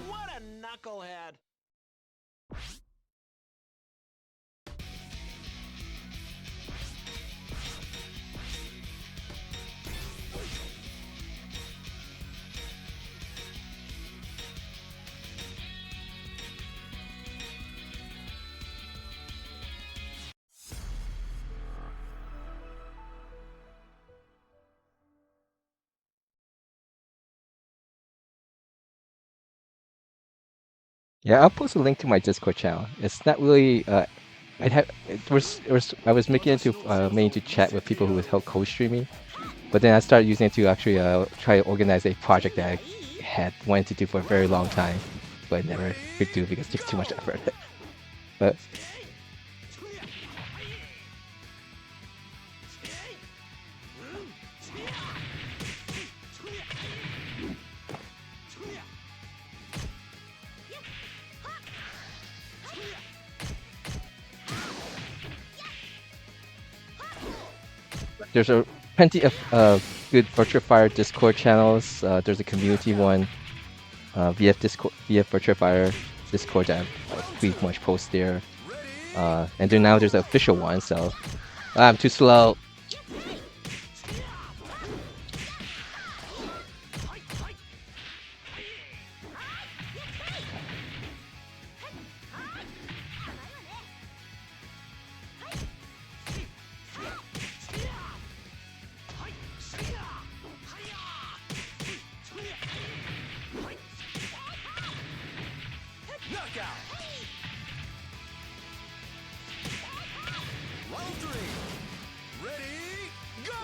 What a knucklehead! Yeah, I'll post a link to my Discord channel. It's not really I was making it to mainly to chat with people who would help co-streaming. But then I started using it to actually try to organize a project that I had wanted to do for a very long time, but I never could do because it takes too much effort. But there's plenty of good Virtua Fire Discord channels. There's a community one, VF Discord, VF Virtua Fire Discord that I pretty much post there. And then now there's an official one, so I'm too slow. Knockout. Round 3. Ready, go.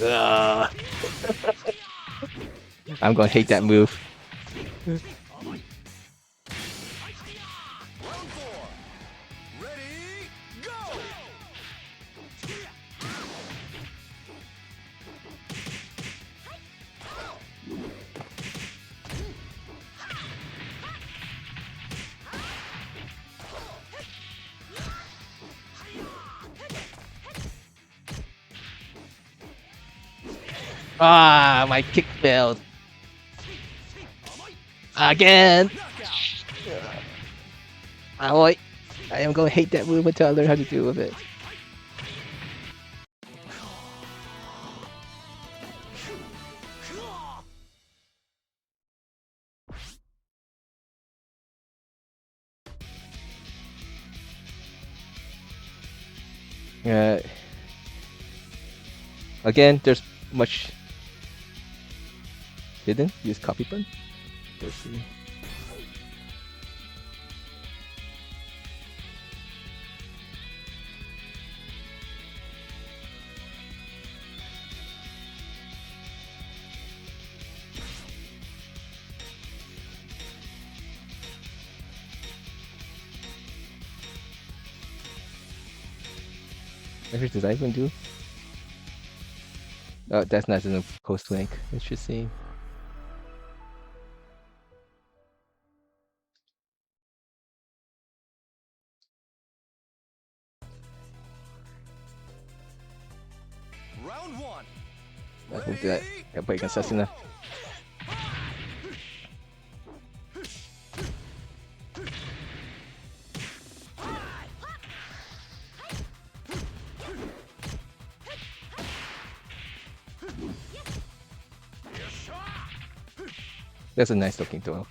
Ugh. I'm gonna hate that move. Round 4. Ready, go. Ah, my kick failed. Again. I am gonna hate that move until I learn how to deal with it. Again, there's much hidden. Use copy button. Let's see. What does that even do? Oh, that's not in the post link. Interesting. Round 1. I can do that. Yeah, but against us enough. That's a nice looking throw.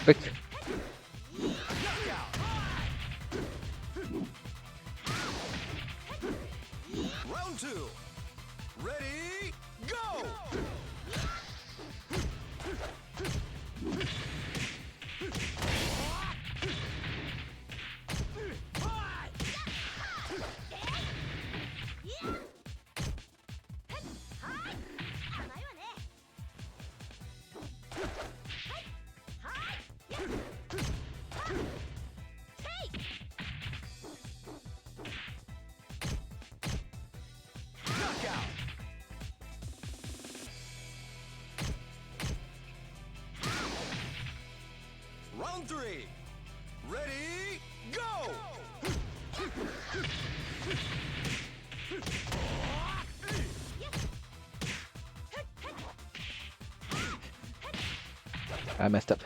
Quick. Round 2. Ready, go. Knockout. Round 3. Ready, go. I messed up.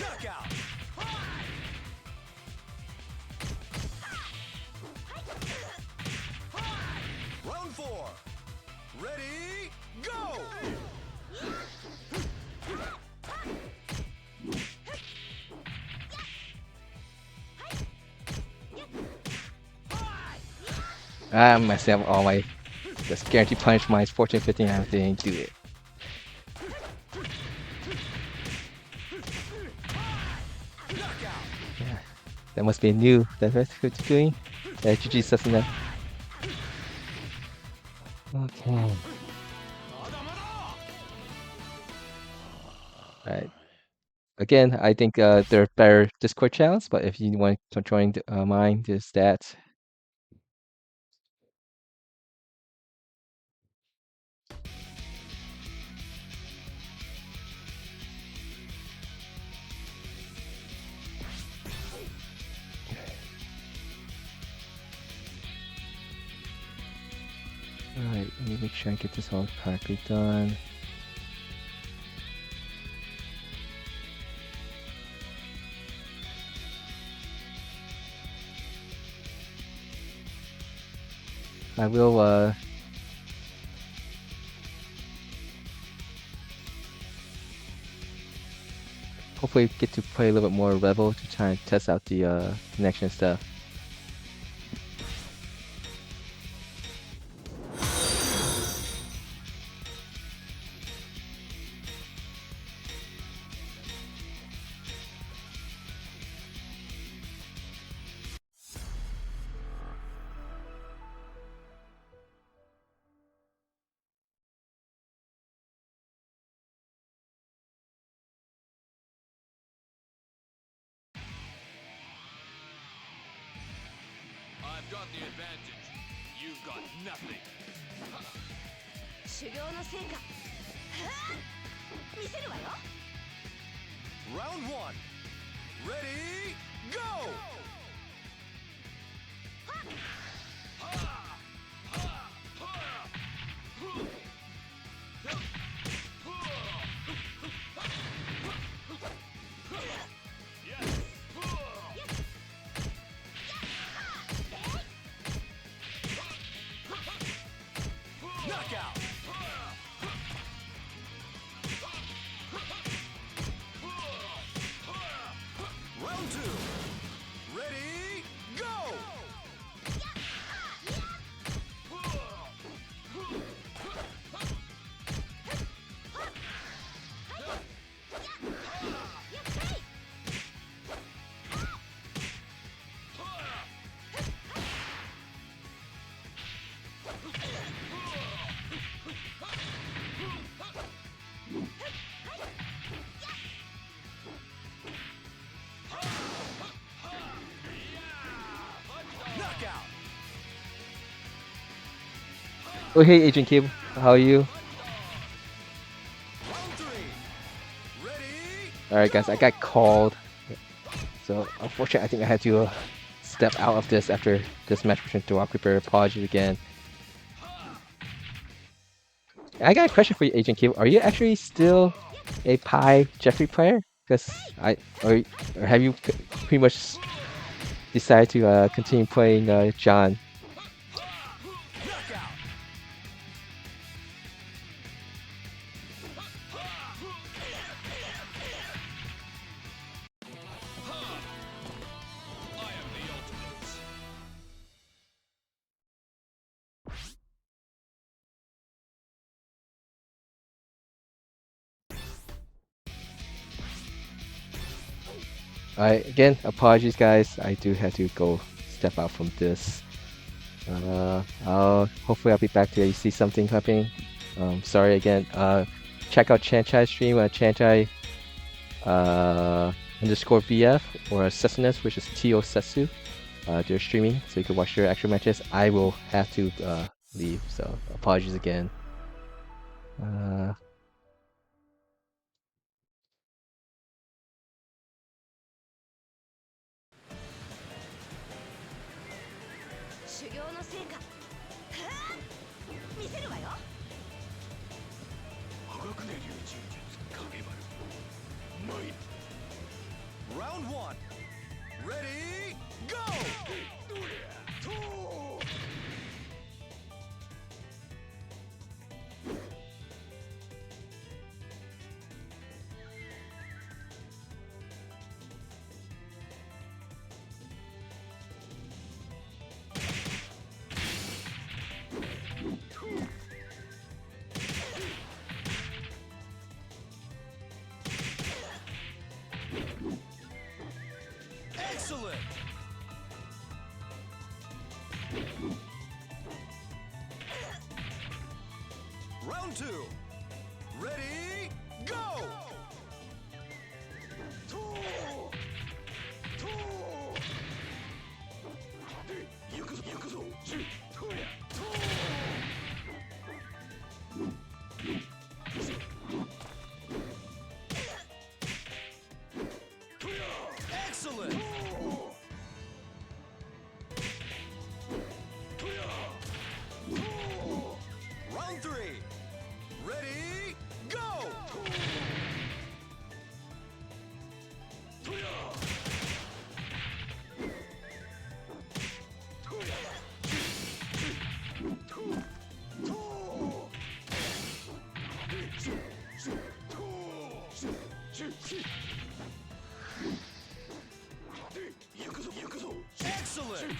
Knockout. Round 4. Ready, go. I myself all my just guaranteed punch my fortune 15 and everything. Do it. Yeah, that must be new. That's what you're doing. Yeah, GG Sasuna. Okay. Alright. Again, I think there are better Discord channels, but if you want to join mine, there's that. Alright, let me make sure I get this all correctly done. I will hopefully get to play a little bit more Rebel to try and test out the connection stuff. I've got the advantage. You've got nothing. 修行の成果見せるわよ Round one. Ready, go! Knockout! Round two. Ready, go! Knockout! Oh hey Agent Cable, how are you? Round three. Ready, Alright guys, I got called. So unfortunately I think I had to step out of this after this match between Dwarf Creeper. Apologies again. I got a question for you, Agent Cable. Are you actually still a Pi Jeffrey player? Because or have you pretty much decided to continue playing John? knockout! I am the ultimate. Alright, again, apologies guys. I do have to go step out from this. Hopefully I'll be back to see something happening. Sorry again. Check out Chanchai's stream at Chanchai underscore VF or Sessiness, which is T.O. Setsu. They're streaming, so you can watch their actual matches. I will have to leave, so apologies again. Uh, 修行の成果見せるわよ Round one. Ready, go! Round 2. Ready, go! Excellent! Round 3. Ready, go! Excellent!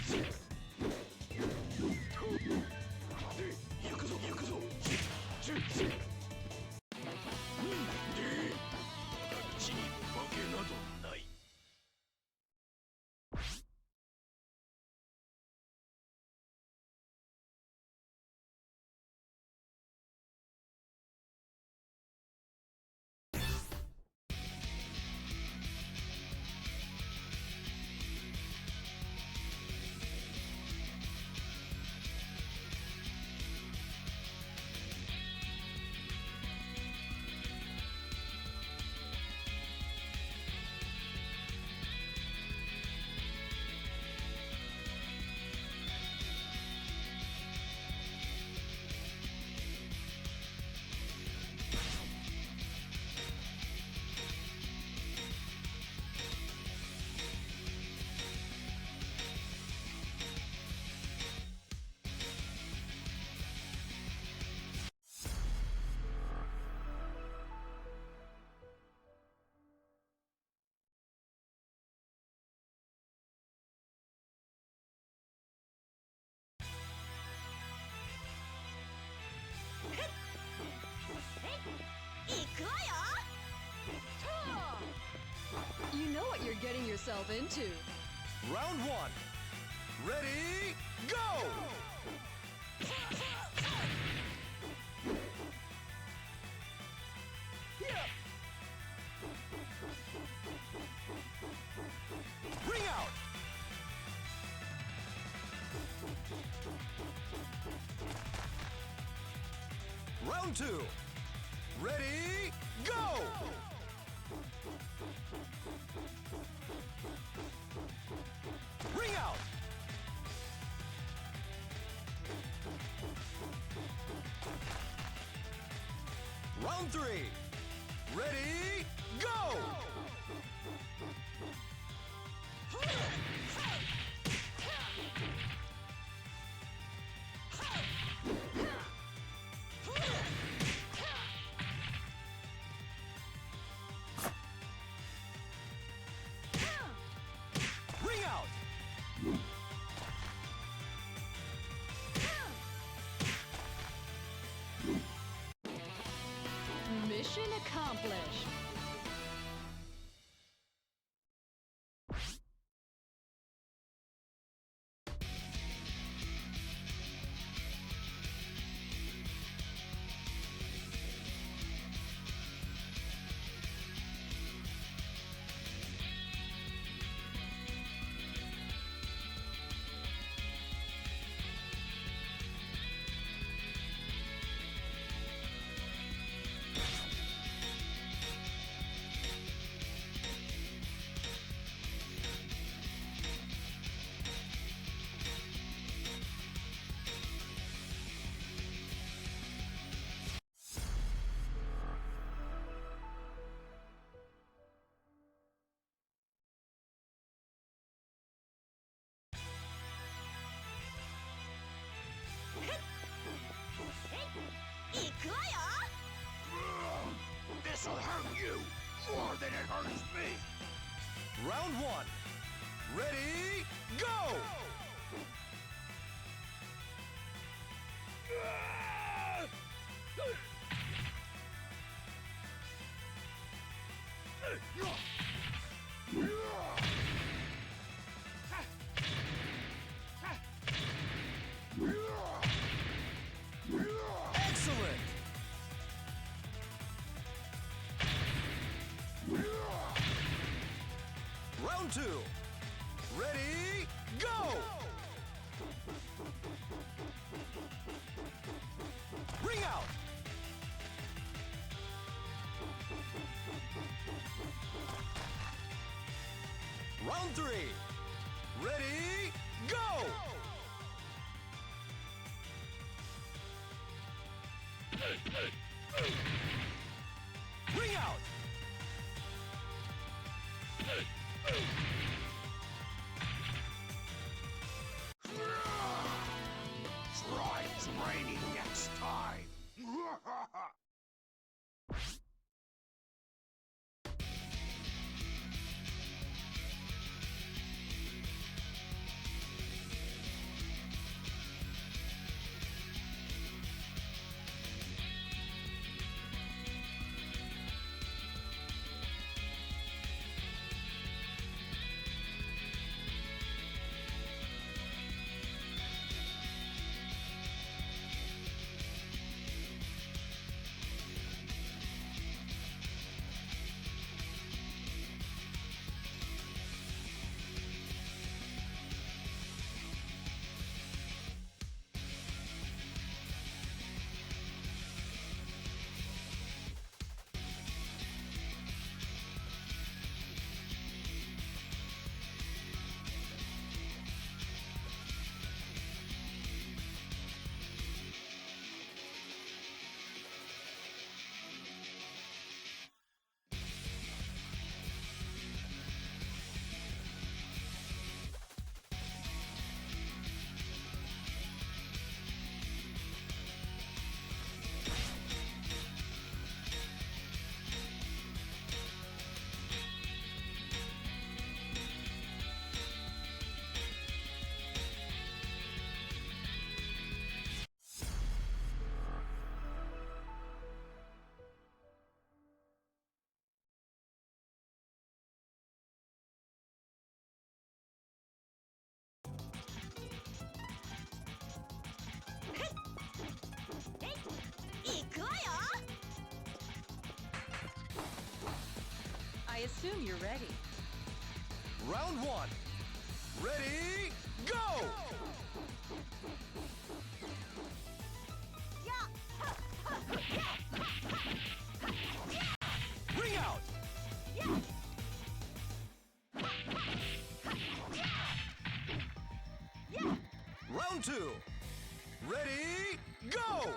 You know what you're getting yourself into. Round 1. Ready, go! Ring out! Round 2. Ready, go! Ring out! Round 3. Ready, go! Ring out! Mission accomplished. This'll hurt you more than it hurts me. Round 1. Ready, go! Round 2. Ready, go! Ring out! Round 3. Ready, go! Ring out! Try training next time! I assume you're ready. Round 1. Ready, go! Ring out! Round 2. Ready, go!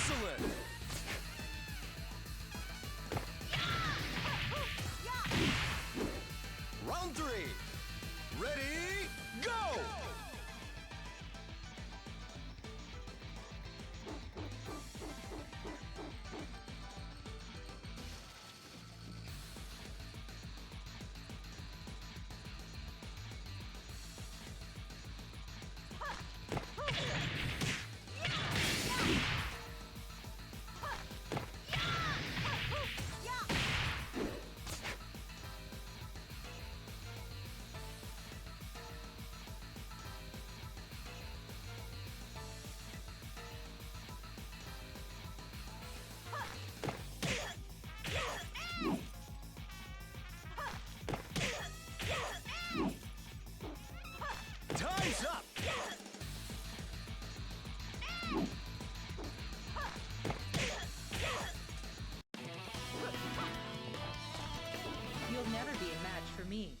Excellent! Round 3. Ready, go! Time's up! You'll never be a match for me.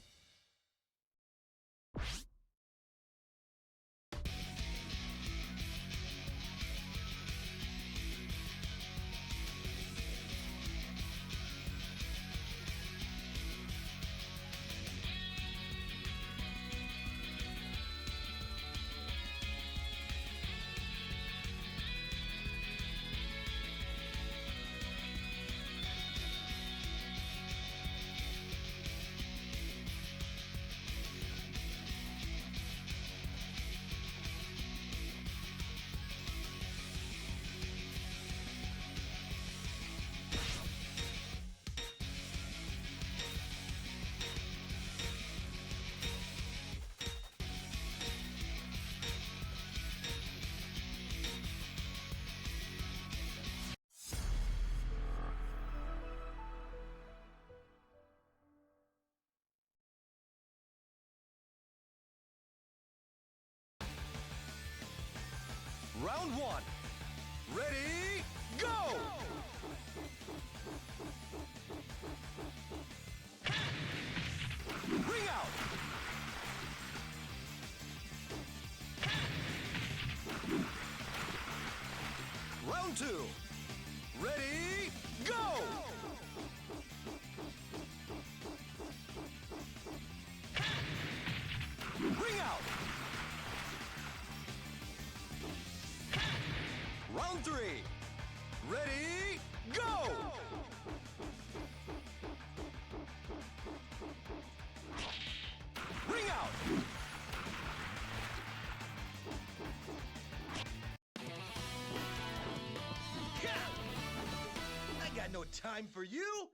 Round one. Ready, go! Ring out! Round two. Ready, go! Ring out! Round three. Ready, go! Ring out! I got no time for you!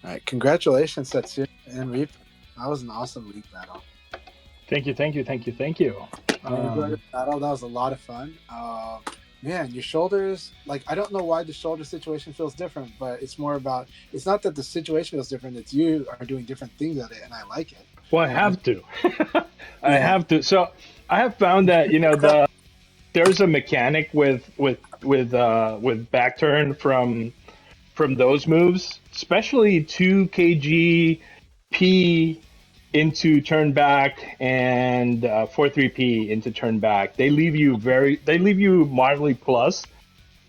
All right, congratulations, Setsuna and Reaper. That was an awesome league battle. Thank you, thank you, thank you, thank you. I enjoyed the battle. That was a lot of fun. Man, your shoulders, like, I don't know why the shoulder situation feels different, but it's more about, it's not that the situation feels different, it's you are doing different things at it, and I like it. Well, I have to. I have to. So I have found that, you know, there's a mechanic with back turn from those moves, especially 2 kg P into turn back and 4-3 P into turn back. They leave you mildly plus.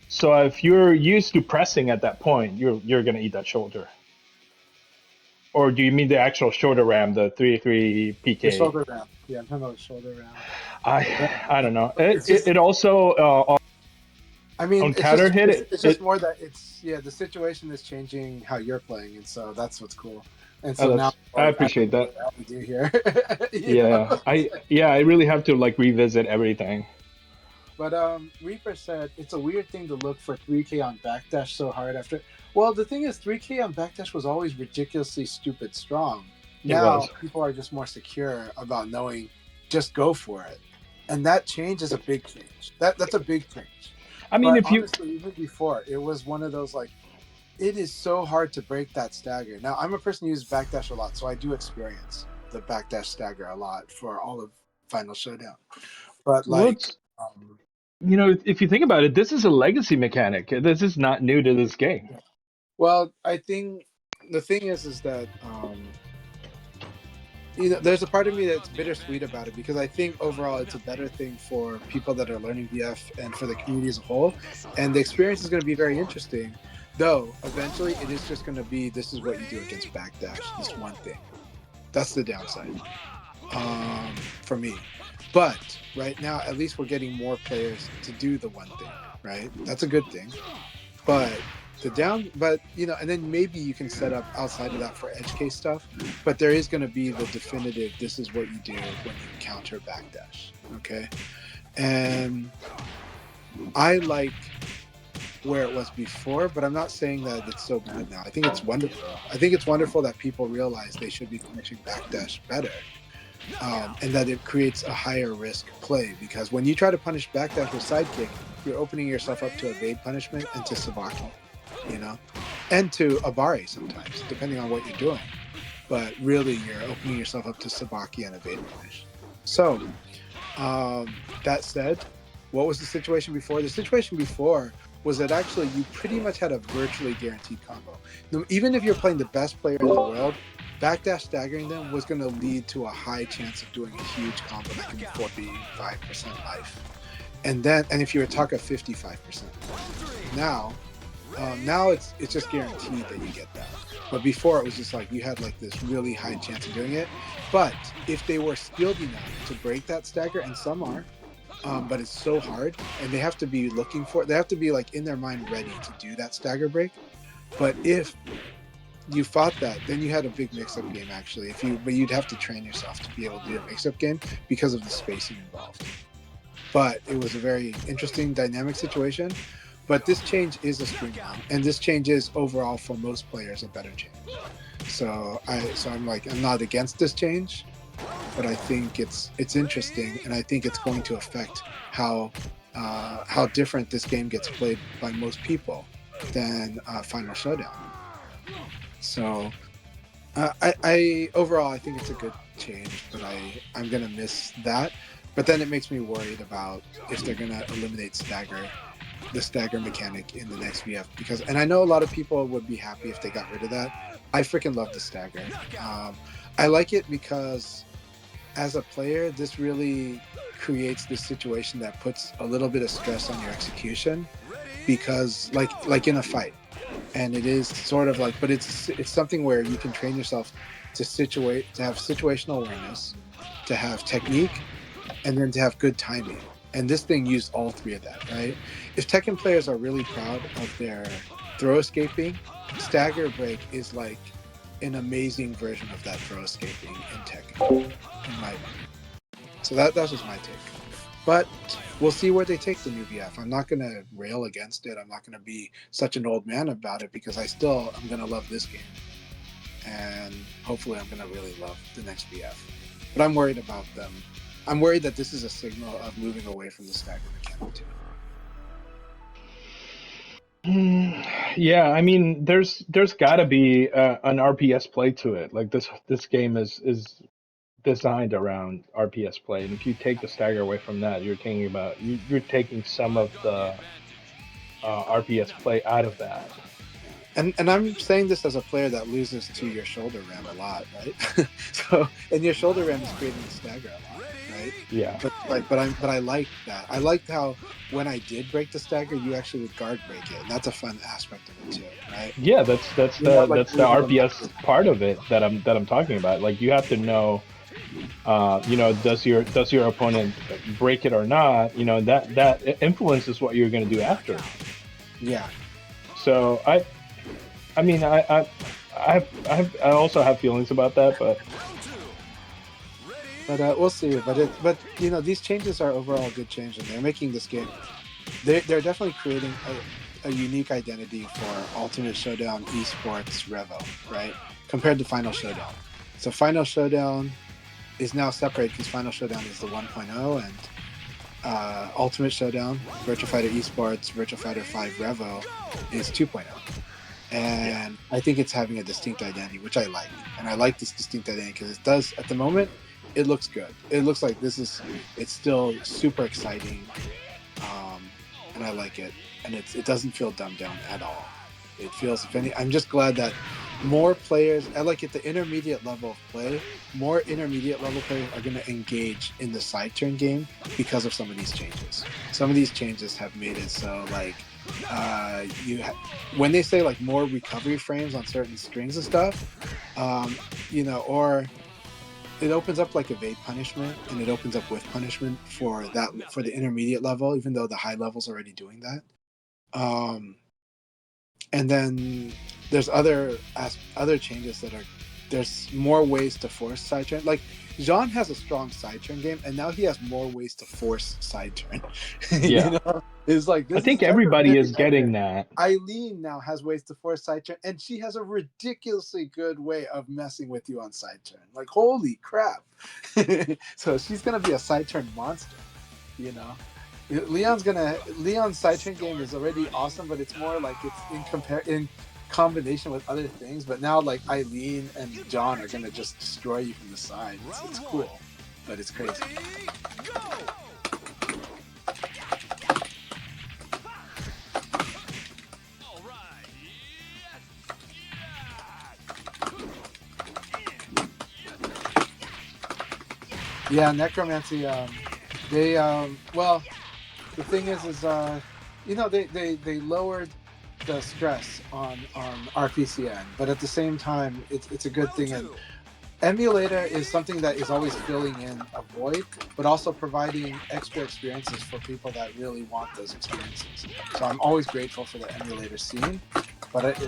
So if you're used to pressing at that point, you're gonna eat that shoulder. Or do you mean the actual shoulder ram, the 3-3 PK? The shoulder ram. Yeah, I'm talking about the shoulder ram. I don't know. It also I mean, on it's counter just, hit it's just more that the situation is changing how you're playing, and so that's what's cool. And so now I appreciate that. What we do here. Yeah, I really have to like revisit everything. But Reaper said it's a weird thing to look for 3K on backdash so hard after. Well, the thing is, 3K on backdash was always ridiculously stupid strong. Now people are just more secure about knowing, just go for it, and that change is a big change. That's a big change. I mean, but honestly, even before, it was one of those like, it is so hard to break that stagger. Now, I'm a person who uses backdash a lot, so I do experience the backdash stagger a lot for all of Final Showdown. But like, you know, if you think about it, this is a legacy mechanic. This is not new to this game. Well, I think the thing is that you know, there's a part of me that's bittersweet about it, because I think overall it's a better thing for people that are learning VF and for the community as a whole. And the experience is going to be very interesting, though eventually it is just going to be, this is what you do against backdash, this one thing. That's the downside for me. But right now, at least we're getting more players to do the one thing, right? That's a good thing. But and then maybe you can set up outside of that for edge case stuff. But there is going to be the definitive, this is what you do when you counter backdash, okay? And I like where it was before, but I'm not saying that it's so bad now. I think it's wonderful. I think it's wonderful that people realize they should be punishing backdash better. And that it creates a higher risk play, because when you try to punish backdash with sidekick, you're opening yourself up to evade punishment and to Sabaki, and to Abare sometimes, depending on what you're doing. But really, you're opening yourself up to Sabaki and evade punish. So, that said, what was the situation before? The situation before was that actually you pretty much had a virtually guaranteed combo. Even if you're playing the best player in the world, backdash staggering them was going to lead to a high chance of doing a huge combo that can be 45% life. And if you attack a 55%. Now it's just guaranteed that you get that. But before it was just like you had like this really high chance of doing it. But if they were skilled enough to break that stagger, and some are, but it's so hard, and they have to be looking for it. They have to be like in their mind ready to do that stagger break. But if you fought that, then you had a big mix-up game actually. But you'd have to train yourself to be able to do a mix-up game because of the spacing involved. But it was a very interesting dynamic situation. But this change is a streamline, and this change is overall for most players a better change. So I'm not against this change, but I think it's interesting, and I think it's going to affect how different this game gets played by most people than Final Showdown. So I overall I think it's a good change, but I'm gonna miss that. But then it makes me worried about if they're gonna eliminate the stagger mechanic in the next VF, and I know a lot of people would be happy if they got rid of that. I freaking love the stagger. I like it because as a player, this really creates this situation that puts a little bit of stress on your execution, because like in a fight, and it is sort of like, but it's something where you can train yourself to have situational awareness, to have technique, and then to have good timing. And this thing used all three of that, right? If Tekken players are really proud of their throw escaping, stagger break is like an amazing version of that throw escaping in Tekken, in my opinion. So that's just my take. But we'll see where they take the new VF. I'm not going to rail against it. I'm not going to be such an old man about it, because I'm going to love this game. And hopefully I'm going to really love the next VF. But I'm worried about them. I'm worried that this is a signal of moving away from the stagger mechanic too. Yeah, I mean, there's got to be an RPS play to it. Like this game is designed around RPS play, and if you take the stagger away from that, you're taking some of the RPS play out of that. And I'm saying this as a player that loses to your shoulder ram a lot, right? And your shoulder ram is creating the stagger a lot, right? Yeah. But I like that. I liked how when I did break the stagger, you actually would guard break it, and that's a fun aspect of it too, right? Yeah, that's the RPS part of it that I'm talking about. Like, you have to know, does your opponent break it or not? That influences what you're going to do after. Yeah. So I mean, I also have feelings about that, but we'll see. But these changes are overall a good change, and they're making this game. They're definitely creating a unique identity for Ultimate Showdown Esports Revo, right? Compared to Final Showdown. So Final Showdown is now separated because Final Showdown is the 1.0, and Ultimate Showdown, Virtua Fighter Esports, Virtua Fighter 5 Revo is 2.0. And I think it's having a distinct identity, which I like. And I like this distinct identity because it does, at the moment, it looks good. It looks like it's still super exciting. And I like it. And it doesn't feel dumbed down at all. It feels, I'm just glad that more players, at the intermediate level of play, more intermediate level players are going to engage in the side turn game because of some of these changes. Some of these changes have made it so when they say more recovery frames on certain strings and stuff, it opens up like evade punishment, and it opens up with punishment for the intermediate level, even though the high level's already doing that. And then there's other changes that are, there's more ways to force side turn. Like Jean has a strong side turn game, and now he has more ways to force side turn. Yeah. You know, it's like this I think is everybody is better. getting that. Eileen now has ways to force side turn, and she has a ridiculously good way of messing with you on side turn. Like holy crap! So she's gonna be a side turn monster. You know, Leon's side turn game is already awesome, but it's more like it's in combination with other things. But now like Eileen and John are gonna just destroy you from the side. It's cool, but it's crazy. Yeah, necromancy. They well, the thing is you know, they lowered the stress on RPCN, but at the same time, it's a good thing. And emulator is something that is always filling in a void, but also providing extra experiences for people that really want those experiences. So I'm always grateful for the emulator scene. But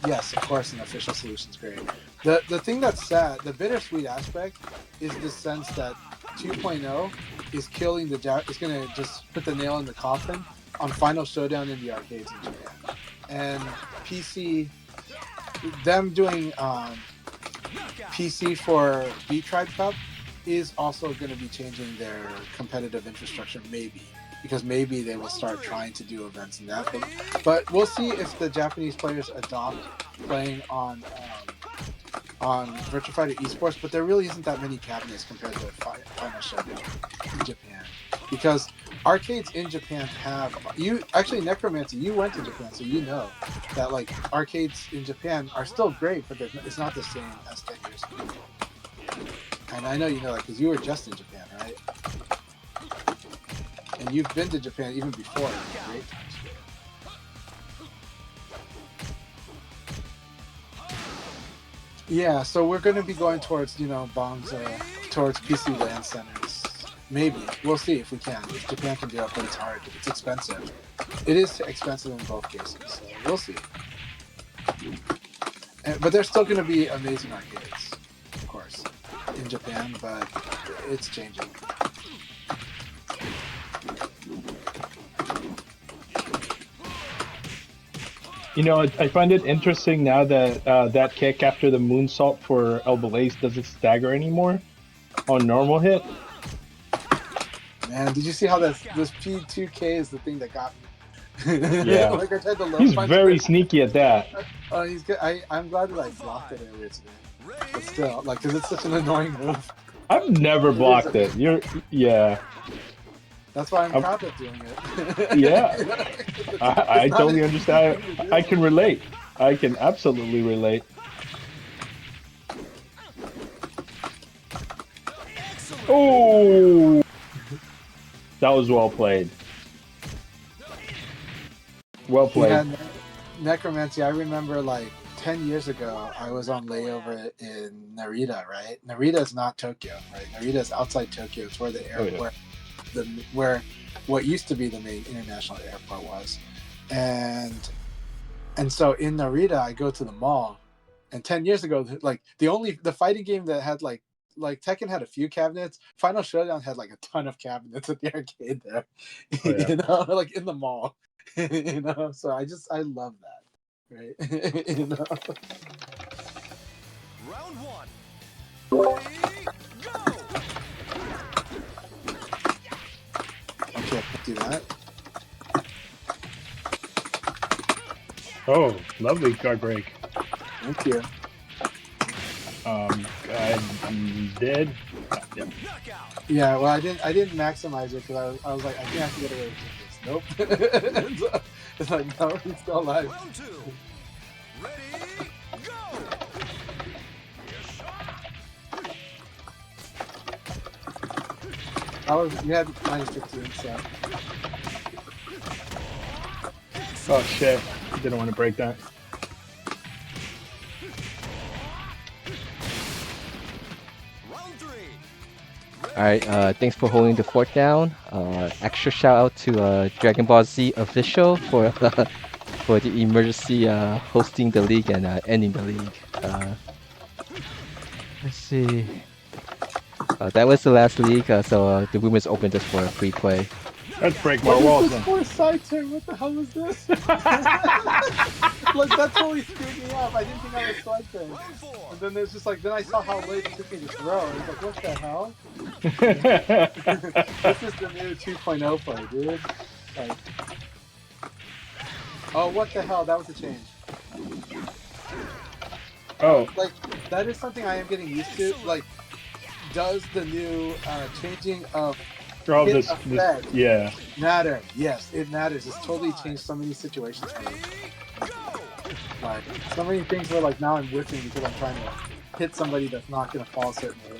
yes, of course, an official solution is great. The thing that's sad, the bittersweet aspect, is the sense that 2.0 is killing is going to just put the nail in the coffin on Final Showdown in the arcades in Japan. And PC, them doing PC for B-Tribe Cup is also going to be changing their competitive infrastructure, maybe. Because maybe they will start trying to do events in that. But we'll see if the Japanese players adopt playing on Virtua Fighter Esports. But there really isn't that many cabinets compared to Final Showdown in Japan. Because arcades in Japan have... Actually, Necromancy, you went to Japan, so you know that like arcades in Japan are still great, but it's not the same as 10 years ago. And I know you know that because you were just in Japan, right? And you've been to Japan even before. Great times. Yeah, so we're going to be going towards, you know, bombs, towards PC LAN centers. Maybe. We'll see if we can. If Japan can do it, but it's hard. It's expensive. It is expensive in both cases, so we'll see. But there's still going to be amazing arcades, of course, in Japan, but it's changing. You know, I find it interesting now that that kick after the moonsault for Elbow Ace doesn't stagger anymore on normal hit. Man, did you see how this P2K is the thing that got me? Yeah, like I tried to low he's punch very it. sneaky at that. Oh, he's good. I'm glad that I blocked it earlier today. But still, like, because it's such an annoying move. I've never blocked it. Yeah. That's why I'm proud of doing it. Yeah, I totally understand. I can relate. I can absolutely relate. Oh, that was well played. Well played. Yeah, Necromancy, I remember like 10 years ago, I was on layover in Narita, right? Narita is not Tokyo, right? Narita is outside Tokyo. It's where the airport, where what used to be the main international airport was. And so in Narita, I go to the mall. And 10 years ago, like the fighting game that had like Tekken had a few cabinets. Final Showdown had like a ton of cabinets at the arcade there, you know, like in the mall, you know. So I love that, right? You know. Round one. Ready, go! Okay, do that. Oh, lovely card break. Thank you. I'm dead. Yeah. Yeah, well, I didn't maximize it because I was like, I think I have to get away with this. Nope. It's like, no, he's still alive. Round two. Ready, go! You had -15, so. Oh shit! Didn't want to break that. Round three. Alright, thanks for holding the fort down. Extra shout out to Dragon Ball Z official for for the emergency hosting the league and ending the league. Let's see. That was the last league, so the room is open just for a free play. Let's break more walls then. What side turn? What the hell was this? Like that totally screwed me up. I didn't think I was side turn. And then there's just like then I saw how late it took me to throw. I was like, what the hell? This is the new 2.0 play, dude. Like, oh, what the hell? That was a change. Oh, Like that is something I am getting used to. Like, does the new changing of hit this effect yeah. matter? Yes, it matters. It's totally changed so many situations for me. Like so many things where like now I'm whipping because I'm trying to hit somebody that's not going to fall a certain way.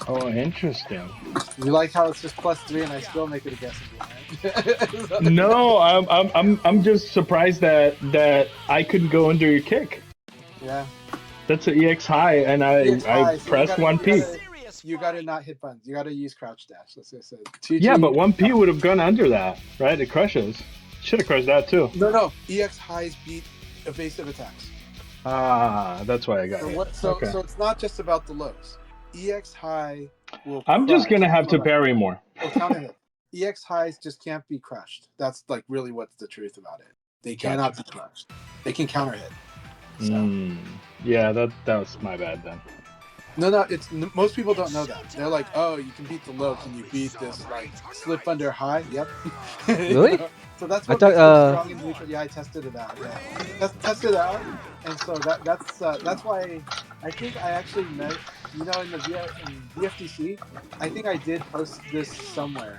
Oh, interesting. You like how it's just +3 and I still make it a guessing game, right? No, I'm just surprised that I couldn't go under your kick. Yeah. That's an EX high, and I So pressed 1P. You gotta not hit buttons. You gotta use crouch dash. That's what I said. Yeah, but 1P would have gone under that, right? It crushes. Should have crushed that too. No. EX highs beat evasive attacks. Ah, that's why I got it. So Okay. it's not just about the lows. EX high will. I'm just crush gonna have to or parry more. counter hit. EX highs just can't be crushed. That's like really what's the truth about it. They cannot be crushed. They can counter hit. So. Yeah, that was my bad then. No, it's most people don't know that. They're like, oh, you can beat the low, can you beat this like slip under high? Yep. Really? You know? So that's what I makes thought, it strong and neutral. Yeah, I tested it out. Yeah, tested it out, and so that's why I think I actually met in VFTC. I think I did post this somewhere,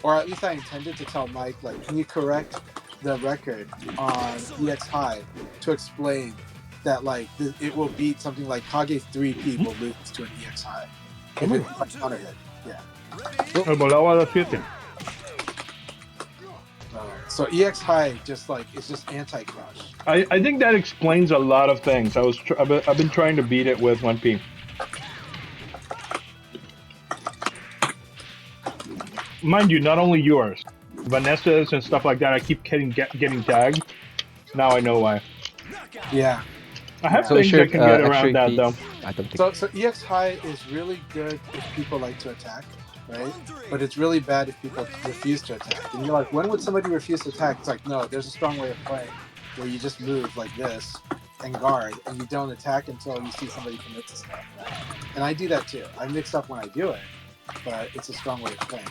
or at least I intended to tell Mike like, can you correct the record on EX High to explain that like it will beat something like Kage 3P will lose to an EX High if it's counter hit. Yeah. Volaba a 7. So EX High just like it's just anti-crush. I think that explains a lot of things. I've been trying to beat it with 1P. Mind you, not only yours, Vanessa's and stuff like that. I keep getting tagged. Now I know why. Yeah. I have things that can get around that though. I don't think so EX High is really good if people like to attack, right? But it's really bad if people refuse to attack. And you're like, when would somebody refuse to attack? It's like, no, there's a strong way of playing where you just move like this and guard, and you don't attack until you see somebody commit to stuff. And I do that too. I mix up when I do it, but it's a strong way of playing.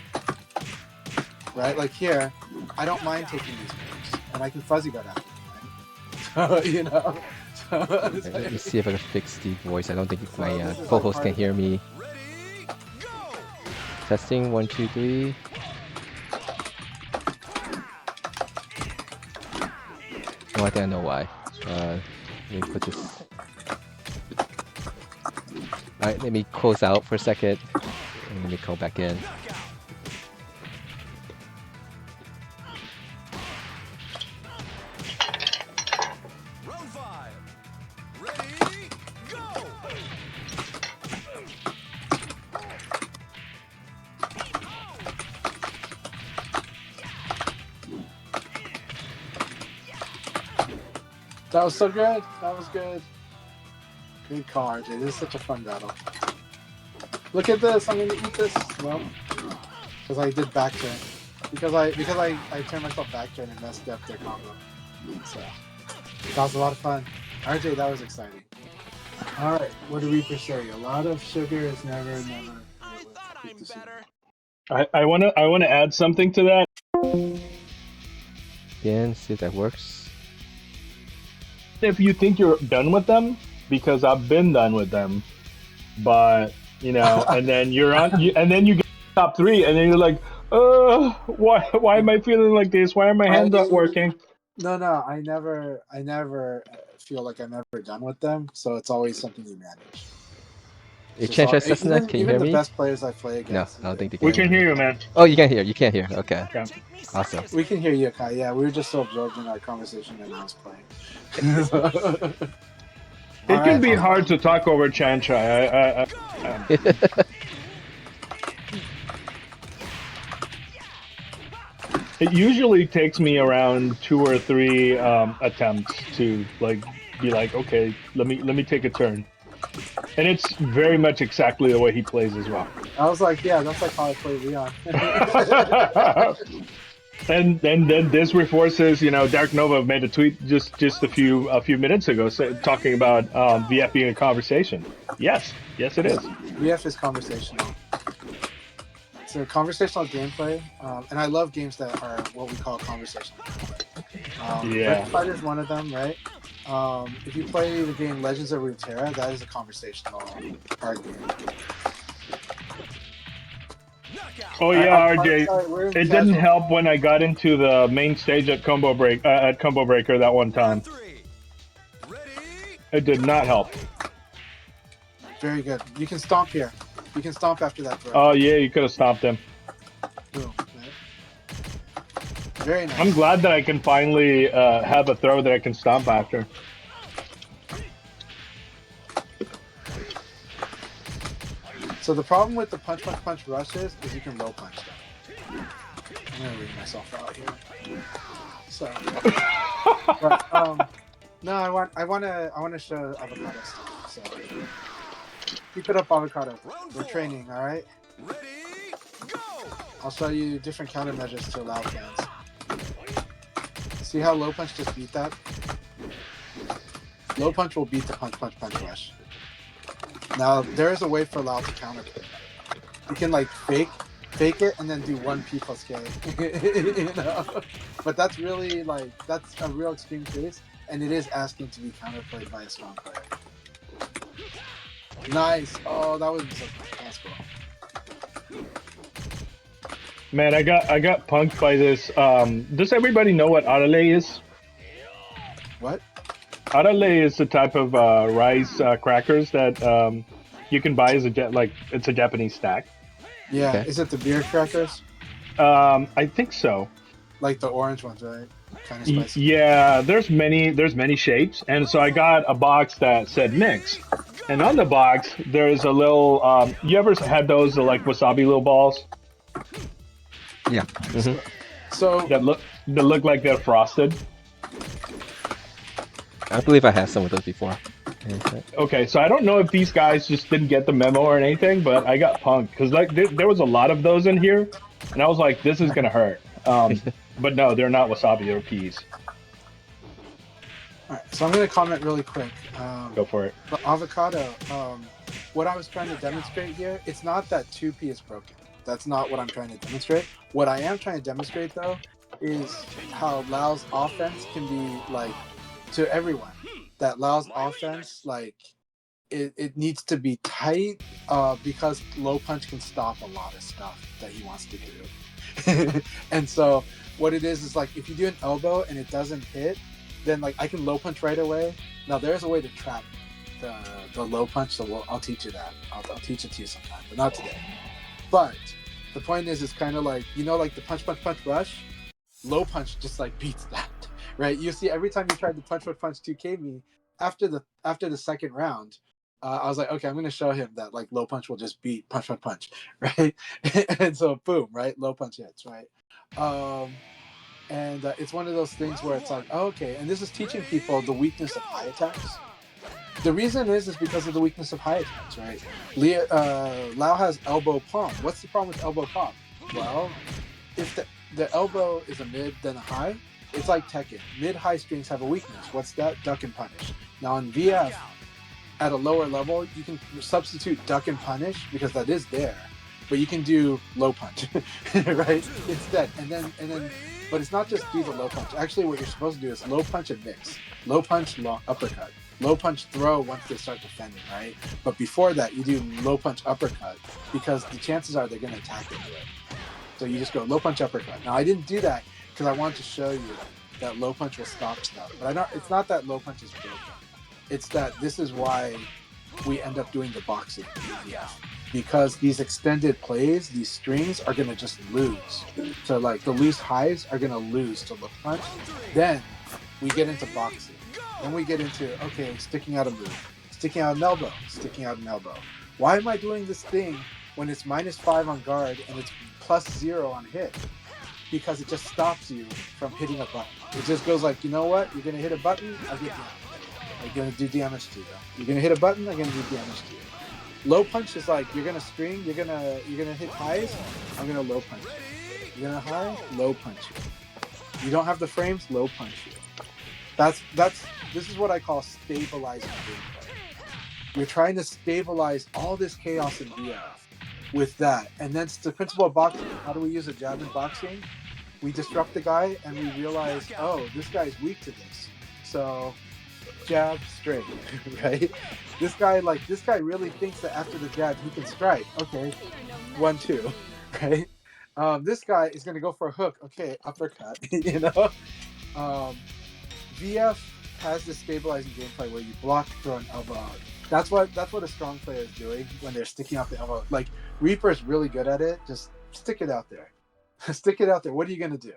Right? Like here, I don't mind taking these moves, and I can fuzzy guard after them, right? So, you know. Let me see if I can fix the voice. I don't think my co-host can hear me. Testing 1, 2, 3. Oh, I think I know why. Let me put this. Alright, let me close out for a second. And let me go back in. That was so good. That was good. Good call, RJ. This is such a fun battle. Look at this. I'm gonna eat this. Well, because I did back turn. Because I turned myself back turn and messed up their combo. So that was a lot of fun. RJ, that was exciting. All right, what do Reaper say? A lot of sugar is never. I wanna add something to that. Again, see if that works. If you think you're done with them, because I've been done with them, but you know, and then you're on, and then you get top 3, and then you're like, why am I feeling like this? Why are my hands not working? No, I never feel like I'm ever done with them. So it's always something you manage. Hey, It's just all, Chancellor Cessna, can you even hear the me? best players I play No, against. I don't think they We can can hear hear me. you, man. Oh, you can hear. You can hear. Okay. Yeah. Awesome. We can hear you, Kai. Yeah, we were just so absorbed in our conversation and I was playing. All It can right, be I'll hard to follow. talk over Chanchai. It usually takes me around 2 or 3 attempts to like be like, okay, let me take a turn, and it's very much exactly the way he plays as well. I was like, yeah, that's like how I play Leon. And then this reinforces, Dark Nova made a tweet just a few minutes ago talking about VF being a conversation. Yes, it is. VF is conversational. It's a conversational gameplay, and I love games that are what we call conversational. Yeah. Fighter is one of them, right? If you play the game Legends of Runeterra, that is a conversational card game. Oh All right, yeah, RJ. sorry, we're in It didn't casual. help when I got into the main stage at Combo Breaker that one time. It did not help. Very good. You can stomp here. You can stomp after that, bro. Oh yeah, you could have stopped him. Boom. Very nice. I'm glad that I can finally have a throw that I can stomp after. So the problem with the punch rushes is you can low punch them. I'm gonna read myself out here. So, but no, I want to show avocado stuff. So keep it up, avocado. We're training, all right. I'll show you different countermeasures to allow fans. See how low punch just beat that? Low punch will beat the punch rush. Now there is a way for Lao to counter. You can like fake it and then do 1P plus K. You know? But that's really that's a real extreme case, and it is asking to be counterplayed by a strong player. Nice. Oh, that was so cool. That's cool. Man, I got punked by this. Does everybody know what arale is? What? Arale is a type of rice crackers that you can buy as it's a Japanese snack. Yeah. Okay. Is it the beer crackers? I think so. Like the orange ones, right? Kind of spicy. Yeah, there's many shapes, and so I got a box that said mix, and on the box there's a little. You ever had those like wasabi little balls? Yeah. Mm-hmm. So that look like they're frosted. I believe I had some of those before. Okay, so I don't know if these guys just didn't get the memo or anything, but I got punked because there was a lot of those in here, and I was like, this is gonna hurt. But no, they're not wasabi; they're peas. All right, so I'm going to comment really quick. Go for it. But avocado, what I was trying to demonstrate here, it's not that 2P is broken. That's not what I'm trying to demonstrate. What I am trying to demonstrate, though, is how Lao's offense can be, to everyone. That Lao's offense, it needs to be tight because low punch can stop a lot of stuff that he wants to do. And so what it is if you do an elbow and it doesn't hit, then I can low punch right away. Now there's a way to trap the low punch, so I'll teach you that. I'll teach it to you sometime, but not today. But the point is, it's kind of the punch rush. Low punch just beats that, right? You see, every time you tried to punch 2K me after the second round, I was like, okay, I'm going to show him that low punch will just beat punch, right? And so boom, right? Low punch hits, right? And it's one of those things where it's okay, and this is teaching people the weakness of high attacks. The reason is because of the weakness of high attacks, right? Lao has elbow palm. What's the problem with elbow palm? Well, if the elbow is a mid, then a high, it's like Tekken. Mid-high strings have a weakness. What's that? Duck and punish. Now in VF, at a lower level, you can substitute duck and punish because that is there, but you can do low punch, right? Instead, and then, but it's not just do the low punch. Actually, what you're supposed to do is low punch and mix. Low punch, long uppercut. Low punch throw once they start defending, right? But before that, you do low punch uppercut because the chances are they're going to attack into it. So you just go low punch uppercut. Now I didn't do that because I wanted to show you that low punch will stop stuff. But it's not that low punch is broken. It's that this is why we end up doing the boxing in VF. Because these extended plays, these strings are going to just lose. So like the loose highs are going to lose to low punch. Then we get into boxing. Then we get into, okay, sticking out a move, sticking out an elbow, sticking out an elbow. Why am I doing this thing when it's -5 on guard and it's +0 on hit? Because it just stops you from hitting a button. It just goes like, you know what? You're going to hit a button, I'll get damage. I'm going to do damage to you. You're going to hit a button, I'm going to do damage to you. Low punch is like, you're going to string, you're going to hit highs, I'm going to low punch you. You're going to high, low punch you. You don't have the frames, low punch you. This is what I call stabilizing gameplay. You're trying to stabilize all this chaos in VF with that. And then the principle of boxing, how do we use a jab in boxing? We disrupt the guy and we realize, oh, this guy's weak to this. So jab, straight, right? This guy really thinks that after the jab he can strike. Okay, 1-2, right? This guy is gonna go for a hook. Okay, uppercut. You know, VF has this stabilizing gameplay where you block, throw an elbow out. That's what a strong player is doing when they're sticking out the elbow. Like Reaper's really good at it. Just stick it out there. Stick it out there. What are you gonna do?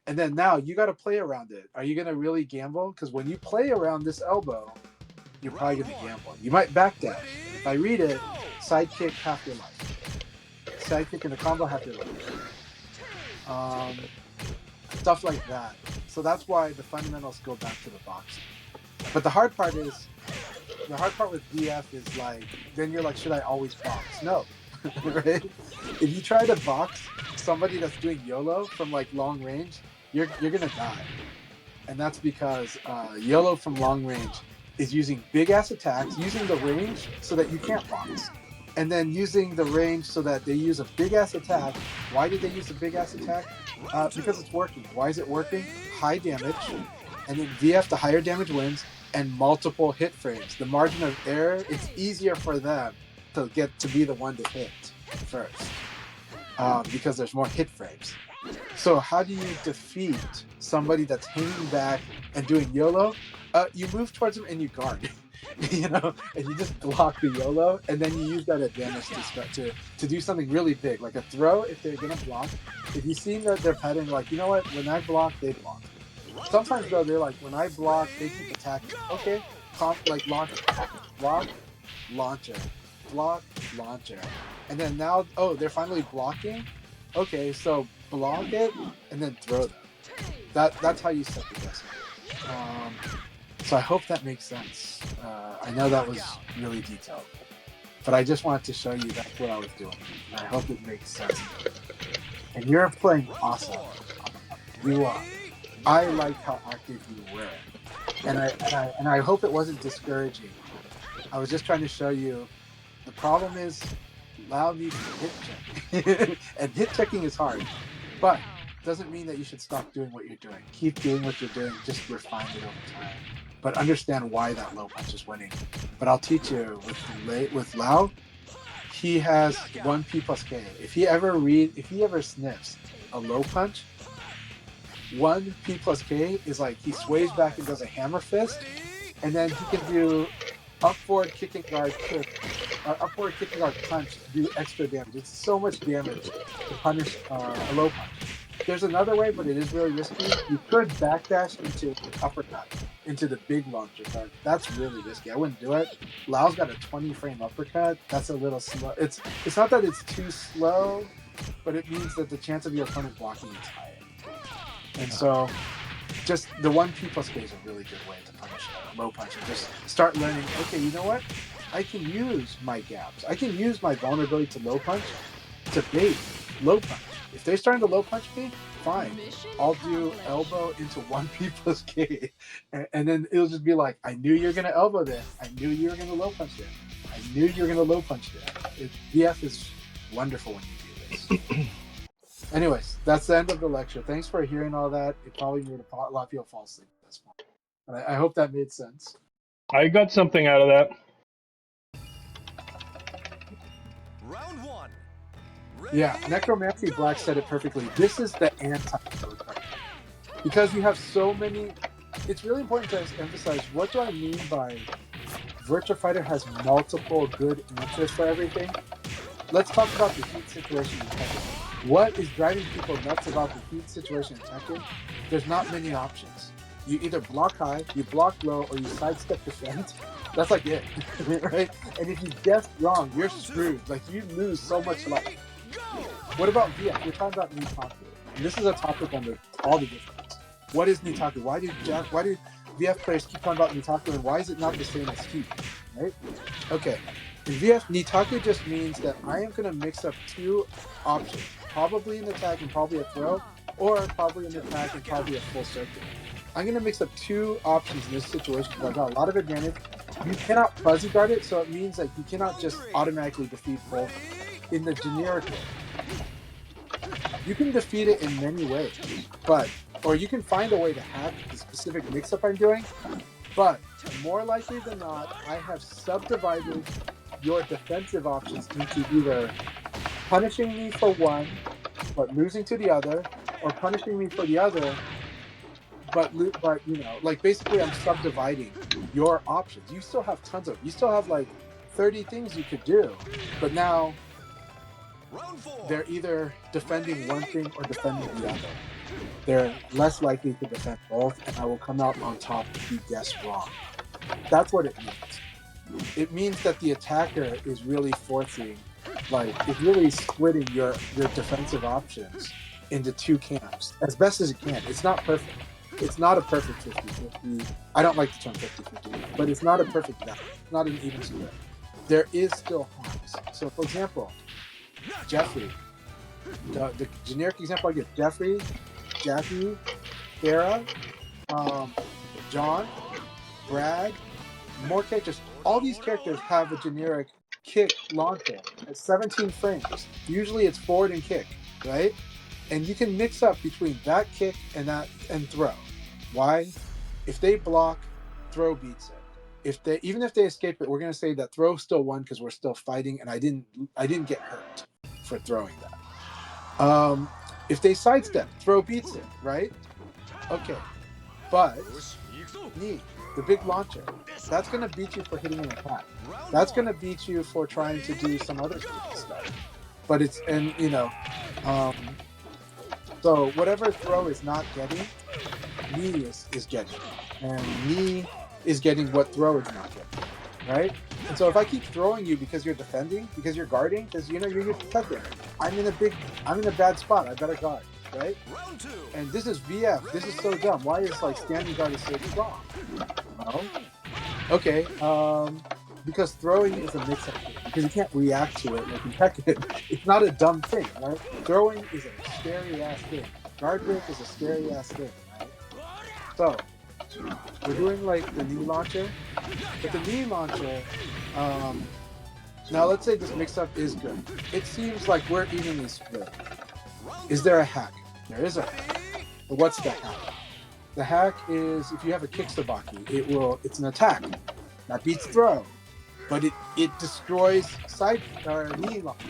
And then now you got to play around it. Are you gonna really gamble? Because when you play around this elbow, you're probably gonna gamble. You might backdash. If I read it, side kick half your life. Side kick in the combo half your life. Stuff like that. So that's why the fundamentals go back to the boxing. But the hard part with VF is like, then you're like, should I always box? No. Right? If you try to box somebody that's doing YOLO from like long range, you're gonna die. And that's because YOLO from long range is using big ass attacks, using the range so that you can't box. And then using the range so that they use a big ass attack. Why did they use a big ass attack? Because it's working. Why is it working? High damage, and then VF, the higher damage wins, and multiple hit frames. The margin of error, it's easier for them to get to be the one to hit first, because there's more hit frames. So how do you defeat somebody that's hanging back and doing YOLO? You move towards them and you guard. You know, and you just block the YOLO, and then you use that advantage to do something really big, like a throw. If they're gonna block, if you see that they're pattern, like, you know what, when I block, they block. Sometimes though, they're like, when I block, they keep attacking. Okay, like launch, block, launcher, block, launcher, and then now, oh, they're finally blocking. Okay, so block it and then throw them. That's how you set the guessing. So I hope that makes sense. I know that was really detailed, but I just wanted to show you that's what I was doing. And I hope it makes sense. And you're playing awesome. You are. I like how active you were, and I hope it wasn't discouraging. I was just trying to show you. The problem is, Lau needs to hit check, and hit checking is hard, but doesn't mean that you should stop doing what you're doing. Keep doing what you're doing. Just refine it over time. But understand why that low punch is winning. But I'll teach you with Lau, he has 1P plus K. If he ever sniffs a low punch, 1P plus K is like he sways back and does a hammer fist, and then he can do up forward kicking guard kick, up forward kicking guard punch, do extra damage. It's so much damage to punish a low punch. There's another way, but it is really risky. You could backdash into uppercut, into the big launcher, but that's really risky. I wouldn't do it. Lau's got a 20 frame uppercut. That's a little slow. It's not that it's too slow, but it means that the chance of your opponent blocking is higher. And so, just the 1P plus K is a really good way to punish a low punch. And just start learning, okay, you know what? I can use my gaps. I can use my vulnerability to low punch to bait low punch. If they're starting to low punch me, fine. I'll do elbow into 1P plus K. And then it'll just be like, I knew you were going to elbow there. I knew you were going to low punch there. I knew you were going to low punch there. VF is wonderful when you do this. Anyways, that's the end of the lecture. Thanks for hearing all that. It probably made a lot of people fall asleep at this point. But I hope that made sense. I got something out of that. Round one. Yeah, Necromancy Black said it perfectly. This is the anti-code card. Because you have so many... It's really important to emphasize, what do I mean by Virtua Fighter has multiple good answers for everything. Let's talk about the heat situation in Tekken. What is driving people nuts about the heat situation in Tekken? There's not many options. You either block high, you block low, or you sidestep defense. That's like it, right? And if you guess wrong, you're screwed. Like, you lose so much life. What about VF? We're talking about Nitaku. And this is a topic under all the difference. What is Nitaku? Why do VF players keep talking about Nitaku, and why is it not the same as Heat? Right? Okay. In VF, Nitaku just means that I am going to mix up two options. Probably an attack and probably a throw, or probably an attack and probably a full circle. I'm going to mix up two options in this situation because I've got a lot of advantage. You cannot fuzzy guard it, so it means that you cannot just automatically defeat both in the generic way. You can defeat it in many ways, or you can find a way to hack the specific mix-up I'm doing, but more likely than not, I have subdivided your defensive options into either punishing me for one, but losing to the other, or punishing me for the other, but like basically I'm subdividing your options. You still have you still have like 30 things you could do, but now they're either defending one thing or defending the other. They're less likely to defend both, and I will come out on top if you guess wrong. That's what it means. It means that the attacker is really forcing, it's really splitting your defensive options into two camps as best as it can. It's not perfect. It's not a perfect 50-50. I don't like the term 50-50, but it's not a perfect balance. It's not an even split. There is still hacks. So, for example, Jeffrey. The generic example I give: Jeffrey, Jackie, Sarah, John, Brad, more characters. All these characters have a generic kick launcher at 17 frames. Usually it's forward and kick, right? And you can mix up between that kick and throw. Why? If they block, throw beats it. Even if they escape it, we're gonna say that throw still won because we're still fighting, and I didn't get hurt for throwing that. If they sidestep, throw beats it, right? Okay, but knee, the big launcher, that's gonna beat you for hitting an attack. That's gonna beat you for trying to do some other stuff. But so whatever throw is not getting, knee is getting, and knee is getting what throw is not getting, right? And so if I keep throwing you because you're defending, because you're guarding, because you're protecting, I'm in a bad spot. I better guard, right? And this is VF. This is so dumb. Why is standing guard is so strong? Well, okay, because throwing is a mix-up thing, because you can't react to it like in Tekken. It's not a dumb thing, right? Throwing is a scary ass thing. Guard break is a scary ass thing, right? So we're doing the knee launcher, but the knee launcher. Now let's say this mix-up is good. It seems like we're evenly split. Is there a hack? There is a hack. But what's the hack? The hack is if you have a kick sabaki, it's an attack that beats throw, but it destroys side or knee lock.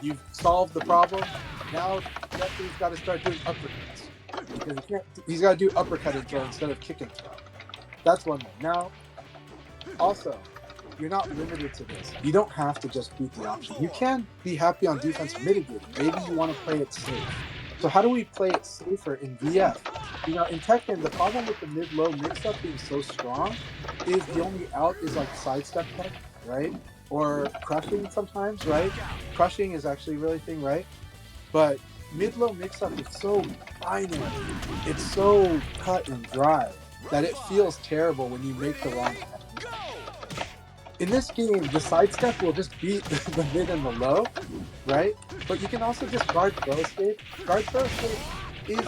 You've solved the problem. Now Jeffrey's got to start doing uppercuts because he's got to do uppercut and throw instead of kick and throw. That's one way. Now, also, you're not limited to this. You don't have to just beat the option. You can be happy on defense mitigating. Maybe you want to play it safe. So how do we play it safer in VF? In Tekken, the problem with the mid-low mix-up being so strong is the only out is sidestep tech, right? Or crushing sometimes, right? Crushing is actually really a thing, right? But mid-low mix-up is so binary. It's so cut and dry that it feels terrible when you make the wrong tech. In this game, the sidestep will just beat the mid and the low, right? But you can also just guard throw escape. Guard throw escape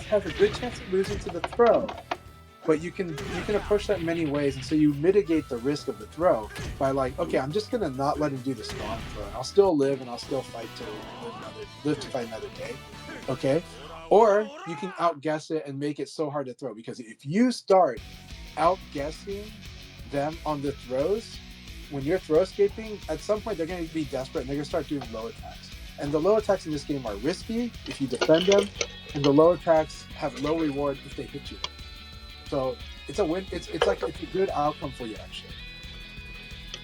has a good chance of losing to the throw, but you can approach that in many ways, and so you mitigate the risk of the throw by okay, I'm just gonna not let him do the strong throw. I'll still live and I'll still fight to live to fight another day, okay? Or you can outguess it and make it so hard to throw, because if you start outguessing them on the throws, when you're throw escaping, at some point they're going to be desperate and they're going to start doing low attacks. And the low attacks in this game are risky if you defend them, and the low attacks have low reward if they hit you. So it's a win. It's a good outcome for you, actually.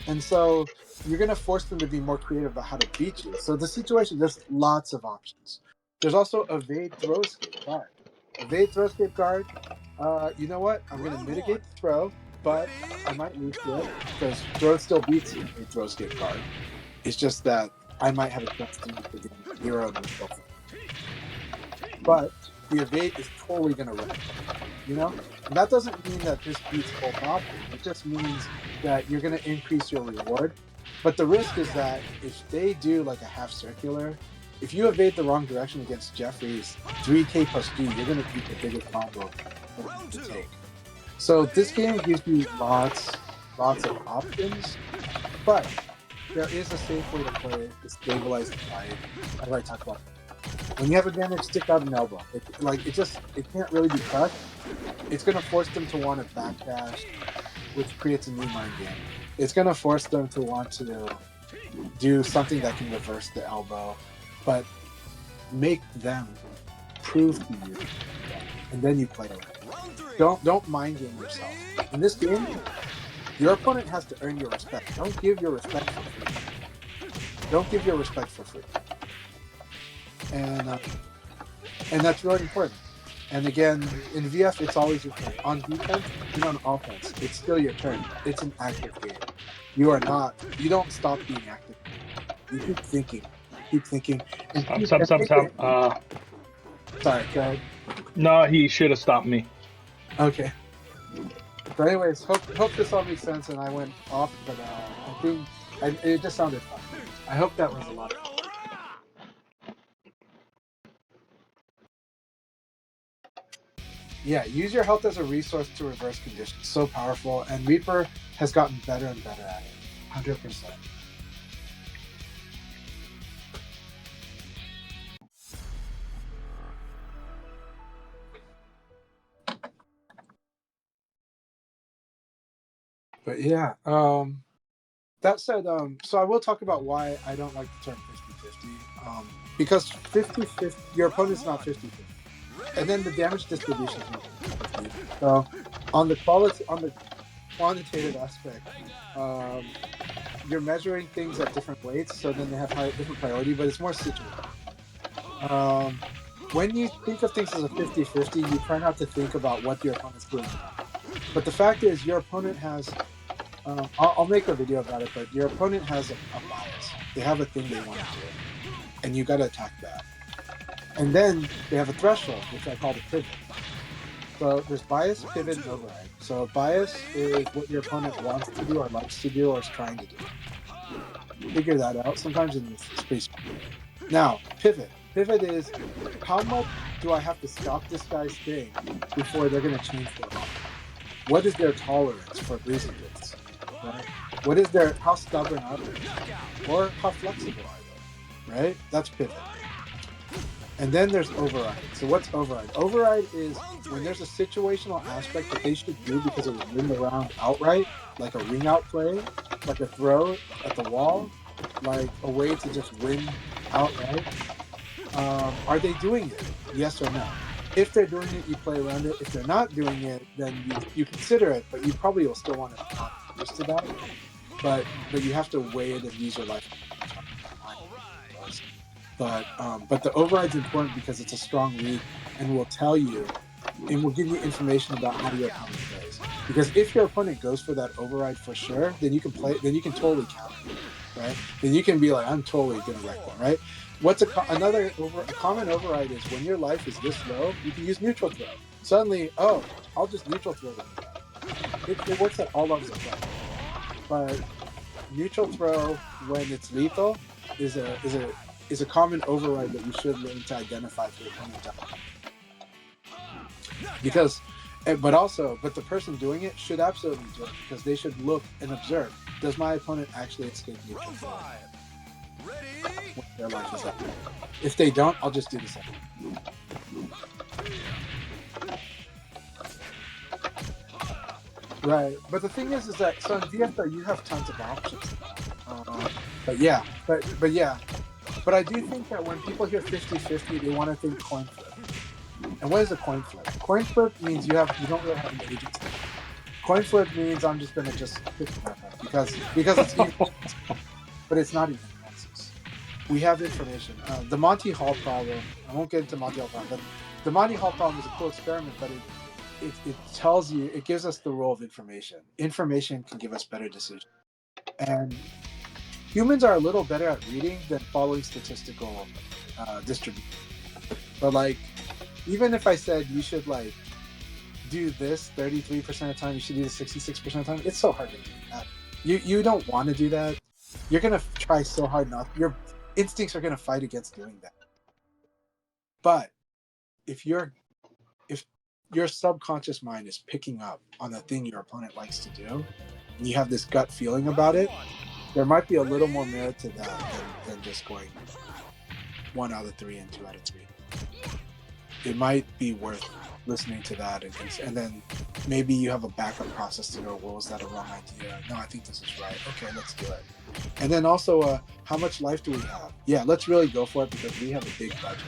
And so you're going to force them to be more creative about how to beat you. So the situation, there's lots of options. There's also evade throw escape guard. Evade throw escape guard. You know what? I'm going to mitigate the throw, but I might lose to it because throw still beats evade throw escape guard. It's just that I might have a chance to use the game 0 neutral. But the evade is totally going to wreck, you know? And that doesn't mean that this beats both options. It just means that you're going to increase your reward. But the risk is that if they do like a half circular, if you evade the wrong direction against Jeffrey's 3k plus 2, you're going to beat the biggest combo to take. So this game gives you lots of options, but there is a safe way to play it to stabilize the fight, as I talked about. When you have a damage stick out an elbow, it can't really be crushed. It's going to force them to want to backdash, which creates a new mind game. It's going to force them to want to do something that can reverse the elbow, but make them prove to you, and then you play it. Don't mind game yourself. In this game, your opponent has to earn your respect. Don't give your respect for free. Don't give your respect for free. And that's really important. And again, in VF, it's always your turn. On defense and on offense, it's still your turn. It's an active game. You don't stop being active. You keep thinking. And Stop. Sorry, go ahead. No, he should have stopped me. Okay. So anyways, hope this all makes sense and I went off, but I think it just sounded fun. I hope that was a lot of fun. Yeah, use your health as a resource to reverse conditions. So powerful, and Reaper has gotten better and better at it. 100%. But yeah, that said, so I will talk about why I don't like the term 50-50. Because 50-50, your opponent's not 50-50. And then the damage distribution is not 50-50. So on the quantitative aspect, you're measuring things at different weights, so then they have different priority, but it's more situational. When you think of things as a 50-50, you try not to think about what your opponent's doing. But the fact is, your opponent has... I'll make a video about it, but your opponent has a bias. They have a thing they want to do, and you got to attack that. And then they have a threshold, which I call the pivot. So there's bias, pivot, and override. So bias is what your opponent wants to do or likes to do or is trying to do. Figure that out. Sometimes it's pretty smart. Now, pivot. Pivot is how much do I have to stop this guy's thing before they're going to change their mind? What is their tolerance for losing this? Right? How stubborn are they? Or how flexible are they? Right? That's pivot. And then there's override. So what's override? Override is when there's a situational aspect that they should do because it will win the round outright, like a ring out play, like a throw at the wall, like a way to just win outright. Are they doing it? Yes or no? If they're doing it, you play around it. If they're not doing it, then you consider it, but you probably will still want to not used to that. But you have to weigh it and use your life. But the override's important because it's a strong read and will tell you and will give you information about how your opponent plays. Because if your opponent goes for that override for sure, then you can totally counter it, right? Then you can be like, I'm totally gonna wreck them, right? A common override is when your life is this low, you can use neutral throw. Suddenly, I'll just neutral throw them. It works at all levels of play. But neutral throw when it's lethal is a common override that you should learn to identify for your opponent. But the person doing it should absolutely do it because they should look and observe. Does my opponent actually escape neutral throw? Their life is up. If they don't, I'll just do the same. Right, but the thing is that so in VFR you have tons of options. But I do think that when people hear 50-50, they want to think coin flip. And what is a coin flip? Coin flip means you don't really have an agency. Coin flip means I'm just gonna pick because it's even, but it's not even Nexus. We have information. The Monty Hall problem. I won't get into Monty Hall problem, but the Monty Hall problem is a cool experiment, but it tells you, it gives us the role of information. Information can give us better decisions, and humans are a little better at reading than following statistical distribution. But like, even if I said you should like do this 33% of the time, you should do this 66% of the time, it's so hard to do that. You don't want to do that. You're gonna try so hard not. Your instincts are gonna fight against doing that. But if your subconscious mind is picking up on the thing your opponent likes to do, and you have this gut feeling about it, there might be a little more merit to that than just going 1 out of 3 and 2 out of 3. It might be worth listening to that, and then maybe you have a backup process to go, well, was that a wrong idea? No, I think this is right. Okay, let's do it. And then also, how much life do we have? Yeah, let's really go for it because we have a big budget,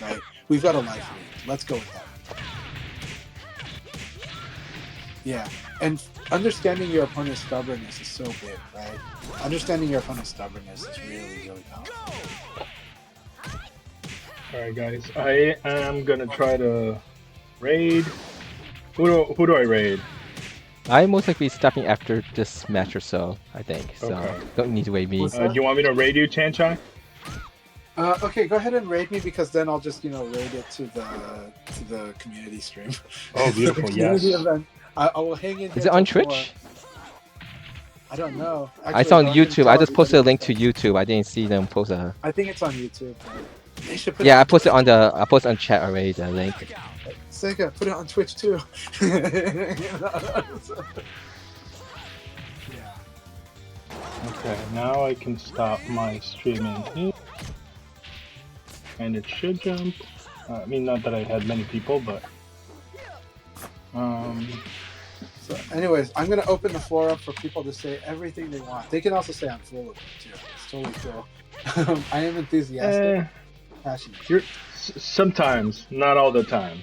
right? We've got a life lead. Let's go with that. Yeah, and understanding your opponent's stubbornness is so big, right? Understanding your opponent's stubbornness is really, really powerful. Alright guys, I am gonna try to raid. Who do I raid? I most likely be stopping after this match or so, I think. So Okay. don't need to wait me. Do you want me to raid you, Chanchai? Okay, go ahead and raid me because then I'll just raid it to the community stream. Oh, beautiful! Community Yes. event. I will hang in. Is it on Twitch? I don't know. I saw on YouTube. I just posted a link to YouTube. I didn't see them post a. I think it's on YouTube. They should put Yeah, I posted on chat already the link. Sega, put it on Twitch too. Yeah. Okay, now I can stop my streaming here. And it should jump. I mean, not that I had many people, but... So, anyways, I'm gonna open the floor up for people to say everything they want. They can also say I'm full of it too. It's totally cool. I am enthusiastic, passionate. Sometimes, not all the time.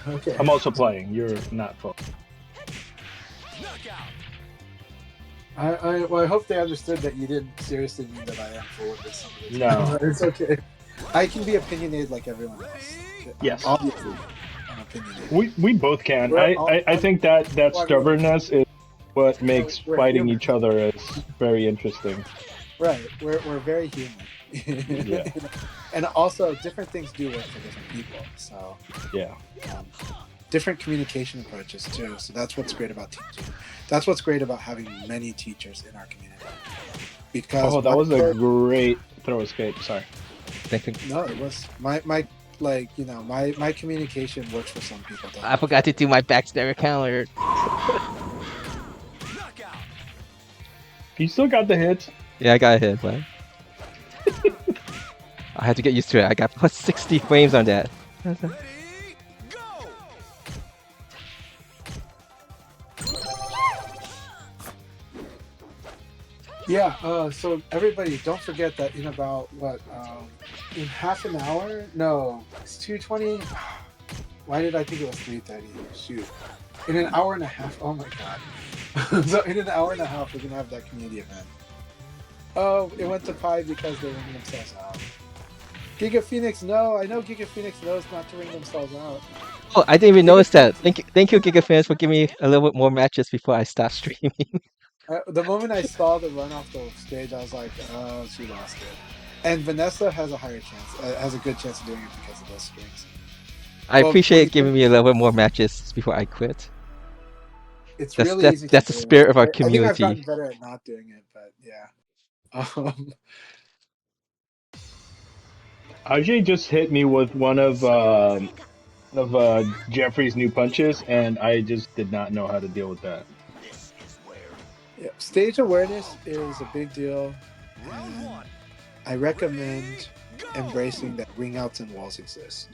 Okay. I'm also playing. You're not full. I hope they understood that you didn't seriously mean that I am full of this. No. It's okay. I can be opinionated like everyone else. Yes. Obviously, I'm opinionated. We both can. I think that stubbornness is what makes we're fighting human. each other is very interesting. Right. We're very human. Yeah. And also, different things do work for different people. So Yeah. different communication approaches too. So that's what's great about teaching. That's what's great about having many teachers in our community. Because Oh, that was a great throw escape. Sorry. Thank you. No, it was my communication works for some people. I forgot to do my backstabber counter. You still got the hits. Yeah, I got a hit, but I had to get used to it. I got plus 60 frames on that. Yeah, so everybody, don't forget that in about, in half an hour? No, it's 2:20. Why did I think it was 3:30? Shoot. In an hour and a half, oh my god. So in an hour and a half, we're going to have that community event. Oh, it went to 5 because they ring themselves out. Giga Phoenix, no, I know Giga Phoenix knows not to ring themselves out. Oh, I didn't even notice that. Thank you, Giga fans, for giving me a little bit more matches before I start streaming. The moment I saw the run off the stage, I was like, oh, she lost it. And Vanessa has a higher chance, has a good chance of doing it because of those strings. I appreciate giving me a little bit more matches before I quit. It's really easy. That's the spirit of our I think community. I've gotten better at not doing it, but yeah. Ajay just hit me with one of Jeffrey's new punches, and I just did not know how to deal with that. Yeah, stage awareness is a big deal, and I recommend embracing that ring outs and walls exist.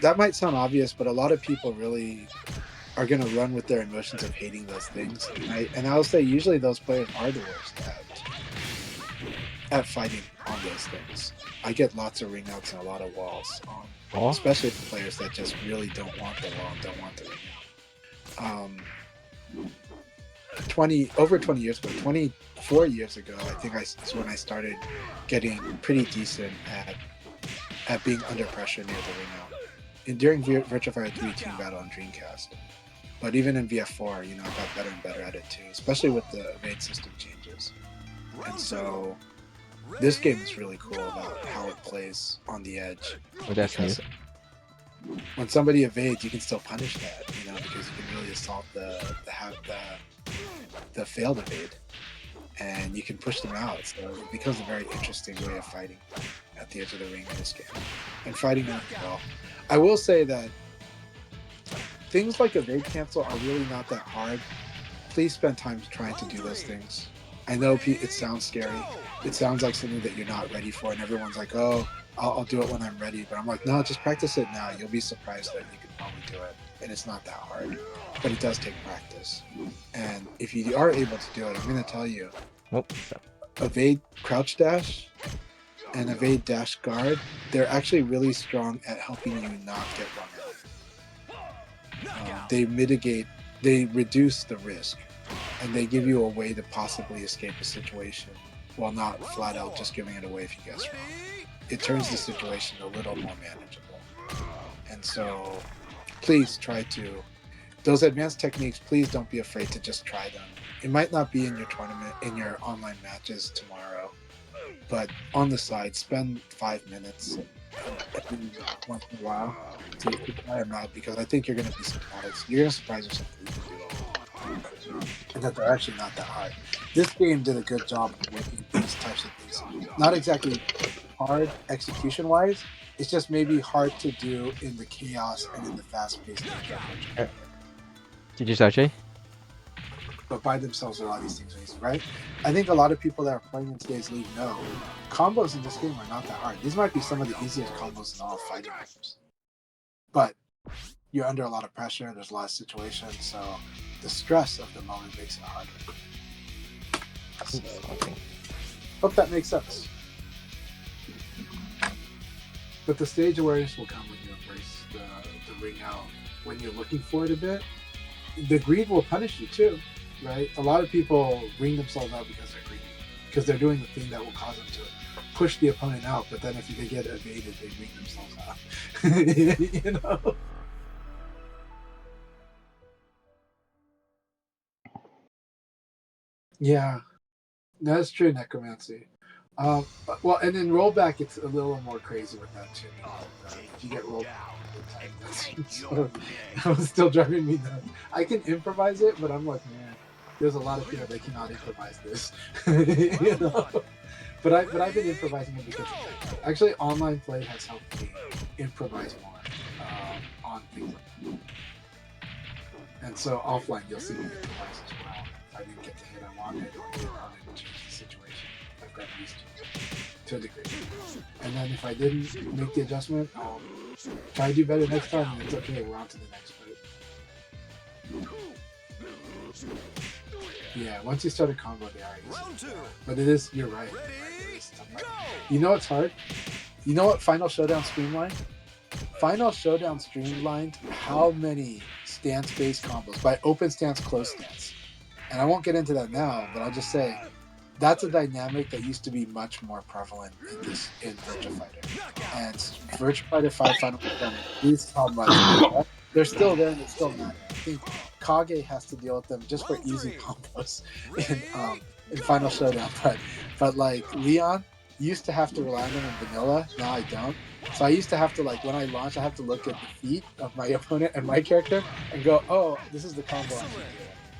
That might sound obvious, but a lot of people really are going to run with their emotions of hating those things. And I'll say usually those players are the worst at fighting on those things. I get lots of ring outs and a lot of walls, especially for players that just really don't want the wall, don't want the ring out. over 20 years ago, 24 years ago, I think is when I started getting pretty decent at being under pressure near the ring out. And during Virtua Fighter 3 Team Battle on Dreamcast. But even in VF4, I got better and better at it too, especially with the evade system changes. And so this game is really cool about how it plays on the edge. Oh, that's new. When somebody evades, you can still punish that, because you can really assault the failed evade, and you can push them out. So it becomes a very interesting way of fighting at the edge of the ring in this game, and fighting out well. I will say that things like evade cancel are really not that hard. Please spend time trying to do those things. I know it sounds scary. It sounds like something that you're not ready for, and everyone's like, "Oh, I'll do it when I'm ready." But I'm like, no, just practice it now. You'll be surprised that you can probably do it, and it's not that hard. But it does take practice. And if you are able to do it, I'm going to tell you, evade crouch dash and evade dash guard, they're actually really strong at helping you not get run out. They reduce the risk, and they give you a way to possibly escape a situation while not flat out just giving it away if you guess wrong. It turns the situation a little more manageable. And so please try to, those advanced techniques, please don't be afraid to just try them. It might not be in your tournament, in your online matches tomorrow, but on the side, spend 5 minutes every once in a while to try them out, because I think you're going to be surprised. You're going to surprise yourself that you can do it. And that they're actually not that hard. This game did a good job of making these types of things not exactly hard execution-wise. It's just maybe hard to do in the chaos and in the fast-paced nature of it. Did you start, Jay? But by themselves, a lot of these things are easy, right? I think a lot of people that are playing in today's league know combos in this game are not that hard. These might be some of the easiest combos in all fighting games. But you're under a lot of pressure, there's a lot of situations, so the stress of the moment makes it harder. So, hope that makes sense. But the stage awareness will come when you embrace the ring out, when you're looking for it a bit. The greed will punish you too, right? A lot of people ring themselves out because they're greedy, because they're doing the thing that will cause them to push the opponent out, but then if they get evaded, they ring themselves out. You know? Yeah, that's true, necromancy. Well, and then rollback, it's a little more crazy with that too. If you get rolled back, that was still driving me nuts. I can improvise it, but I'm like, man, there's a lot of people that cannot improvise this. You know? But I've been improvising it because actually online play has helped me improvise more on things. And so offline, you'll see me improvise as well. If I didn't get the hit I wanted, or didn't change the situation, I've gotten used to a degree. And then if I didn't make the adjustment, I'll try to do better next time, and it's okay, we're on to the next fight. Yeah, once you start a combo, they are easy. But it is, you're right. It is tough. You know what's hard? You know what Final Showdown streamlined? Final Showdown streamlined how many stance-based combos by open stance, close stance. And I won't get into that now, but I'll just say that's a dynamic that used to be much more prevalent in Virtua Fighter. And Virtua Fighter 5 Final Showdown is how much they're still there and it's still not. I think Kage has to deal with them just for easy combos in Final Showdown. But like Leon used to have to rely on them in vanilla. Now I don't. So I used to have to, like, when I launch, I have to look at the feet of my opponent and my character and go, oh, this is the combo I should do.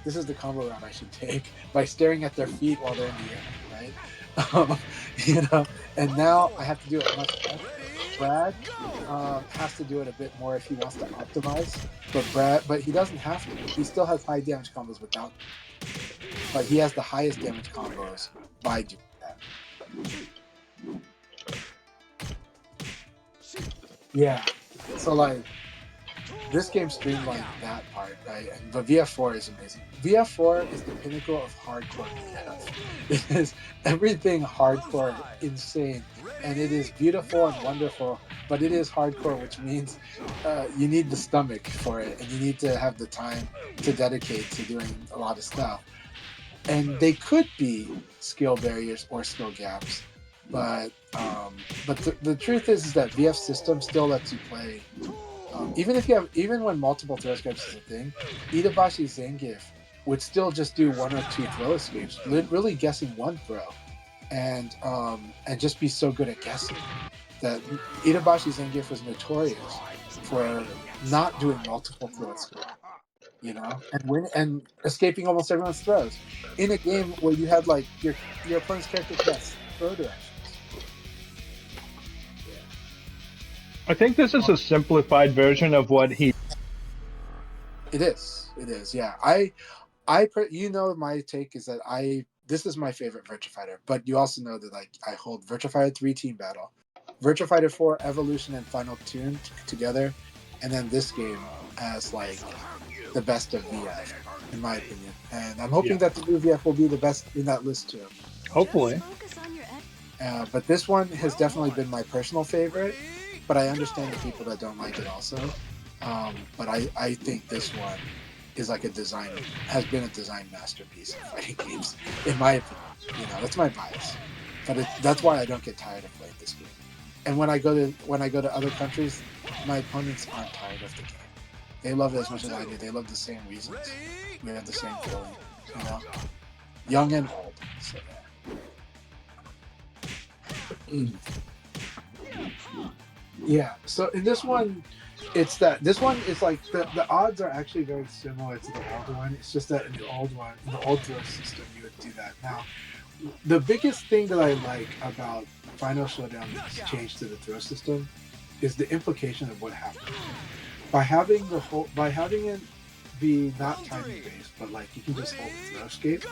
This is the combo route I should take by staring at their feet while they're in the air, right? You know, and now I have to do it much less. Brad has to do it a bit more if he wants to optimize, but he doesn't have to. He still has high damage combos without, but he has the highest damage combos by doing that. Yeah, so like this game streamlined that part, right? And but VF4 is amazing. VF4 is the pinnacle of hardcore VF. It is everything hardcore, insane, and it is beautiful and wonderful. But it is hardcore, which means you need the stomach for it, and you need to have the time to dedicate to doing a lot of stuff. and they could be skill barriers or skill gaps, but the truth is that VF system still lets you play. Even when multiple throw escapes is a thing, Itabashi Zangief would still just do one or two throw escapes, really guessing one throw, and just be so good at guessing that Itabashi Zangief was notorious for not doing multiple throw escapes, and escaping almost everyone's throws in a game where you had like your opponent's character guess throw directions. I think this is a simplified version of what he. It is, yeah. My take is that this is my favorite Virtua Fighter, but you also know that I hold Virtua Fighter 3 Team Battle, Virtua Fighter 4 Evolution and Final Tune together, and then this game as like the best of VF, in my opinion. And I'm hoping that the new VF will be the best in that list too. Hopefully. But this one has definitely been my personal favorite, but I understand the people that don't like it also. But I think this one is like has been a design masterpiece in fighting games, in my opinion. That's my bias. But that's why I don't get tired of playing this game. And when I go to other countries, my opponents aren't tired of the game. They love it as much as I do. They love the same reasons. We have the same feeling, young and old. So yeah. So in this one, this one is like the odds are actually very similar to the old one. It's just that in the old throw system, you would do that. Now, the biggest thing that I like about Final Showdown that's changed to the throw system is the implication of what happens. By having it be not timing based, but like you can just hold the throw escape,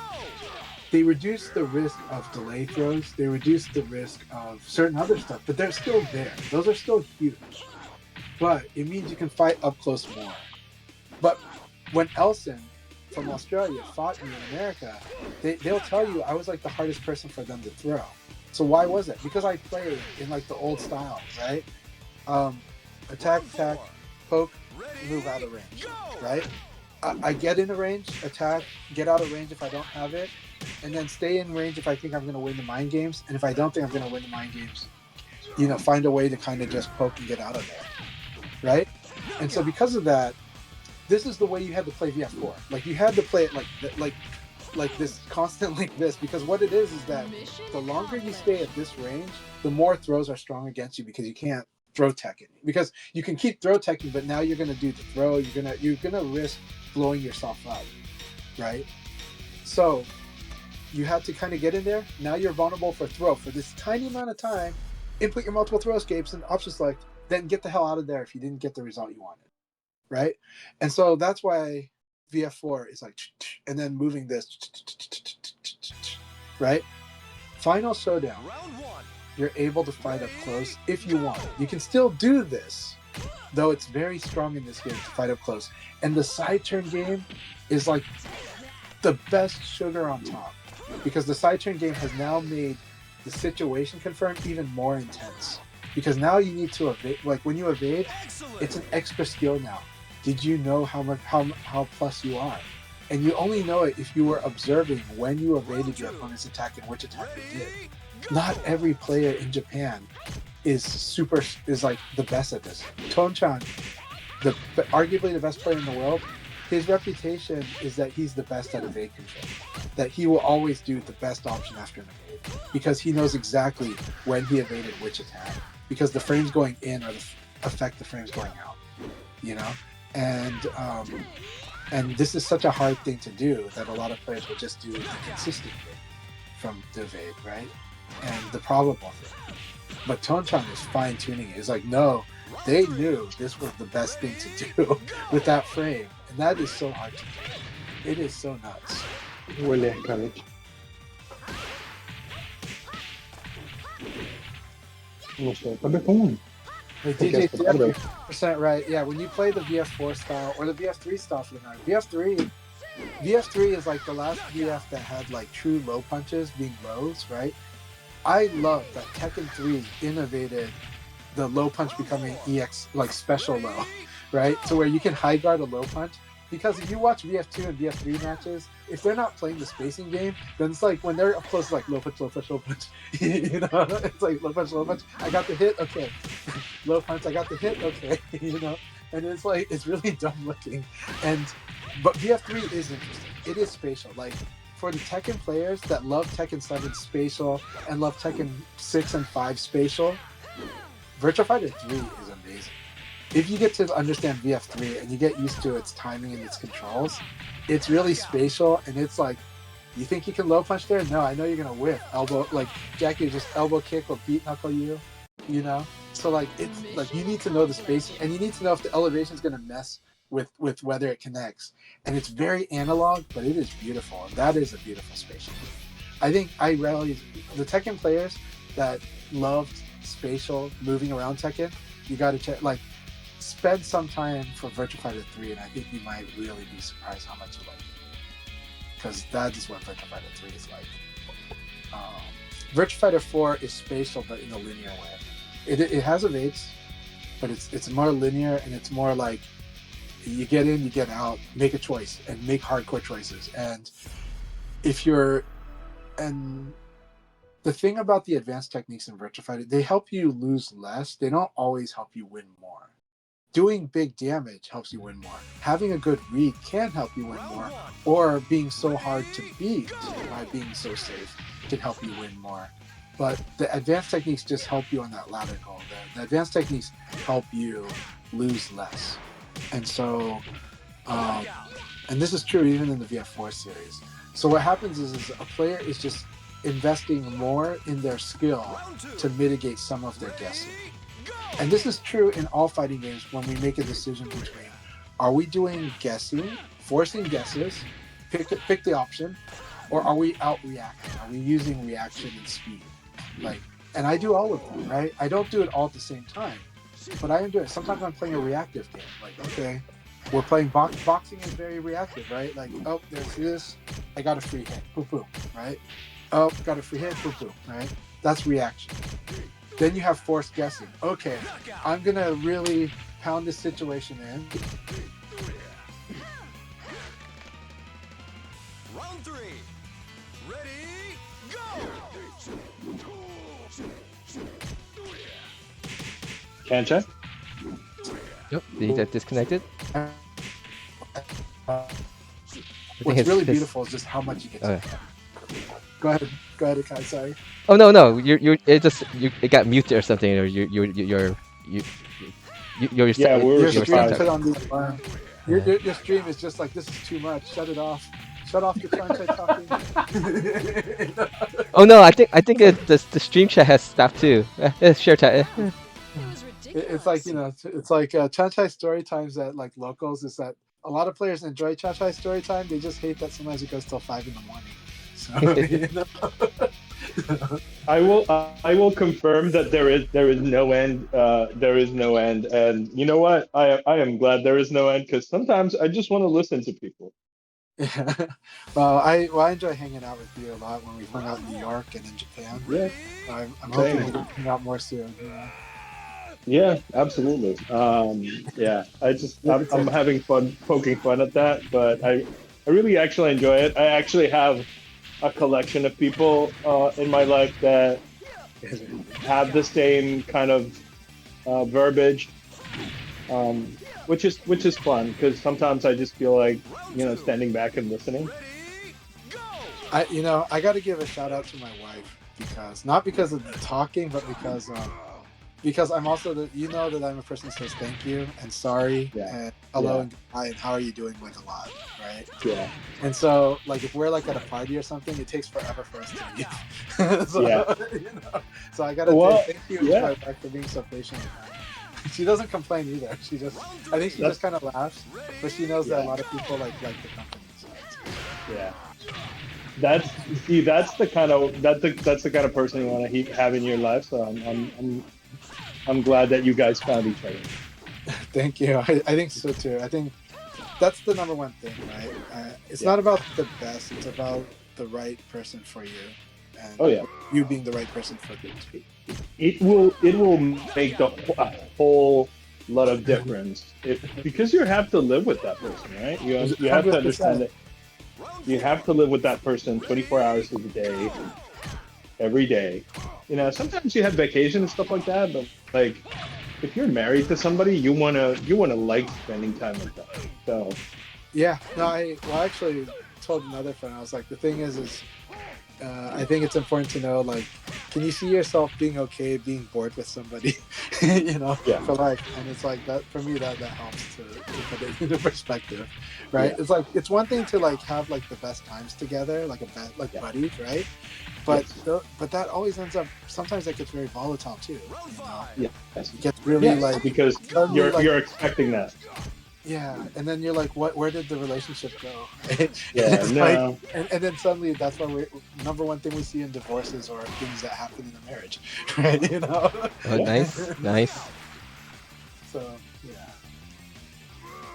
they reduce the risk of delay throws, they reduce the risk of certain other stuff, but they're still there. Those are still huge. But it means you can fight up close more. But when Elson from Australia fought me in America, they'll tell you I was like the hardest person for them to throw. So why was it? Because I played in like the old style, right? Attack, poke, move out of range, right? I get in the range, attack, get out of range if I don't have it, and then stay in range if I think I'm going to win the mind games. And if I don't think I'm going to win the mind games, find a way to kind of just poke and get out of there, right? And so because of that, this is the way you had to play VF4. Like you had to play it like this, constant like this, because what it is that the longer you stay at this range, the more throws are strong against you because you can't throw tech it. Because you can keep throw teching, but now you're gonna do the throw, you're gonna risk blowing yourself up, right? So you have to kind of get in there. Now you're vulnerable for throw for this tiny amount of time, input your multiple throw escapes and option select, then get the hell out of there if you didn't get the result you wanted, right? And so that's why VF4 is like, and then moving this, right? Final Showdown, you're able to fight up close if you want. You can still do this, though it's very strong in this game to fight up close. And the side turn game is like the best sugar on top, because the side turn game has now made the situation confirm even more intense. Because now you need to evade. Like when you evade, it's an extra skill now. Did you know how plus you are? And you only know it if you were observing when you evaded your opponent's attack and which attack they did. Not every player in Japan is like the best at this. Tonchan, arguably the best player in the world, his reputation is that he's the best at evade control. That he will always do the best option after an evade, because he knows exactly when he evaded which attack. Because the frames going in affect the frames going out, And this is such a hard thing to do that a lot of players will just do the consistent thing from the evade, right? And the probable thing. But Tonchan is fine tuning it. It's like, no, they knew this was the best thing to do with that frame. And that is so hard to do. It is so nuts. Huele a cabbage. No sé, tal vez común. Like DJ, you're 100% right. Yeah, when you play the VF4 style or the VF3 style for the night, VF3 is like the last VF that had like true low punches being lows, right? I love that Tekken 3 innovated the low punch becoming EX, like special low, right? So where you can high guard a low punch, because if you watch VF2 and VF3 matches, if they're not playing the spacing game, then it's like when they're up close, it's like low punch, low punch, low punch. You know, it's like low punch, low punch. I got the hit, okay. Low punch, I got the hit, okay. You know, and it's like it's really dumb looking. But VF3 is interesting. It is spatial. Like for the Tekken players that love Tekken 7 spatial and love Tekken 6 and 5 spatial, Virtua Fighter 3 is amazing. If you get to understand VF3 and you get used to its timing and its controls, it's really spatial, and it's like, you think you can low punch there? No, I know you're gonna whip elbow, like Jackie just elbow kick or beat knuckle you, you know. So like it's like you need to know the spacing, and you need to know if the elevation is gonna mess with whether it connects. And it's very analog, but it is beautiful, and that is a beautiful spatial. I think the Tekken players that loved spatial moving around Tekken, you got to check, like, spend some time for Virtua Fighter 3, and I think you might really be surprised how much you like it. Because that is what Virtua Fighter 3 is like. Virtua Fighter 4 is spatial, but in a linear way. It has evades, but it's more linear, and it's more like you get in, you get out, make a choice, and make hardcore choices. And the thing about the advanced techniques in Virtua Fighter, they help you lose less. They don't always help you win more. Doing big damage helps you win more. Having a good read can help you win more. Or being so hard to beat by being so safe can help you win more. But the advanced techniques just help you on that ladder goal. The advanced techniques help you lose less. And so, and this is true even in the VF4 series. So what happens is a player is just investing more in their skill to mitigate some of their guessing. And this is true in all fighting games when we make a decision between, are we doing guessing, forcing guesses, pick the option, or are we out-reacting? Are we using reaction and speed? Like, and I do all of them, right? I don't do it all at the same time, but I am doing it. Sometimes I'm playing a reactive game. Like, okay, we're playing boxing is very reactive, right? Like, oh, there's this, I got a free hit, boom, boom, right? Oh, got a free hit, boom, boom, right? That's reaction. Then you have forced guessing. Okay, I'm gonna really pound this situation in. Round 3. Ready, go! Can't check? Yep. Did he get disconnected? What's really beautiful is just how much you get to Go ahead, Akai, sorry. Oh no, it got muted or something, or your Yeah, your stream put on the alarm. Your stream is just like, this is too much. Shut it off. Shut off the Tranche talking. Oh no, I think the stream chat has stopped too. Share chat. It's like, you know, it's like Tranche story times at like locals is that a lot of players enjoy Tranche story time. They just hate that sometimes it goes till 5 in the morning. So, you know. I will confirm that there is no end. There is no end, and you know what? I am glad there is no end, because sometimes I just want to listen to people. Yeah. Well, I enjoy hanging out with you a lot when we hung out in New York and in Japan. Yeah. I'm hoping we can hang out more soon. Yeah. Yeah, absolutely. Yeah, I'm having fun poking fun at that, but I really actually enjoy it. I actually have a collection of people in my life that have the same kind of verbiage, which is fun, because sometimes I just feel like, you know, standing back and listening. I got to give a shout out to my wife, not because of the talking, but because I'm also that I'm a person that says thank you and sorry and hello and goodbye and how are you doing like a lot, right? Yeah. And so like if we're like at a party or something, it takes forever for us to leave. So, you know, so I gotta say thank you to my wife for being so patient with that. She doesn't complain either. I think she just kind of laughs, but she knows that a lot of people like the company. So yeah. That's the kind of person you want to have in your life. So I'm glad that you guys found each other. Thank you. I think so too. I think that's the number one thing, right? It's not about the best; it's about the right person for you, and you being the right person for them too. It will make the whole lot of difference. Because you have to live with that person, right? You have to understand that you have to live with that person 24 hours of the day, every day. You know, sometimes you have vacation and stuff like that, but like if you're married to somebody, you wanna like spending time with them. So Yeah, no, I actually told another friend, I was like, the thing is I think it's important to know, like, can you see yourself being okay being bored with somebody, you know, Yeah. for life? And it's like that for me, that helps to put it into perspective, right? Yeah. It's like it's one thing to like have like the best times together, like buddies, right? But but that always ends up sometimes that gets very volatile too. You know? Yeah. It gets really Yes, because suddenly, you're expecting that. yeah, and then you're like, what? Where did the relationship go? Yeah, It's no. like, and then suddenly that's why we number one thing we see in divorces or things that happen in a marriage, right? You know. Oh, nice, nice. So yeah.